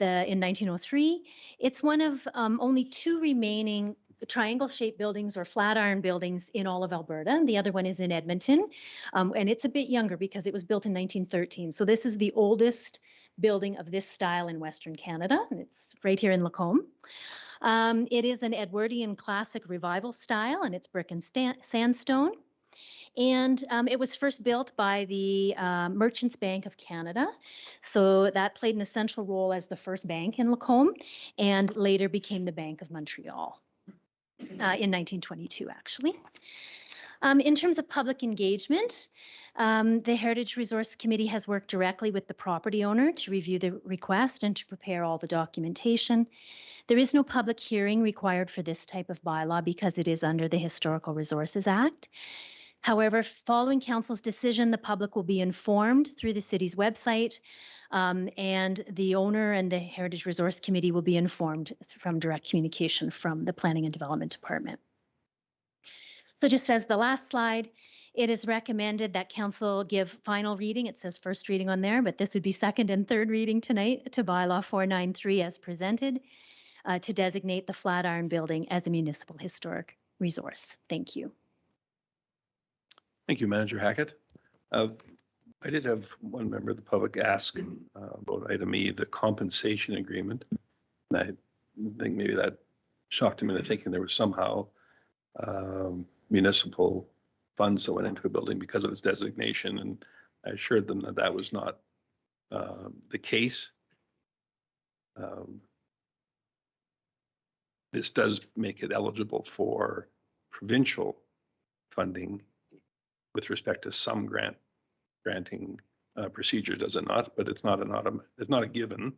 1903. It's one of only two remaining triangle-shaped buildings or flat iron buildings in all of Alberta. The other one is in Edmonton, and it's a bit younger because it was built in 1913. So this is the oldest building of this style in Western Canada, and it's right here in Lacombe. It is an Edwardian classic revival style, and it's brick and sandstone. And it was first built by the Merchants Bank of Canada. So that played an essential role as the first bank in Lacombe and later became the Bank of Montreal in 1922, actually. In terms of public engagement, the Heritage Resource Committee has worked directly with the property owner to review the request and to prepare all the documentation. There is no public hearing required for this type of bylaw because it is under the Historical Resources Act. However, following council's decision, the public will be informed through the city's website, and the owner and the Heritage Resource Committee will be informed from direct communication from the Planning and Development Department. So just as the last slide, it is recommended that council give final reading. It says first reading on there, but this would be second and third reading tonight to Bylaw 493 as presented to designate the Flatiron Building as a municipal historic resource. Thank you. Thank you, Manager Hackett. I did have one member of the public ask about item E, the compensation agreement. And I think maybe that shocked him into thinking there was somehow municipal funds that went into a building because of its designation. And I assured them that that was not the case. This does make it eligible for provincial funding with respect to some granting procedure, does it not? But it's not it's not a given.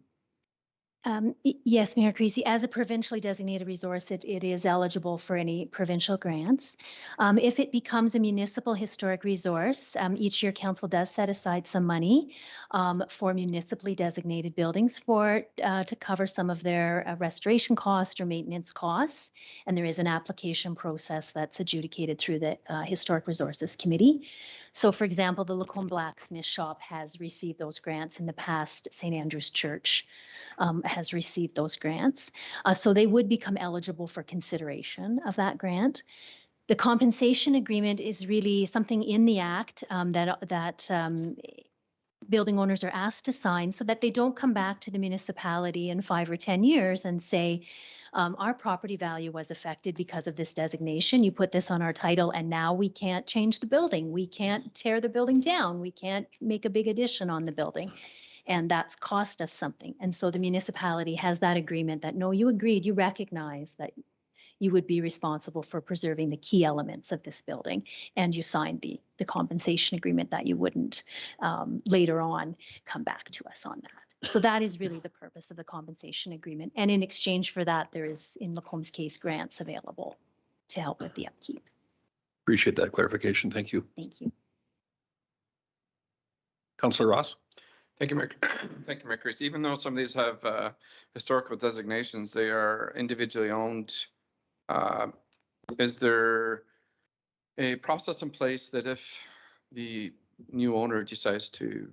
Yes, Mayor Creasy, as a provincially designated resource, it is eligible for any provincial grants. If it becomes a municipal historic resource, each year council does set aside some money for municipally designated buildings to cover some of their restoration costs or maintenance costs. And there is an application process that's adjudicated through the Historic Resources Committee. So for example, the Lacombe Blacksmith Shop has received those grants in the past. St. Andrew's Church has received those grants. So they would become eligible for consideration of that grant. The compensation agreement is really something in the Act that building owners are asked to sign so that they don't come back to the municipality in 5 or 10 years and say, our property value was affected because of this designation. You put this on our title and now we can't change the building. We can't tear the building down. We can't make a big addition on the building. And that's cost us something. And so the municipality has that agreement that, no, you agreed, you recognize that you would be responsible for preserving the key elements of this building. And you signed the compensation agreement that you wouldn't later on come back to us on that. So that is really the purpose of the compensation agreement. And in exchange for that, there is, in Lacombe's case, grants available to help with the upkeep. Appreciate that clarification. Thank you. Thank you. Councillor Ross? Thank you, Mayor. Thank you, Mayor Chris. Even though some of these have historical designations, they are individually owned. Is there a process in place that if the new owner decides to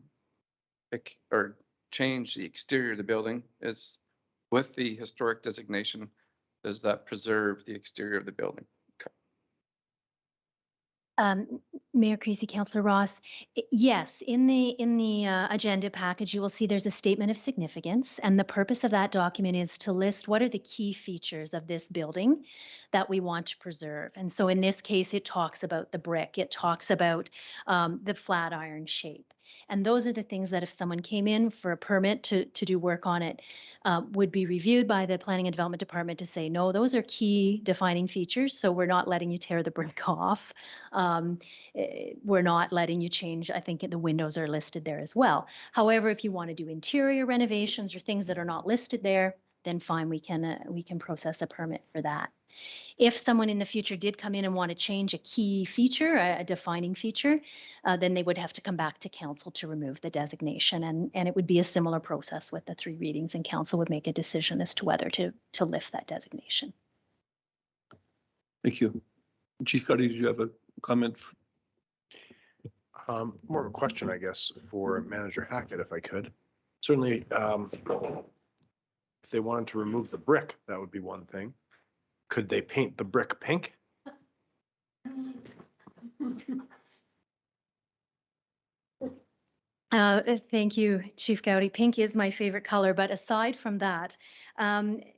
pick or change the exterior of the building, is with the historic designation, does that preserve the exterior of the building? Mayor Creasy, Councillor Ross, yes, in the agenda package, you will see there's a statement of significance, and the purpose of that document is to list what are the key features of this building that we want to preserve. And so in this case, it talks about the brick, it talks about the flat iron shape. And those are the things that if someone came in for a permit to do work on it, would be reviewed by the Planning and Development Department to say, no, those are key defining features. So we're not letting you tear the brick off. We're not letting you change. I think the windows are listed there as well. However, if you want to do interior renovations or things that are not listed there, then fine, we can process a permit for that. If someone in the future did come in and want to change a key feature, a defining feature, then they would have to come back to council to remove the designation. And it would be a similar process with the 3 readings, and council would make a decision as to whether to lift that designation. Thank you. Chief Cuddy, did you have a comment? More of a question, I guess, for Manager Hackett, if I could. Certainly, if they wanted to remove the brick, that would be one thing. Could they paint the brick pink? Thank you, Chief Gowdy. Pink is my favorite color, but aside from that,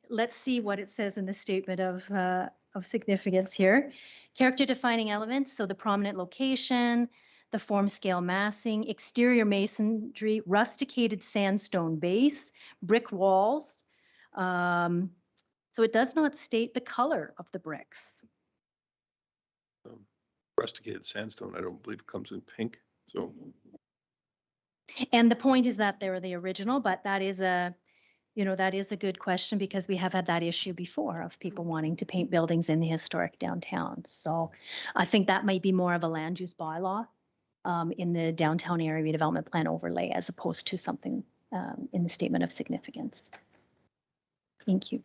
let's see what it says in the statement of significance here. Character defining elements, so the prominent location, the form scale massing, exterior masonry, rusticated sandstone base, brick walls. So it does not state the color of the bricks. Rusticated sandstone, I don't believe comes in pink, so. And the point is that they're the original, but that is a good question because we have had that issue before of people wanting to paint buildings in the historic downtown. So I think that might be more of a land use bylaw in the downtown area redevelopment plan overlay as opposed to something in the statement of significance. Thank you.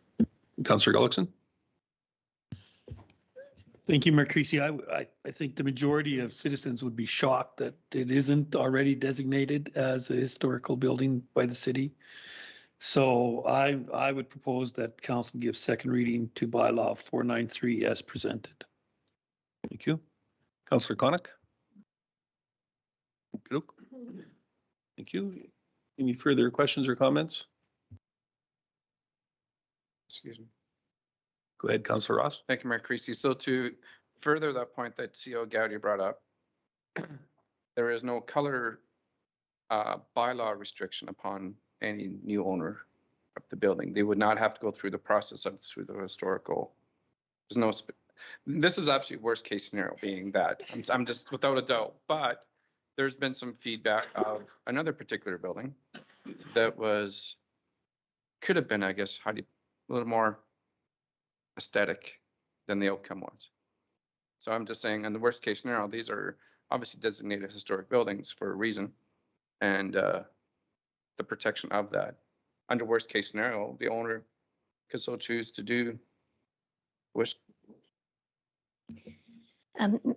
Councillor Gullickson? Thank you, Mayor Creasy. I think the majority of citizens would be shocked that it isn't already designated as a historical building by the city. So I would propose that council give second reading to bylaw 493 as presented. Thank you. Councillor Connick? Thank you. Any further questions or comments? Excuse me. Go ahead, Councillor Ross. Thank you, Mayor Creasy. So to further that point that CO Gowdy brought up, there is no color bylaw restriction upon any new owner of the building. They would not have to go through the process of through the historical. There's no. This is absolutely worst case scenario, being that I'm just without a doubt. But there's been some feedback of another particular building that could have been, I guess, a little more aesthetic than the outcome was. So I'm just saying, in the worst case scenario, these are obviously designated historic buildings for a reason, and the protection of that. Under worst case scenario, the owner could so choose to do.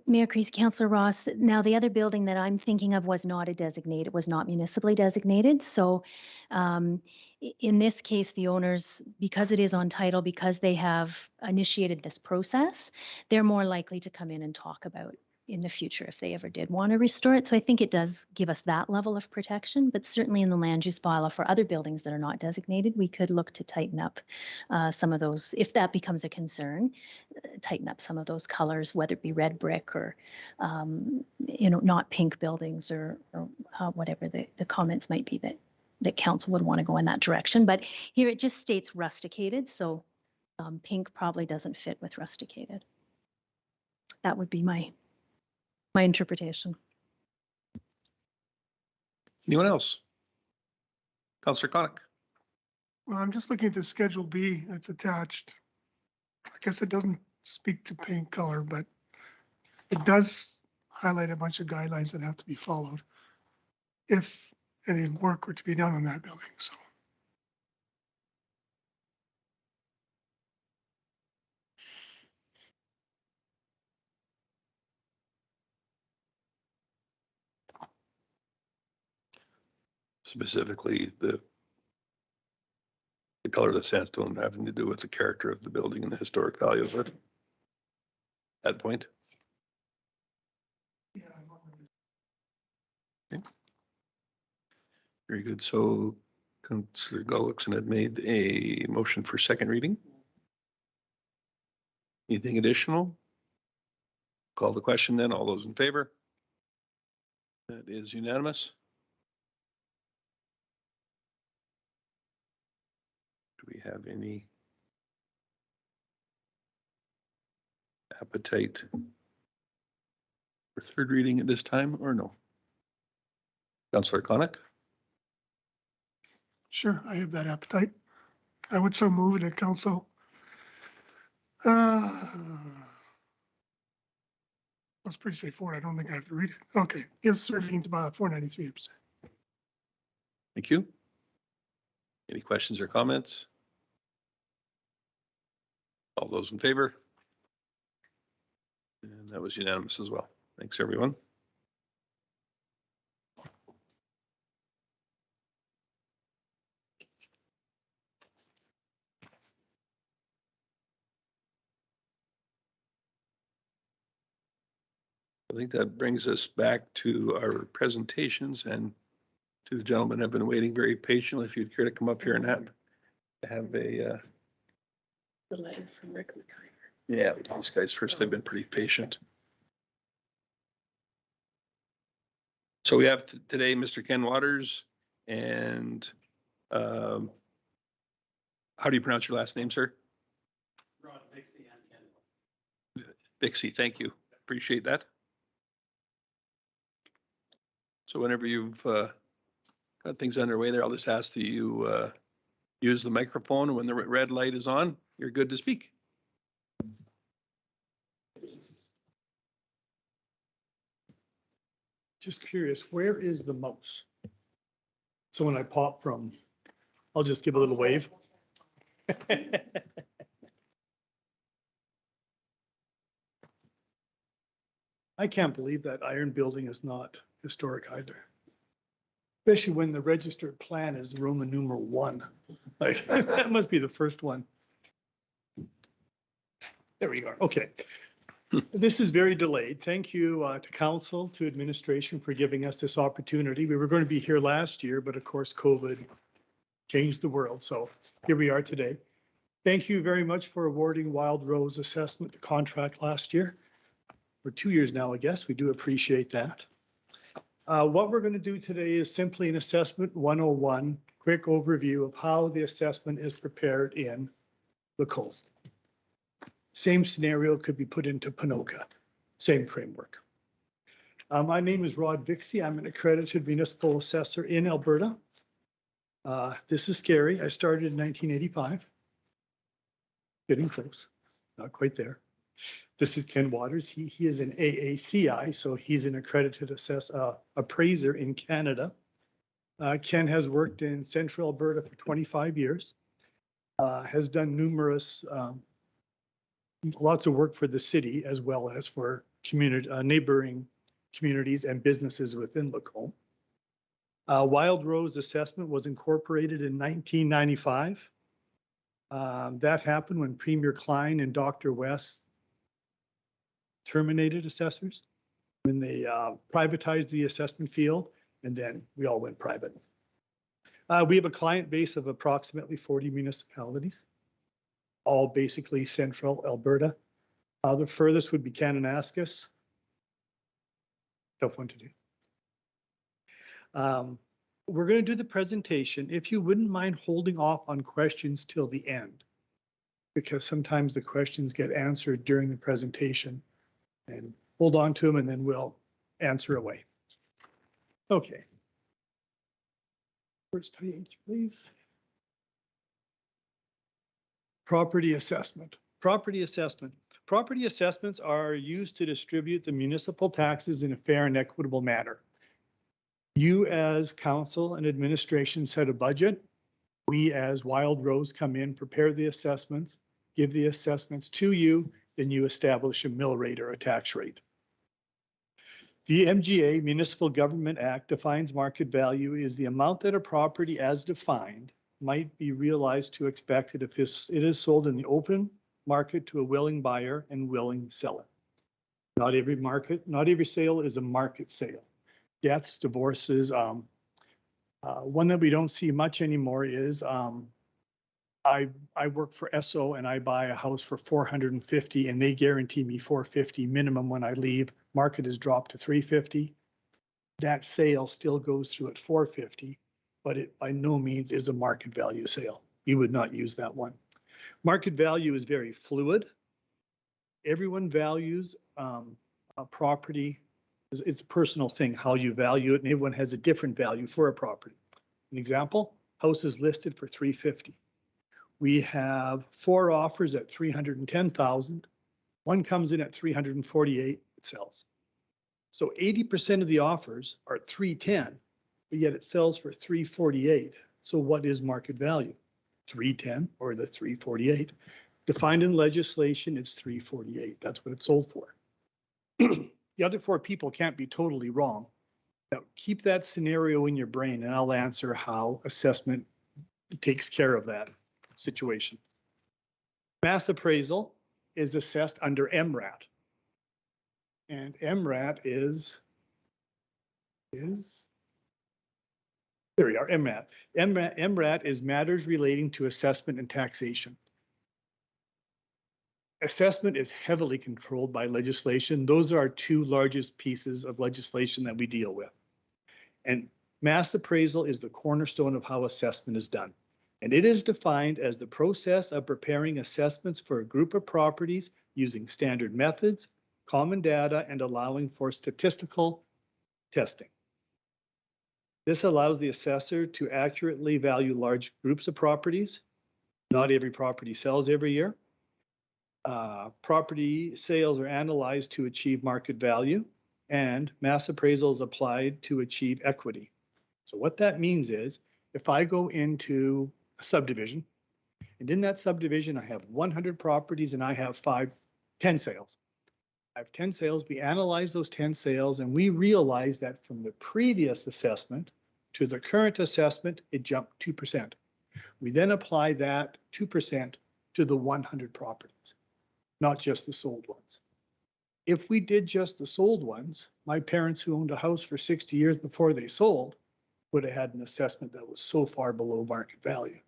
Mayor Creasy, Councillor Ross. Now, the other building that I'm thinking of was not a designated, was not municipally designated. So in this case, the owners, because it is on title, because they have initiated this process, they're more likely to come in and talk about in the future if they ever did want to restore it. So I think it does give us that level of protection, but certainly in the land use bylaw for other buildings that are not designated, we could look to tighten up some of those, if that becomes a concern, tighten up some of those colors, whether it be red brick or, not pink buildings or whatever the comments might be that council would want to go in that direction. But here it just states rusticated, so pink probably doesn't fit with rusticated. That would be my interpretation. Anyone else? Councillor Conick. Well, I'm just looking at the Schedule B that's attached. I guess it doesn't speak to paint color, but it does highlight a bunch of guidelines that have to be followed if any work were to be done on that building, so. Specifically, the color of the sandstone having to do with the character of the building and the historic value of it. That point. Okay. Very good. So Councillor Gullickson had made a motion for second reading. Anything additional? Call the question then. All those in favor? That is unanimous. Do we have any appetite for third reading at this time or no? Councillor Conick? Sure, I have that appetite. I would so move that council that's pretty straightforward. I don't think I have to read it. Okay, yes, third reading to bylaw 493%. Thank you. Any questions or comments? All those in favor? And that was unanimous as well. Thanks, everyone. I think that brings us back to our presentations, and two gentlemen have been waiting very patiently. If you'd care to come up here and have a The letter from Rick McIver. yeah, these guys first, they've been pretty patient. So we have today Mr. Ken Waters and how do you pronounce your last name, sir? Rod Bixie and Ken. Bixie, thank you. Appreciate that. So whenever you've got things underway there, I'll just ask that you use the microphone, and when the red light is on, you're good to speak. Just curious, where is the mouse? So when I pop from, I'll just give a little wave. I can't believe that iron building is not historic either. Especially when the registered plan is Roman numeral 1. Like, that must be the first one. There we are. Okay. This is very delayed. Thank you to council, to administration for giving us this opportunity. We were going to be here last year, but of course, COVID changed the world. So here we are today. Thank you very much for awarding Wild Rose Assessment the contract last year. For 2 years now, I guess. We do appreciate that. What we're going to do today is simply an assessment 101, quick overview of how the assessment is prepared in Lacombe. Same scenario could be put into Ponoka, same framework. My name is Rod Bixie. I'm an accredited municipal assessor in Alberta. This is scary. I started in 1985. Getting close, not quite there. This is Ken Waters. He is an AACI, so he's an accredited appraiser in Canada. Ken has worked in Central Alberta for 25 years, has done numerous lots of work for the city as well as for community, neighboring communities and businesses within Lacombe. Wild Rose Assessment was incorporated in 1995. That happened when Premier Klein and Dr. West terminated assessors, when they privatized the assessment field, and then we all went private. We have a client base of approximately 40 municipalities, all basically central Alberta. The furthest would be Kananaskis. Tough one to do. We're going to do the presentation. If you wouldn't mind holding off on questions till the end, because sometimes the questions get answered during the presentation, and hold on to them and then we'll answer away. Okay. First page, please. Property assessment. Property assessment. Property assessments are used to distribute the municipal taxes in a fair and equitable manner. You as council and administration set a budget. We as Wild Rose come in, prepare the assessments, give the assessments to you, then you establish a mill rate or a tax rate. The MGA, Municipal Government Act, defines market value is the amount that a property as defined might be realized to expected if it is sold in the open market to a willing buyer and willing seller. Not every sale is a market sale. Deaths, divorces, one that we don't see much anymore is I work for Esso and I buy a house for 450 and they guarantee me 450 minimum when I leave. Market has dropped to 350. That sale still goes through at 450, but it by no means is a market value sale. You would not use that one. Market value is very fluid. Everyone values a property. It's a personal thing, how you value it, and everyone has a different value for a property. An example, house is listed for 350. We have 4 offers at 310,000. One comes in at 348, it sells. So 80% of the offers are at 310, but yet it sells for 348. So what is market value? 310 or the 348? Defined in legislation, it's 348. That's what it sold for. The other 4 people can't be totally wrong. Now, keep that scenario in your brain and I'll answer how assessment takes care of that situation. Mass appraisal is assessed under MRAT. And MRAT is there we are, MRAT. MRAT is matters relating to assessment and taxation. Assessment is heavily controlled by legislation. Those are our 2 largest pieces of legislation that we deal with. And mass appraisal is the cornerstone of how assessment is done. And it is defined as the process of preparing assessments for a group of properties using standard methods, common data, and allowing for statistical testing. This allows the assessor to accurately value large groups of properties. Not every property sells every year. Property sales are analyzed to achieve market value, and mass appraisal is applied to achieve equity. So what that means is, if I go into a subdivision, and in that subdivision I have 100 properties and I have 10 sales. I have 10 sales, we analyze those 10 sales, and we realize that from the previous assessment to the current assessment, it jumped 2%. We then apply that 2% to the 100 properties, not just the sold ones. If we did just the sold ones, my parents who owned a house for 60 years before they sold would have had an assessment that was so far below market value.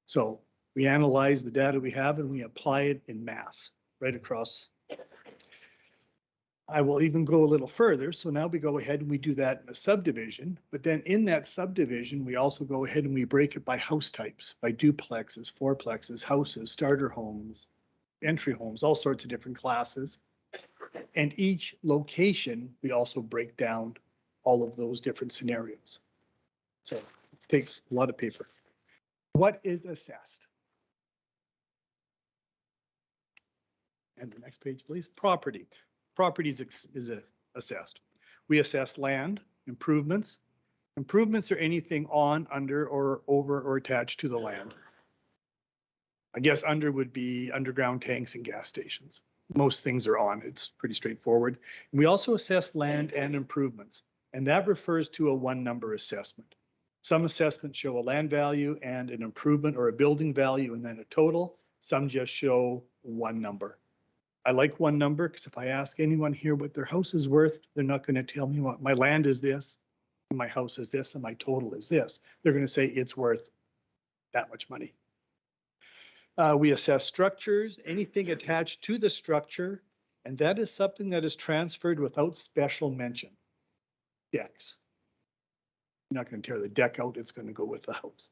So we analyze the data we have and we apply it in mass right across. I will even go a little further. So now we go ahead and we do that in a subdivision, but then in that subdivision, we also go ahead and we break it by house types, by duplexes, fourplexes, houses, starter homes, entry homes, all sorts of different classes. And each location, we also break down all of those different scenarios. So it takes a lot of paper. What is assessed? And the next page, please. Property. Property is assessed. We assess land, improvements. Improvements are anything on, under, or over, or attached to the land. I guess under would be underground tanks and gas stations. Most things are on. It's pretty straightforward. We also assess land and improvements, and that refers to a 1-number assessment. Some assessments show a land value and an improvement or a building value and then a total. Some just show 1 number. I like 1 number because if I ask anyone here what their house is worth, they're not going to tell me what my land is this, my house is this, and my total is this. They're going to say it's worth that much money. We assess structures, anything attached to the structure, and that is something that is transferred without special mention. Decks. You're not going to tear the deck out, it's going to go with the house.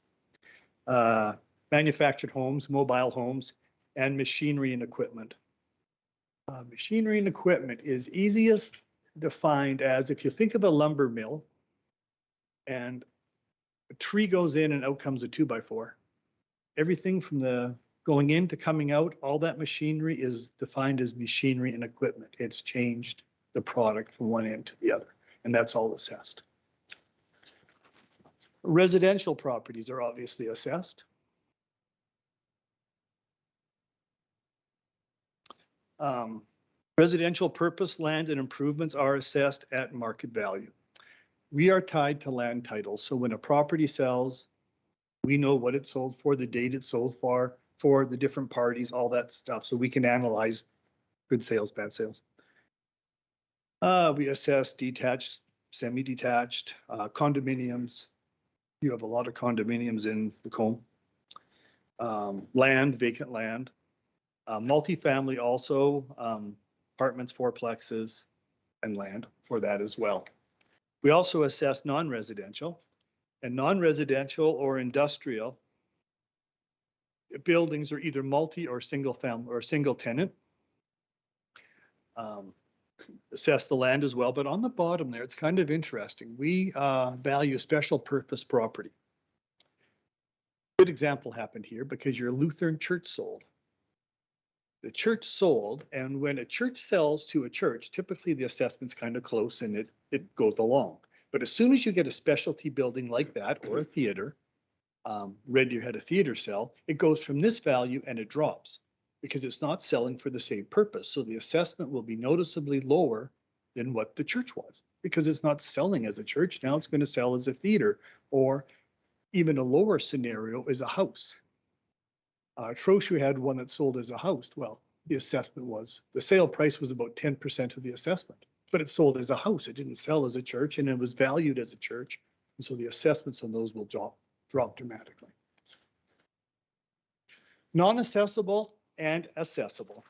Manufactured homes, mobile homes, and machinery and equipment. Machinery and equipment is easiest defined as if you think of a lumber mill and A tree goes in and out comes a 2x4. Everything from the going in to coming out, all that machinery is defined as machinery and equipment. It's changed the product from one end to the other, and that's all assessed. Residential properties are obviously assessed. Residential purpose land and improvements are assessed at market value. We are tied to land titles. So when a property sells, we know what it sold for, the date it sold for the different parties, all that stuff. So we can analyze good sales, bad sales. We assess detached, semi-detached, condominiums. You have a lot of condominiums in Lacombe. Land, vacant land. Multifamily also, apartments, fourplexes, and land for that as well. We also assess non-residential, and non-residential or industrial buildings are either multi or single family or single tenant. Assess the land as well, but on the bottom there, it's kind of interesting. We value special purpose property. Good example happened here because your Lutheran church sold. The church sold, and when a church sells to a church, typically the assessment's kind of close and it goes along. But as soon as you get a specialty building like that or a theater, Red Deer had a theater sell, it goes from this value and it drops because it's not selling for the same purpose. So the assessment will be noticeably lower than what the church was because it's not selling as a church. Now it's going to sell as a theater, or even a lower scenario is a house. Trochu had one that sold as a house. Well, the assessment was, the sale price was about 10% of the assessment, but it sold as a house. It didn't sell as a church, and it was valued as a church. And so the assessments on those will drop dramatically. Non-assessable and accessible.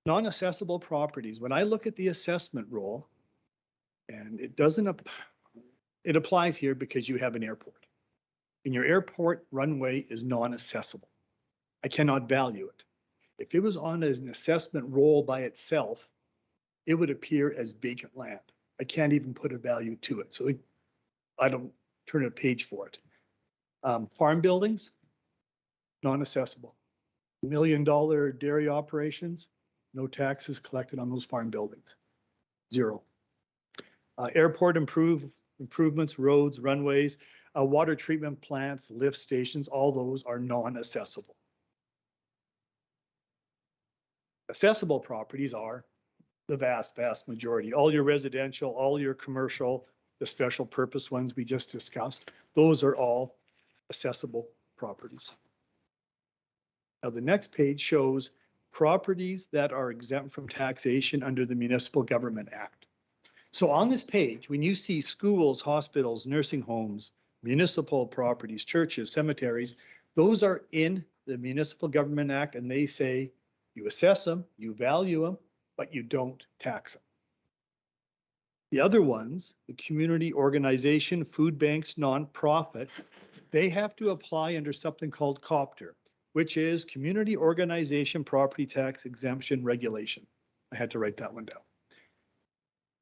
Non-assessable properties. When I look at the assessment roll, and it doesn't, it applies here because you have an airport. And your airport runway is non-assessable. I cannot value it. If it was on an assessment roll by itself, it would appear as vacant land. I can't even put a value to it. So I don't turn a page for it. Farm buildings, non-assessable. $1 million dairy operations, no taxes collected on those farm buildings. Zero. Airport improvements, roads, runways, water treatment plants, lift stations, all those are non-assessable. Assessable properties are the vast majority. All your residential, all your commercial, the special purpose ones we just discussed, those are all assessable properties. Now the next page shows properties that are exempt from taxation under the Municipal Government Act. So on this page, when you see schools, hospitals, nursing homes, municipal properties, churches, cemeteries, those are in the Municipal Government Act, and they say you assess them, you value them, but you don't tax them. The other ones, the community organization, food banks, nonprofit, they have to apply under something called COPTR, which is Community Organization Property Tax Exemption Regulation. I had to write that one down.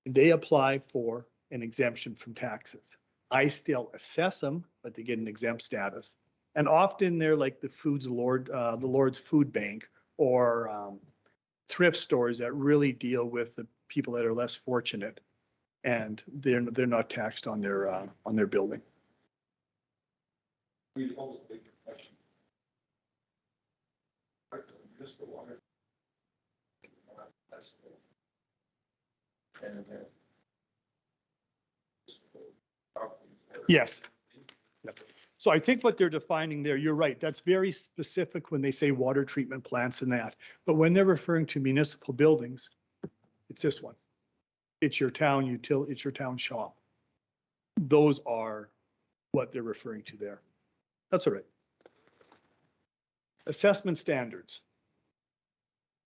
And they apply for an exemption from taxes. I still assess them, but they get an exempt status. And often they're like the Lord's Food Bank or thrift stores that really deal with the people that are less fortunate, and they're not taxed on their building. Yes. So I think what they're defining there, you're right, that's very specific when they say water treatment plants and that. But when they're referring to municipal buildings, it's this one. It's your town utility, it's your town shop. Those are what they're referring to there. That's all right. Assessment standards.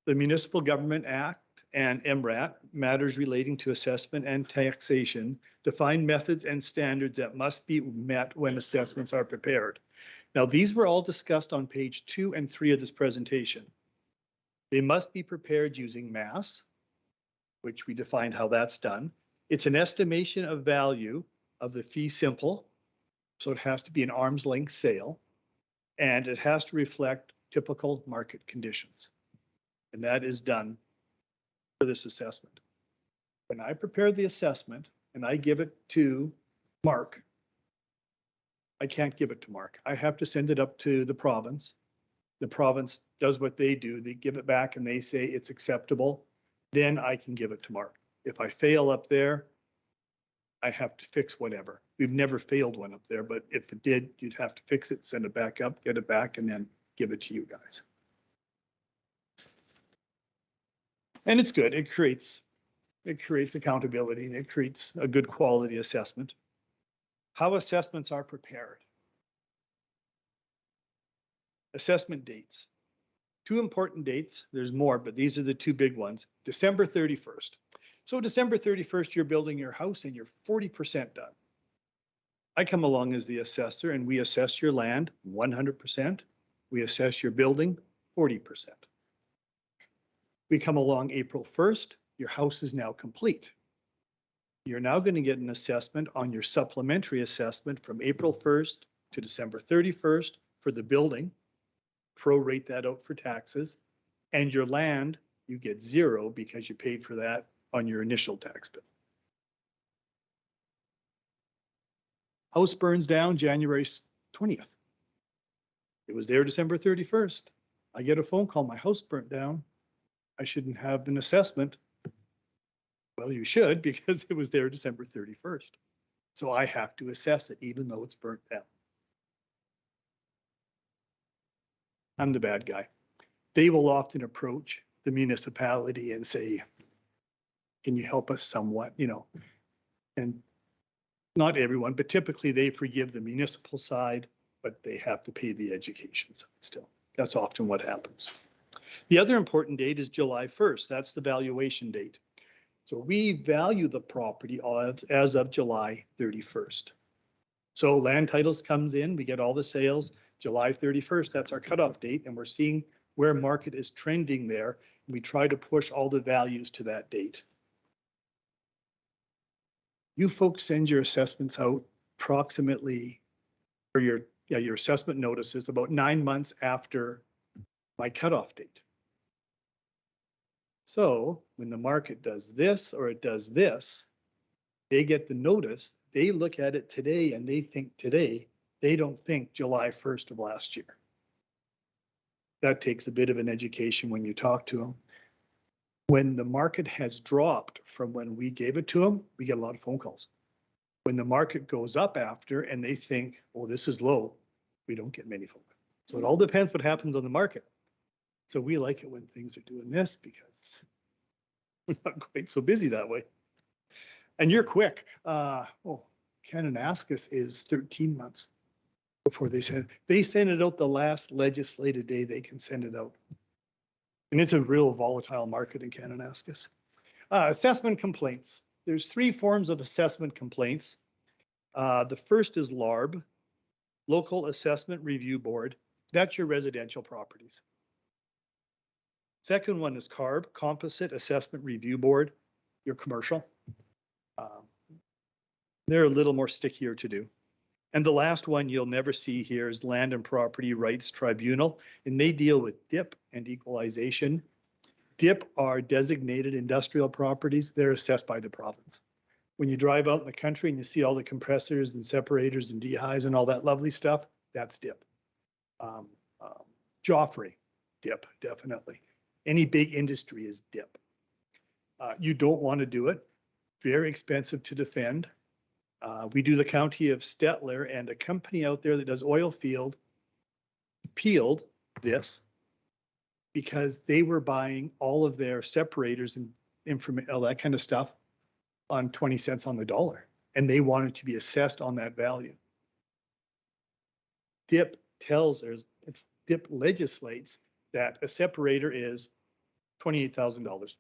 The Municipal Government Act and MRAT, matters relating to assessment and taxation, define methods and standards that must be met when assessments are prepared. Now, these were all discussed on page 2 and 3 of this presentation. They must be prepared using mass, which we defined how that's done. It's an estimation of value of the fee simple. So it has to be an arm's length sale, and it has to reflect typical market conditions. And that is done for this assessment. When I prepare the assessment and I give it to Mark, I can't give it to Mark. I have to send it up to the province. The province does what they do. They give it back and they say it's acceptable. Then I can give it to Mark. If I fail up there, I have to fix whatever. We've never failed one up there, but if it did, you'd have to fix it, send it back up, get it back, and then give it to you guys. And it's good. It creates accountability, and it creates a good quality assessment. How assessments are prepared. Assessment dates. Two important dates. There's more, but these are the two big ones. December 31st. So December 31st, you're building your house and you're 40% done. I come along as the assessor and we assess your land 100%. We assess your building 40%. We come along April 1st, your house is now complete. You're now going to get an assessment on your supplementary assessment from April 1st to December 31st for the building. Prorate that out for taxes. And your land, you get 0 because you paid for that on your initial tax bill. House burns down January 20th. It was there December 31st. I get a phone call, my house burnt down. I shouldn't have an assessment. Well, you should, because it was there December 31st. So I have to assess it even though it's burnt down. I'm the bad guy. They will often approach the municipality and say, can you help us somewhat, you know? And not everyone, but typically they forgive the municipal side, but they have to pay the education side still. That's often what happens. The other important date is July 1st. That's the valuation date. So we value the property as of July 31st. So land titles comes in, we get all the sales, July 31st, that's our cutoff date, and we're seeing where market is trending there. We try to push all the values to that date. You folks send your assessments out approximately, or your assessment notices about 9 months after my cutoff date. So when the market does this or it does this, they get the notice, they look at it today and they think today, they don't think July 1st of last year. That takes a bit of an education when you talk to them. When the market has dropped from when we gave it to them, we get a lot of phone calls. When the market goes up after and they think, oh, this is low, we don't get many phone calls. So it all depends what happens on the market. So we like it when things are doing this because we're not quite so busy that way. And you're quick. Kananaskis is 13 months before they send it out the last legislative day they can send it out. And it's a real volatile market in Kananaskis. Assessment complaints. There's 3 forms of assessment complaints. The first is LARB, Local Assessment Review Board. That's your residential properties. Second one is CARB, Composite Assessment Review Board, your commercial. They're a little more stickier to do. And the last one you'll never see here is Land and Property Rights Tribunal, and they deal with DIP and equalization. DIP are designated industrial properties. They're assessed by the province. When you drive out in the country and you see all the compressors and separators and dehighs and all that lovely stuff, that's DIP. Joffrey, DIP, definitely. Any big industry is DIP. You don't want to do it. Very expensive to defend. We do the county of Stettler, and a company out there that does oil field appealed this because they were buying all of their separators and all that kind of stuff on 20 cents on the dollar, and they wanted to be assessed on that value. DIP DIP legislates that a separator is $28,000.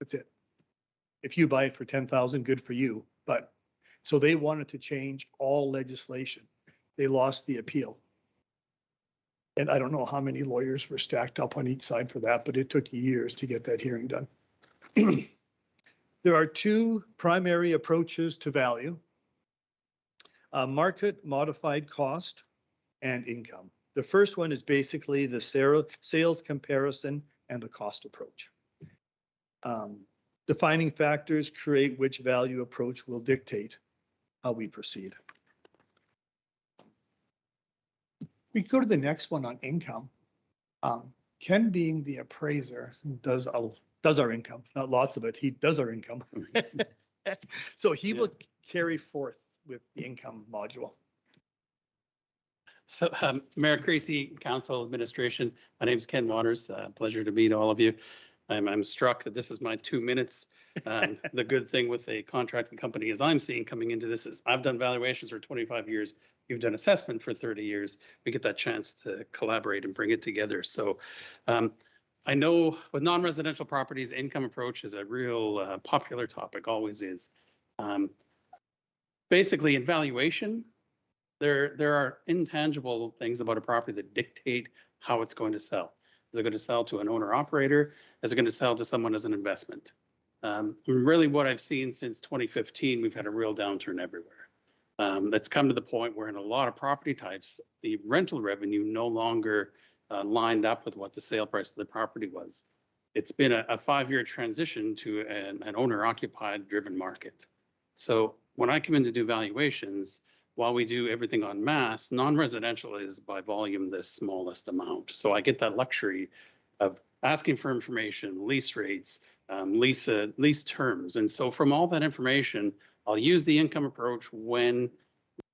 That's it. If you buy it for 10,000, good for you. But so they wanted to change all legislation. They lost the appeal. And I don't know how many lawyers were stacked up on each side for that, but it took years to get that hearing done. There are 2 primary approaches to value. Market modified cost and income. The first one is basically the sales comparison and the cost approach. Defining factors create which value approach will dictate how we proceed. We go to the next one on income. Ken, being the appraiser, does our income, not lots of it. He does our income. So he will carry forth with the income module. So, Mayor Creasy, Council Administration, my name is Ken Waters. Pleasure to meet all of you. I'm struck that this is my 2 minutes. The good thing with a contracting company, as I'm seeing coming into this, is I've done valuations for 25 years. You've done assessment for 30 years. We get that chance to collaborate and bring it together. So I know with non-residential properties, income approach is a real popular topic, always is. Basically, in valuation, there are intangible things about a property that dictate how it's going to sell. Is it going to sell to an owner operator? Is it going to sell to someone as an investment? Really what I've seen since 2015, we've had a real downturn everywhere. It's come to the point where in a lot of property types, the rental revenue no longer lined up with what the sale price of the property was. It's been a 5-year transition to an owner occupied driven market. So when I come in to do valuations, while we do everything on mass, non-residential is by volume the smallest amount. So I get that luxury of asking for information, lease rates, lease terms. And so from all that information, I'll use the income approach when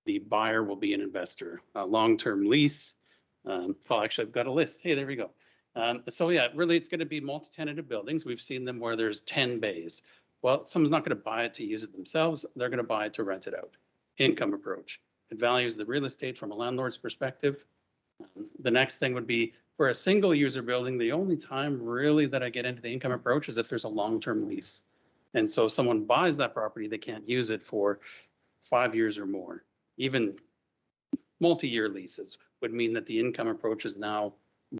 the buyer will be an investor. A long-term lease. Well, actually, I've got a list. Hey, there we go. So yeah, really, it's going to be multi-tenanted buildings. We've seen them where there's 10 bays. Well, someone's not going to buy it to use it themselves. They're going to buy it to rent it out. Income approach. It values the real estate from a landlord's perspective. The next thing would be for a single user building, the only time really that I get into the income approach is if there's a long-term lease. And so someone buys that property, they can't use it for 5 years or more. Even multi-year leases would mean that the income approach is now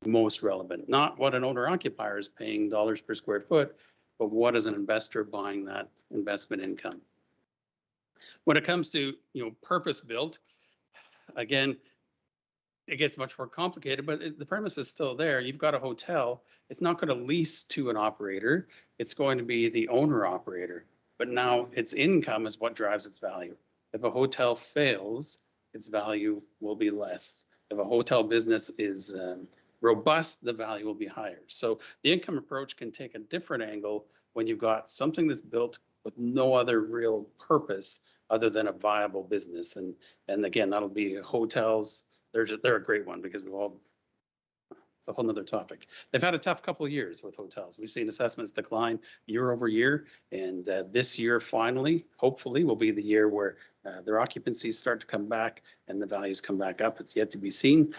most relevant. Not what an owner occupier is paying dollars per square foot, but what is an investor buying that investment income. When it comes to, purpose built, again, it gets much more complicated, but the premise is still there. You've got a hotel. It's not going to lease to an operator. It's going to be the owner operator. But now its income is what drives its value. If a hotel fails, its value will be less. If a hotel business is robust, the value will be higher. So the income approach can take a different angle when you've got something that's built with no other real purpose other than a viable business. And again, that'll be hotels. They're a great one because it's a whole nother topic. They've had a tough couple of years with hotels. We've seen assessments decline year over year. And this year, finally, hopefully will be the year where their occupancies start to come back and the values come back up. It's yet to be seen.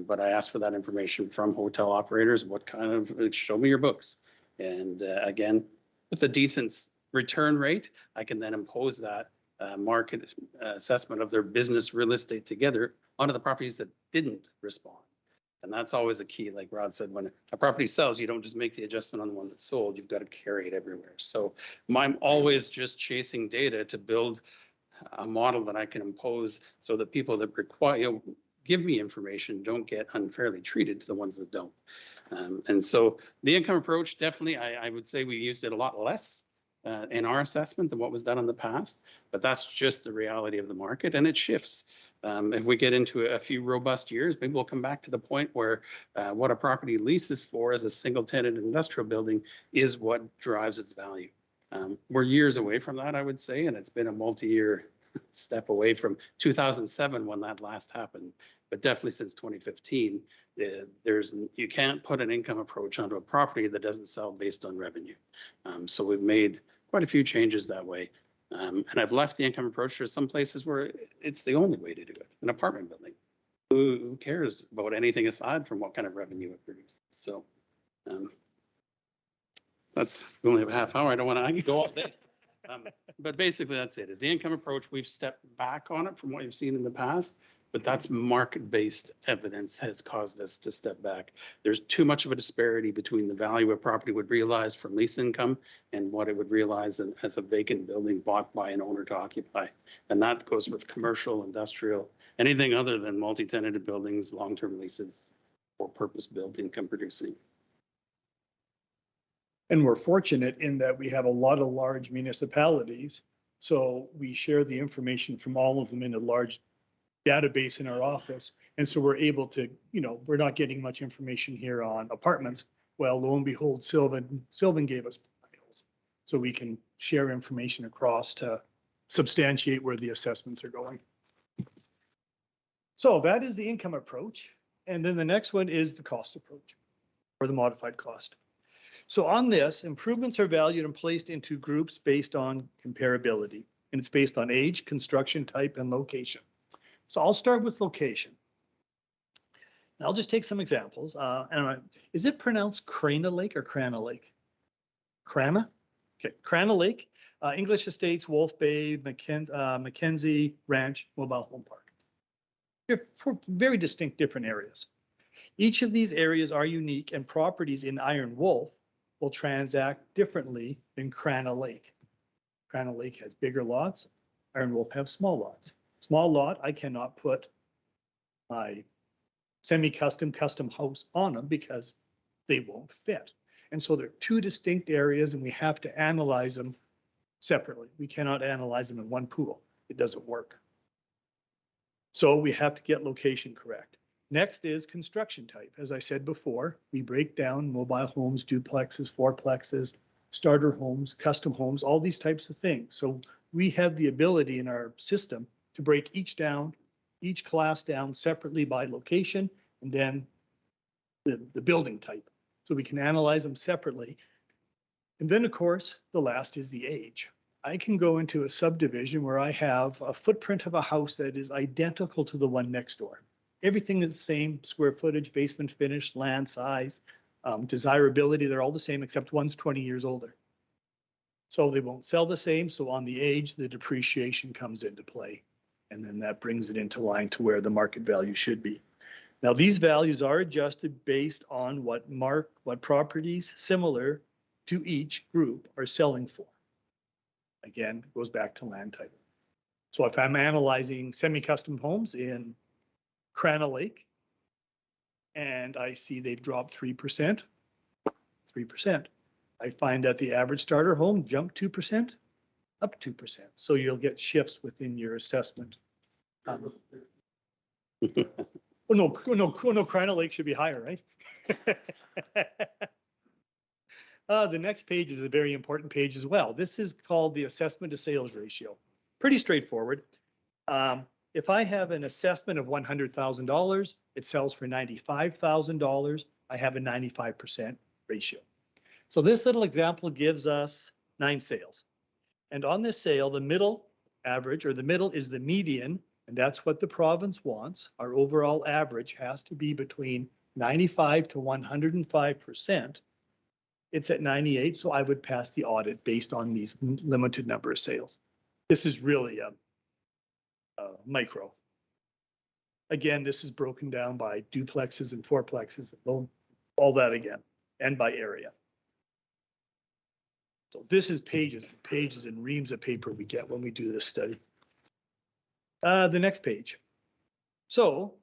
But I asked for that information from hotel operators. What kind of, show me your books. And again, with a decent return rate, I can then impose that market assessment of their business real estate together onto the properties that didn't respond. And that's always a key. Like Rod said, when a property sells, you don't just make the adjustment on the one that's sold, you've got to carry it everywhere. So I'm always just chasing data to build a model that I can impose so that people that require, give me information don't get unfairly treated to the ones that don't. And so the income approach, definitely, I would say we used it a lot less in our assessment than what was done in the past, but that's just the reality of the market and it shifts. If we get into a few robust years, maybe we'll come back to the point where what a property leases for as a single tenant industrial building is what drives its value. We're years away from that, I would say, and it's been a multi-year step away from 2007 when that last happened, but definitely since 2015, you can't put an income approach onto a property that doesn't sell based on revenue. So we've made quite a few changes that way. And I've left the income approach for some places where it's the only way to do it. An apartment building, who cares about anything aside from what kind of revenue it produces? So we only have a half hour. I could go all day. But basically that's it. Is the income approach, we've stepped back on it from what you've seen in the past. but that's market-based evidence has caused us to step back. There's too much of a disparity between the value a property would realize from lease income and what it would realize as a vacant building bought by an owner to occupy. And that goes with commercial, industrial, anything other than multi-tenanted buildings, long-term leases, or purpose-built income producing. And we're fortunate in that we have a lot of large municipalities. So we share the information from all of them in a large database in our office. And so we're able to, we're not getting much information here on apartments. Well, lo and behold, Sylvan gave us files. So we can share information across to substantiate where the assessments are going. So that is the income approach. And then the next one is the cost approach, or the modified cost. So on this, improvements are valued and placed into groups based on comparability. And it's based on age, construction type, and location. So I'll start with location. And I'll just take some examples. Is it pronounced Crana Lake or Crana Lake? Crana? Okay, Crana Lake, English Estates, Wolf Bay, Mackenzie Ranch, Mobile Home Park. They're four very distinct different areas. Each of these areas are unique, and properties in Iron Wolf will transact differently than Crana Lake. Crana Lake has bigger lots. Iron Wolf have small lots. Small lot, I cannot put my semi-custom, custom house on them because they won't fit. And so they're two distinct areas, and we have to analyze them separately. We cannot analyze them in one pool. It doesn't work. So we have to get location correct. Next is construction type. As I said before, we break down mobile homes, duplexes, fourplexes, starter homes, custom homes, all these types of things. So we have the ability in our system to break each class down separately by location, and then the building type. So we can analyze them separately. And then, of course, the last is the age. I can go into a subdivision where I have a footprint of a house that is identical to the one next door. Everything is the same, square footage, basement finish, land size, desirability, they're all the same, except one's 20 years older. So they won't sell the same. So on the age, the depreciation comes into play. And then that brings it into line to where the market value should be. Now, these values are adjusted based on what properties similar to each group are selling for. Again, it goes back to land type. So if I'm analyzing semi-custom homes in Crana Lake, and I see they've dropped 3%, I find that the average starter home jumped 2%, up 2%. So you'll get shifts within your assessment. No, Crana Lake should be higher, right? The next page is a very important page as well. This is called the assessment to sales ratio. Pretty straightforward. If I have an assessment of $100,000, it sells for $95,000, I have a 95% ratio. So this little example gives us 9 sales. And on this sale, the middle average, or the middle is the median, and that's what the province wants. Our overall average has to be between 95 to 105%. It's at 98, so I would pass the audit based on these limited number of sales. This is really a micro. Again, this is broken down by duplexes and fourplexes, all that again, and by area. So this is pages and pages and reams of paper we get when we do this study. The next page. So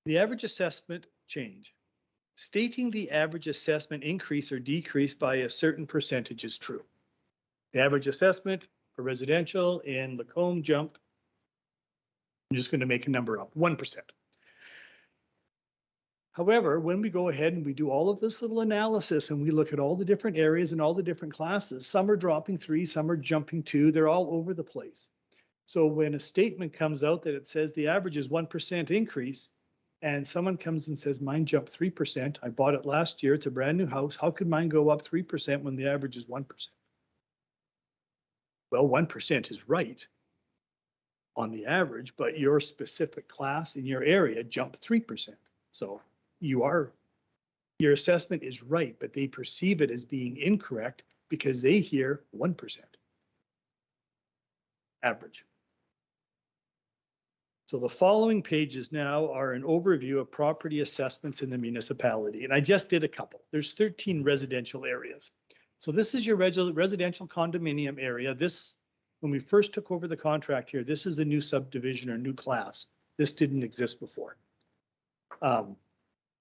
the average assessment change. Stating the average assessment increase or decrease by a certain percentage is true. The average assessment for residential in Lacombe jumped, I'm just going to make a number up, 1%. However, when we go ahead and we do all of this little analysis and we look at all the different areas and all the different classes, some are dropping 3, some are jumping 2, they're all over the place. So when a statement comes out that it says the average is 1% increase, and someone comes and says, mine jumped 3%, I bought it last year, it's a brand new house, how could mine go up 3% when the average is 1%? Well, 1% is right on the average, but your specific class in your area jumped 3%. So your assessment is right, but they perceive it as being incorrect because they hear 1% average. So the following pages now are an overview of property assessments in the municipality. And I just did a couple. There's 13 residential areas. So this is your residential condominium area. This, when we first took over the contract here, this is a new subdivision or new class. This didn't exist before.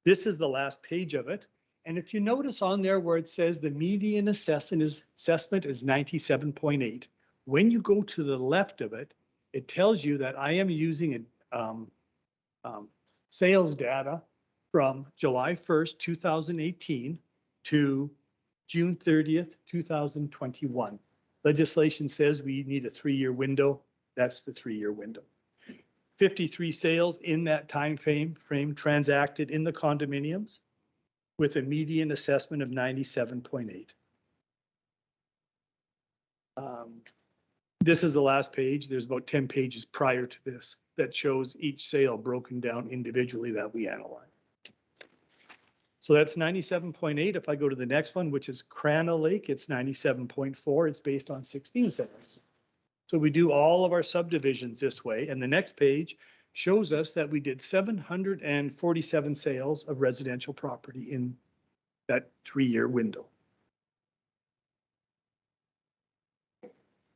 This is the last page of it. And if you notice on there where it says the median assessment is 97.8, when you go to the left of it, it tells you that I am using sales data from July 1st, 2018 to June 30th, 2021. Legislation says we need a 3-year window. That's the 3-year window. 53 sales in that time frame transacted in the condominiums with a median assessment of 97.8. This is the last page. There's about 10 pages prior to this that shows each sale broken down individually that we analyze. So that's 97.8. If I go to the next one, which is Crana Lake, it's 97.4. It's based on 16 sales. So we do all of our subdivisions this way. And the next page shows us that we did 747 sales of residential property in that 3-year window.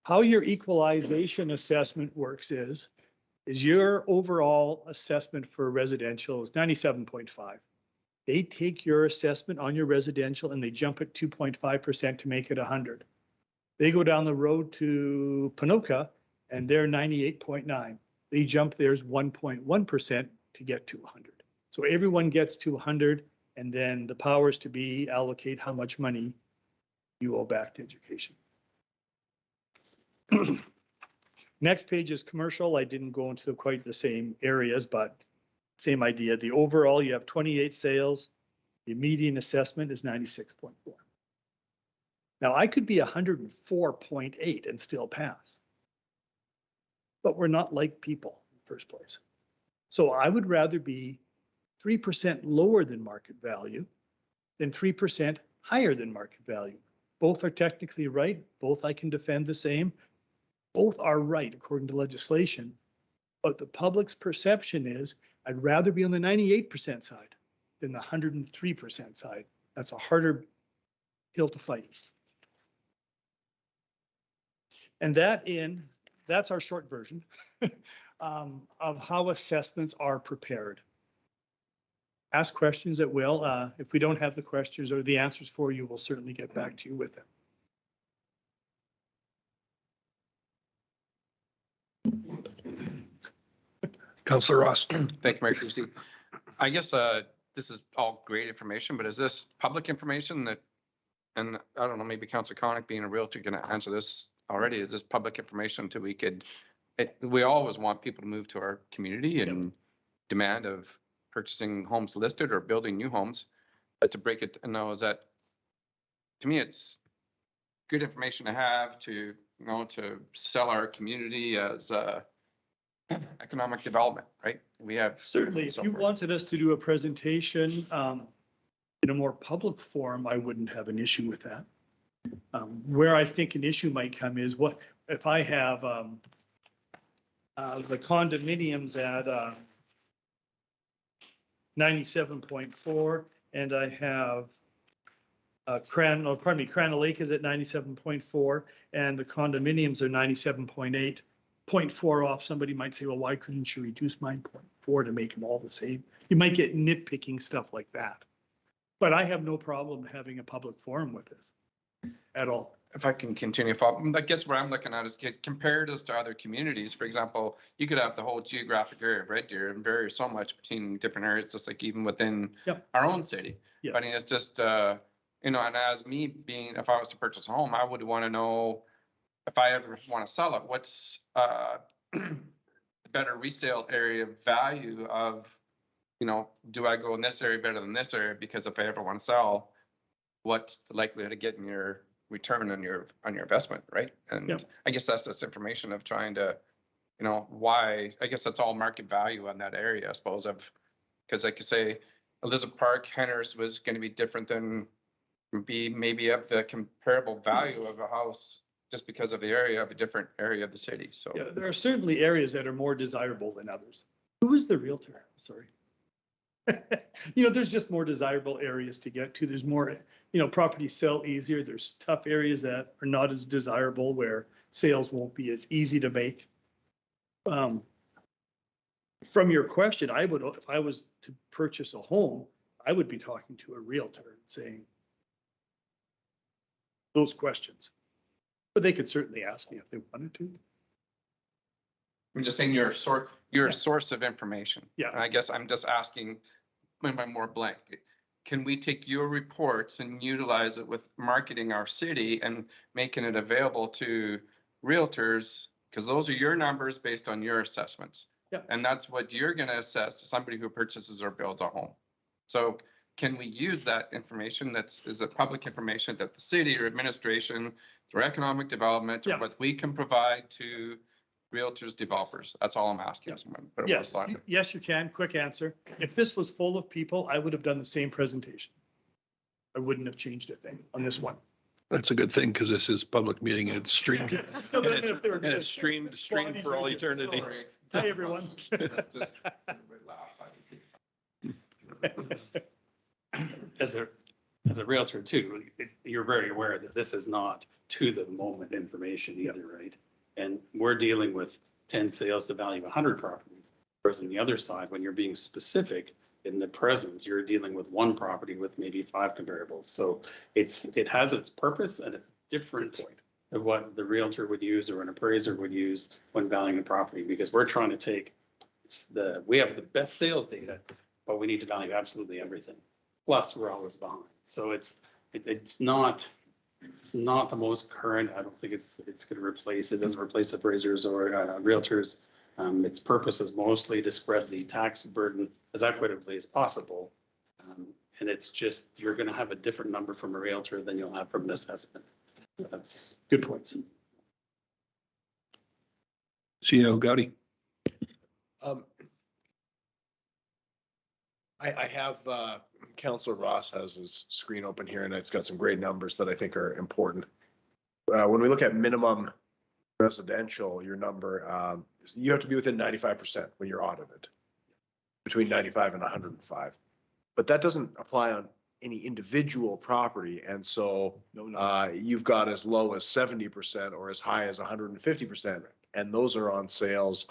How your equalization assessment works is your overall assessment for residential is 97.5. They take your assessment on your residential and they jump it 2.5% to make it 100. They go down the road to Ponoka and they're 98.9. They jump theirs 1.1% to get to 100. So everyone gets to 100 and then the powers to be allocate how much money you owe back to education. Next page is commercial. I didn't go into quite the same areas, but same idea. The overall, you have 28 sales. The median assessment is 96.4. Now I could be 104.8 and still pass, but we're not like people in the first place. So I would rather be 3% lower than market value than 3% higher than market value. Both are technically right. Both I can defend the same. Both are right according to legislation, but the public's perception is I'd rather be on the 98% side than the 103% side. That's a harder hill to fight. And that's our short version of how assessments are prepared. Ask questions at will. If we don't have the questions or the answers for you, we'll certainly get back to you with them. Councillor Ross. Thank you, Mayor Creasy. I guess this is all great information, but is this public information that, and I don't know, maybe Councillor Connick being a realtor going to answer this already, is this public information until we could, we always want people to move to our community and demand of purchasing homes listed or building new homes, but to break it, and know is that, to me, it's good information to have to, you know, to sell our community as economic development, right? We have certainly, if you wanted us to do a presentation in a more public forum, I wouldn't have an issue with that. Where I think an issue might come is what if I have the condominiums at 97.4 and I have Crana Lake is at 97.4 and the condominiums are 97.8. 0.4 off, somebody might say, well, why couldn't you reduce mine 0.4 to make them all the same? You might get nitpicking stuff like that. But I have no problem having a public forum with this at all. If I can continue, I guess what I'm looking at is compared us to other communities. For example, you could have the whole geographic area of Red Deer and vary so much between different areas, just like even within our own city. Yes. I mean, it's just, you know, and as me being, if I was to purchase a home, I would want to know if I ever want to sell it, what's the better resale area value of, you know, do I go in this area better than this area? Because if I ever want to sell, what's the likelihood of getting your return on your investment, right? And I guess that's just information of trying to, you know, why, I guess that's all market value on that area, I suppose, of, because like you say, Elizabeth Park, Henner's was going to be different than maybe of the comparable value of a house just because of the area of a different area of the city, so. Yeah, there are certainly areas that are more desirable than others. Who is the realtor? Sorry. You know, there's just more desirable areas to get to. There's more, you know, properties sell easier. There's tough areas that are not as desirable where sales won't be as easy to make. From your question, I would, if I was to purchase a home, I would be talking to a realtor and saying those questions. But they could certainly ask me if they wanted to. I'm just saying you're a source of information. Yeah. And I guess I'm just asking, when I'm more blank, can we take your reports and utilize it with marketing our city and making it available to realtors? Because those are your numbers based on your assessments. Yeah. And that's what you're going to assess somebody who purchases or builds a home. So can we use that information is a public information that the city or administration or economic development or what we can provide to realtors, developers? That's all I'm asking. Yes, yes, you can. Quick answer. If this was full of people, I would have done the same presentation. I wouldn't have changed a thing on this one. That's a good thing because this is public meeting and it's streamed. No, but And if they were- it's streamed for all eternity. Hi, everyone. As a realtor too, you're very aware that this is not to the moment information either, right? And we're dealing with 10 sales to value 100 properties. Whereas on the other side, when you're being specific in the present, you're dealing with one property with maybe 5 comparables. So it has its purpose and it's different of what the realtor would use or an appraiser would use when valuing a property, because we're trying to take we have the best sales data, but we need to value absolutely everything. Plus, we're always behind. So it's not the most current. I don't think it's going to replace, it doesn't replace appraisers or realtors. Its purpose is mostly to spread the tax burden as equitably as possible. And it's just, you're going to have a different number from a realtor than you'll have from an assessment. That's good points. CEO Gowdy. I have, Councillor Ross has his screen open here and it's got some great numbers that I think are important. When we look at minimum residential, your number, you have to be within 95% when you're audited, between 95 and 105. But that doesn't apply on any individual property. And so you've got as low as 70% or as high as 150%. And those are on sales.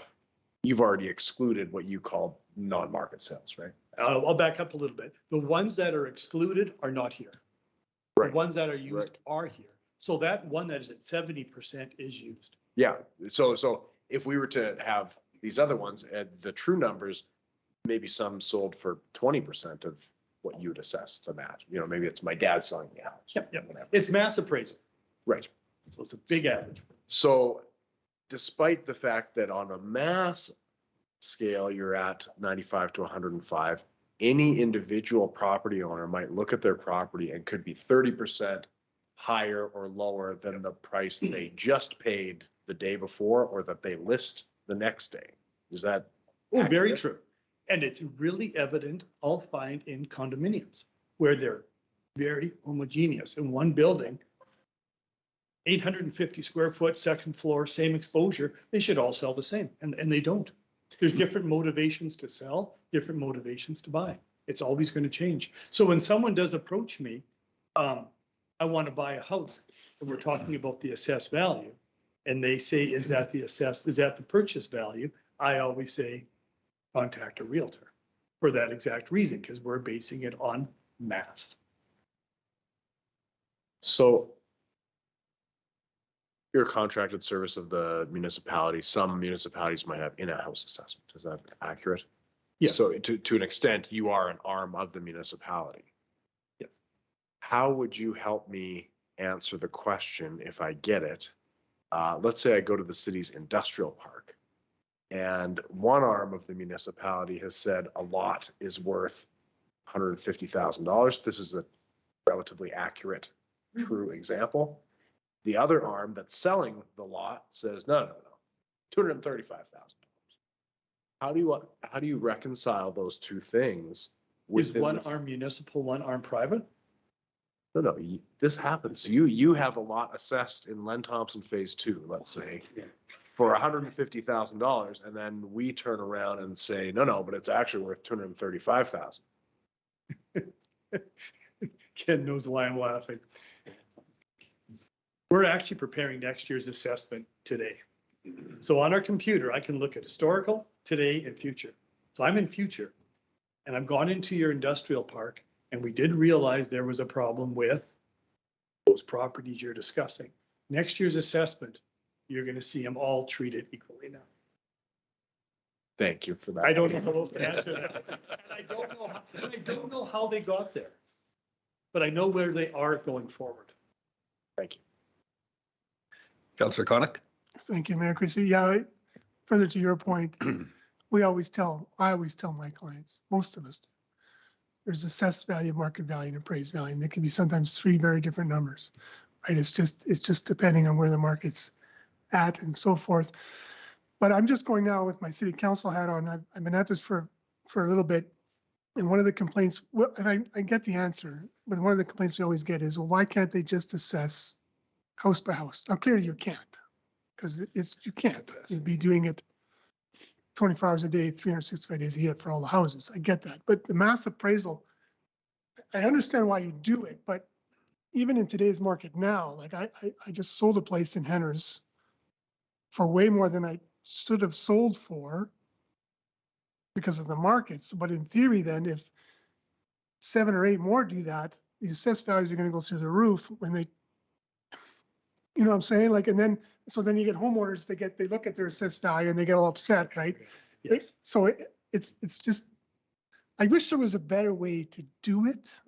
You've already excluded what you call non-market sales, right? I'll back up a little bit. The ones that are excluded are not here. Right. The ones that are used are here. So that one that is at 70% is used. Yeah. So if we were to have these other ones, the true numbers, maybe some sold for 20% of what you'd assess them at. You know, maybe it's my dad selling me a house. Yep. It's mass appraisal. Right. So it's a big average. So despite the fact that on a mass scale, you're at 95 to 105, any individual property owner might look at their property and could be 30% higher or lower than the price they just paid the day before or that they list the next day. Is that? Oh, very true. And it's really evident, I'll find in condominiums where they're very homogeneous in one building. 850 square foot, second floor, same exposure, they should all sell the same, and they don't. There's different motivations to sell, different motivations to buy. It's always going to change. So when someone does approach me, I want to buy a house, and we're talking about the assessed value, and they say, is that the purchase value? I always say, contact a realtor for that exact reason, because we're basing it on mass. So you're a contracted service of the municipality. Some municipalities might have in-house assessment. Is that accurate? Yes. So to an extent, you are an arm of the municipality. Yes. How would you help me answer the question if I get it? Let's say I go to the city's industrial park and one arm of the municipality has said a lot is worth $150,000. This is a relatively accurate, true example. The other arm that's selling the lot says, no, $235,000. How do you reconcile those two things? Is one arm municipal, one arm private? No, this happens. You have a lot assessed in Len Thompson Phase 2, let's say, for $150,000, and then we turn around and say, no, but it's actually worth $235,000. Ken knows why I'm laughing. We're actually preparing next year's assessment today. So on our computer, I can look at historical, today, and future. So I'm in future. And I've gone into your industrial park, and we did realize there was a problem with those properties you're discussing. Next year's assessment, you're gonna see them all treated equally now. Thank you for that. I don't know how else to answer that. And I don't know how they got there. But I know where they are going forward. Thank you. Councillor Conick? Thank you, Mayor Christie. Yeah, further to your point, I always tell my clients, most of us, there's assessed value, market value, and appraised value, and they can be sometimes three very different numbers, right? It's just depending on where the market's at and so forth. But I'm just going now with my city council hat on. I've been at this for a little bit. And one of the complaints, and I get the answer, but one of the complaints we always get is, well, why can't they just assess house by house? Now, clearly you can't, because you can't. You'd be doing it 24 hours a day, 365 days a year for all the houses. I get that. But the mass appraisal, I understand why you do it, but even in today's market now, like I just sold a place in Henners for way more than I should have sold for because of the markets. But in theory, then, if 7 or 8 more do that, the assessed values are going to go through the roof when they, you know what I'm saying? Like, and then, so then you get homeowners, they look at their assessed value and they get all upset, right? Yes. So it's just, I wish there was a better way to do it,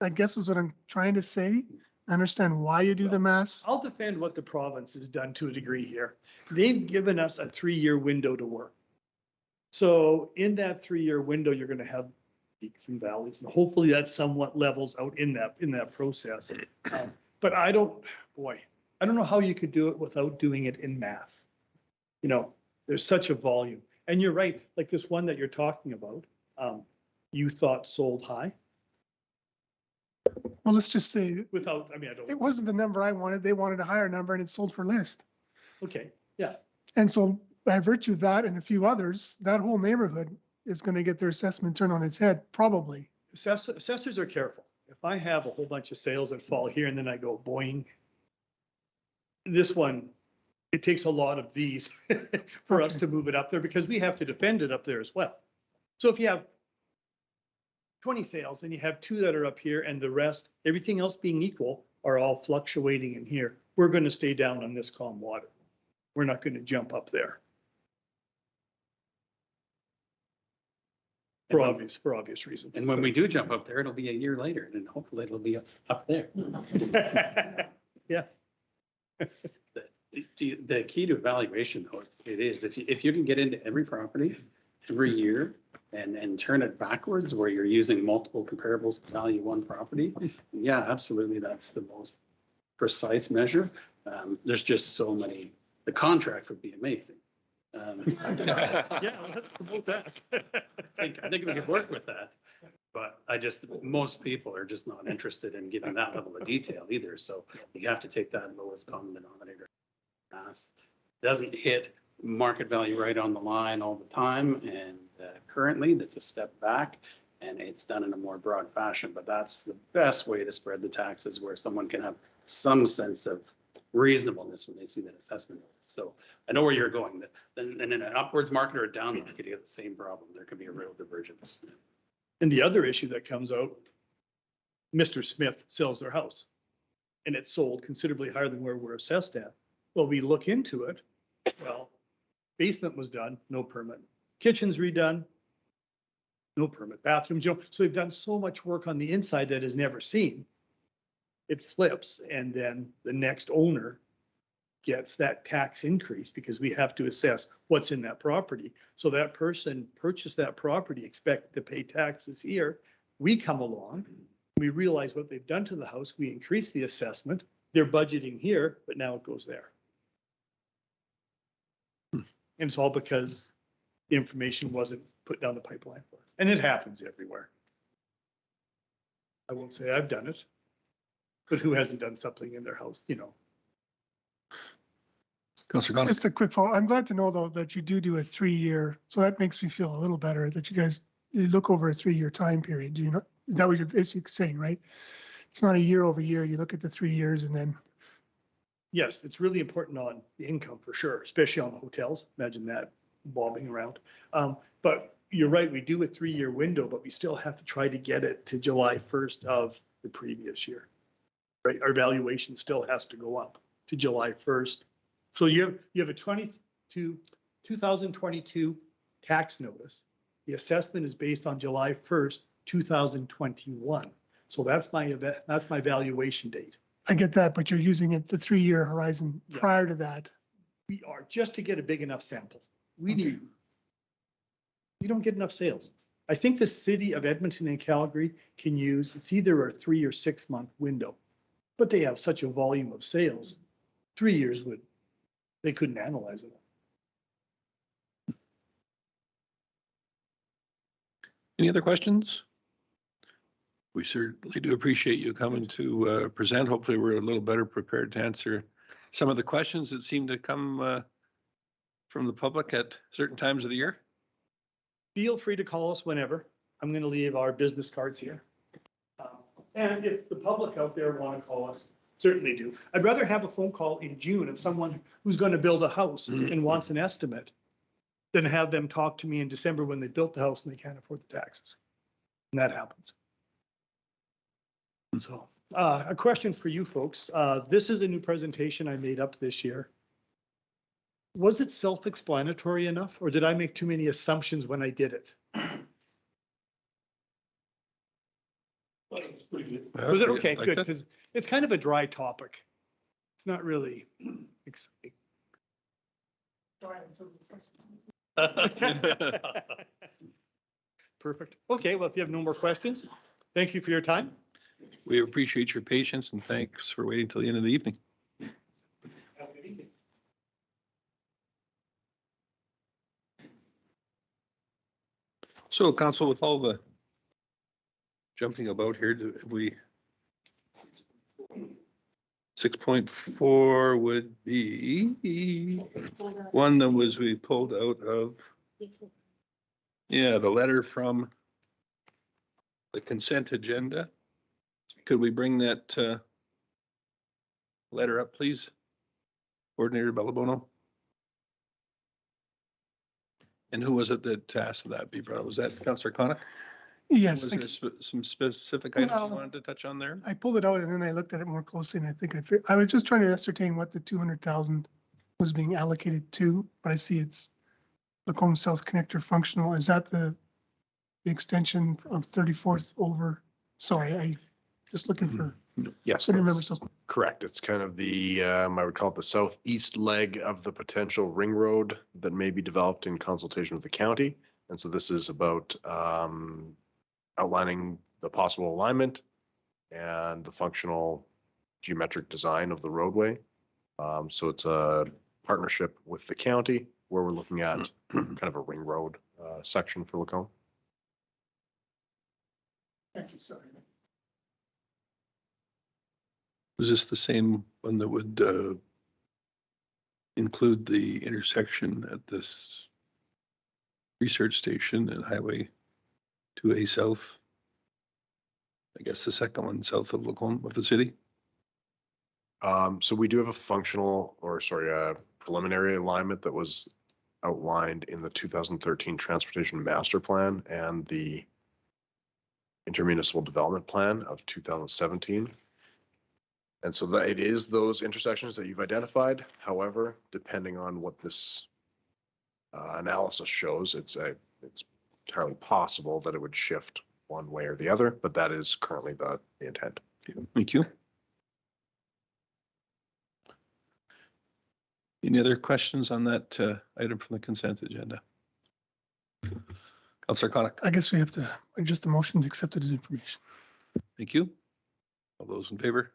I guess is what I'm trying to say. I understand why you do the mass. I'll defend what the province has done to a degree here. They've given us a 3-year window to work. So in that 3-year window, you're going to have peaks and valleys, and hopefully that somewhat levels out in that process. But I don't know how you could do it without doing it in mass. You know, there's such a volume. And you're right, like this one that you're talking about, you thought sold high. Well, let's just say Without, I mean, I don't. it wasn't the number I wanted. They wanted a higher number and it sold for list. Okay, yeah. And so by virtue of that and a few others, that whole neighborhood is going to get their assessment turned on its head, probably. Assessors are careful. If I have a whole bunch of sales that fall here and then I go boing, this one, it takes a lot of these for us to move it up there because we have to defend it up there as well. So if you have 20 sales and you have 2 that are up here and the rest, everything else being equal, are all fluctuating in here, we're going to stay down on this calm water. We're not going to jump up there. For obvious reasons. And when we do jump up there, it'll be a year later and hopefully it'll be up there. Yeah. The key to evaluation though, it is, if you can get into every property every year and turn it backwards where you're using multiple comparables to value one property, yeah, absolutely, that's the most precise measure. There's just so many, the contract would be amazing. Yeah, let's promote that. I think we could work with that, but most people are just not interested in giving that level of detail either. So you have to take that lowest common denominator. Doesn't hit market value right on the line all the time. And currently that's a step back and it's done in a more broad fashion, but that's the best way to spread the taxes where someone can have some sense of reasonableness when they see that assessment. So I know where you're going. Then in an upwards market or a down market, you have the same problem. There could be a real divergence. And the other issue that comes out, Mr. Smith sells their house and it's sold considerably higher than where we're assessed at. Well, we look into it. Well, basement was done, no permit. Kitchen's redone, no permit. Bathrooms, you know, so they've done so much work on the inside that is never seen. It flips and then the next owner gets that tax increase because we have to assess what's in that property. So that person purchased that property, expect to pay taxes here. We come along, we realize what they've done to the house. We increase the assessment. They're budgeting here, but now it goes there. And it's all because the information wasn't put down the pipeline for us. And it happens everywhere. I won't say I've done it. but who hasn't done something in their house, Councillor Conick. Just a quick follow. I'm glad to know though that you do a 3-year, so that makes me feel a little better that you look over a 3-year time period. Do you know, is that what you're basically saying, right? It's not a year over year. You look at the 3 years and then. Yes, it's really important on the income for sure, especially on the hotels. Imagine that bobbing around. But you're right, we do a 3-year window, but we still have to try to get it to July 1st of the previous year. Right, our valuation still has to go up to July 1st. So you have a 2022 tax notice. The assessment is based on July 1st, 2021. So that's my valuation date. I get that, but you're using the 3-year horizon prior to that. We are, just to get a big enough sample. We don't get enough sales. I think the city of Edmonton and Calgary can use, it's either a 3 or 6 month window, but they have such a volume of sales. 3 years they couldn't analyze it. Any other questions? We certainly do appreciate you coming to present. Hopefully we're a little better prepared to answer some of the questions that seem to come from the public at certain times of the year. Feel free to call us whenever. I'm going to leave our business cards here. And if the public out there want to call us, certainly do. I'd rather have a phone call in June of someone who's going to build a house and wants an estimate than have them talk to me in December when they built the house and they can't afford the taxes. And that happens. So a question for you folks. This is a new presentation I made up this year. Was it self-explanatory enough, or did I make too many assumptions when I did it? Was it okay? Good, because it's kind of a dry topic. It's not really exciting. Perfect. Okay, well, if you have no more questions, thank you for your time. We appreciate your patience and thanks for waiting till the end of the evening. Have a good evening. So council, with all the jumping about here, have we 6.4 would be one that we pulled out of, the letter from the consent agenda. Could we bring that letter up, please? Coordinator Bellabono? And who was it that asked that be brought up? Was that Councillor Conick? Yes. Was there some specific items you wanted to touch on there? I pulled it out and then I looked at it more closely and I think I was just trying to ascertain what the 200,000 was being allocated to, but I see it's Lacombe South Connector functional. Is that the extension of 34th over? Sorry, I just looking for. Yes, I didn't remember something. correct. It's kind of the, I would call it the southeast leg of the potential ring road that may be developed in consultation with the county. And so this is about outlining the possible alignment and the functional geometric design of the roadway. So it's a partnership with the county where we're looking at kind of a ring road section for Lacombe. Thank you, sorry. Was this the same one that would include the intersection at this research station and Highway 2A South? I guess the second one south of Lacombe, of the city? So we do have a preliminary alignment that was outlined in the 2013 Transportation Master Plan and the Intermunicipal Development Plan of 2017. And so that it is those intersections that you've identified. However, depending on what this analysis shows, it's entirely possible that it would shift one way or the other, but that is currently the intent. Thank you. Any other questions on that item from the consent agenda? Councillor Conick. I guess we have to, just a motion to accept it as information. Thank you. All those in favor?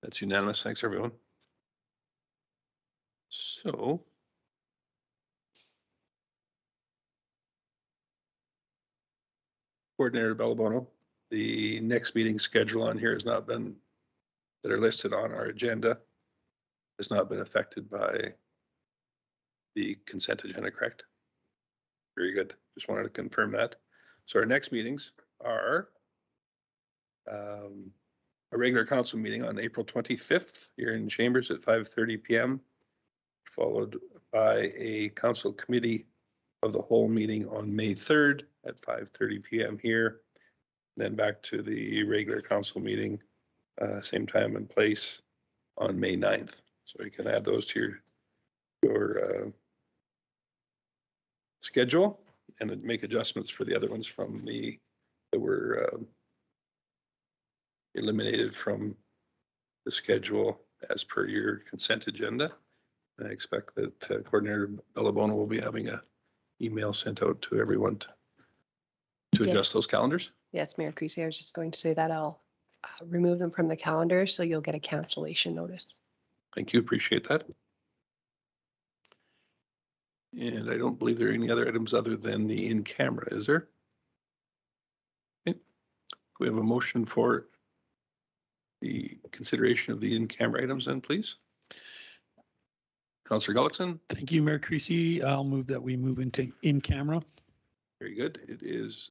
That's unanimous. Thanks, everyone. So Coordinator Bellabono, The next meeting schedule on here has not been, that are listed on our agenda, has not been affected by the consent agenda, correct? Very good. Just wanted to confirm that. So our next meetings are a regular council meeting on April 25th here in Chambers at 5:30 PM, followed by a council committee of the whole meeting on May 3rd at 5:30 PM here. Then back to the regular council meeting, same time and place on May 9th. So you can add those to your schedule and then make adjustments for the other ones from that were eliminated from the schedule as per your consent agenda. I expect that Coordinator Bellabona will be having a email sent out to everyone to adjust those calendars. Yes, Mayor Creasy, I was just going to say that I'll remove them from the calendar, so you'll get a cancellation notice. Thank you, appreciate that. And I don't believe there are any other items other than the in-camera, is there? Okay. We have a motion for the consideration of the in-camera items then, please. Councillor Gullickson. Thank you, Mayor Creasy. I'll move that we move into in camera. Very good. It is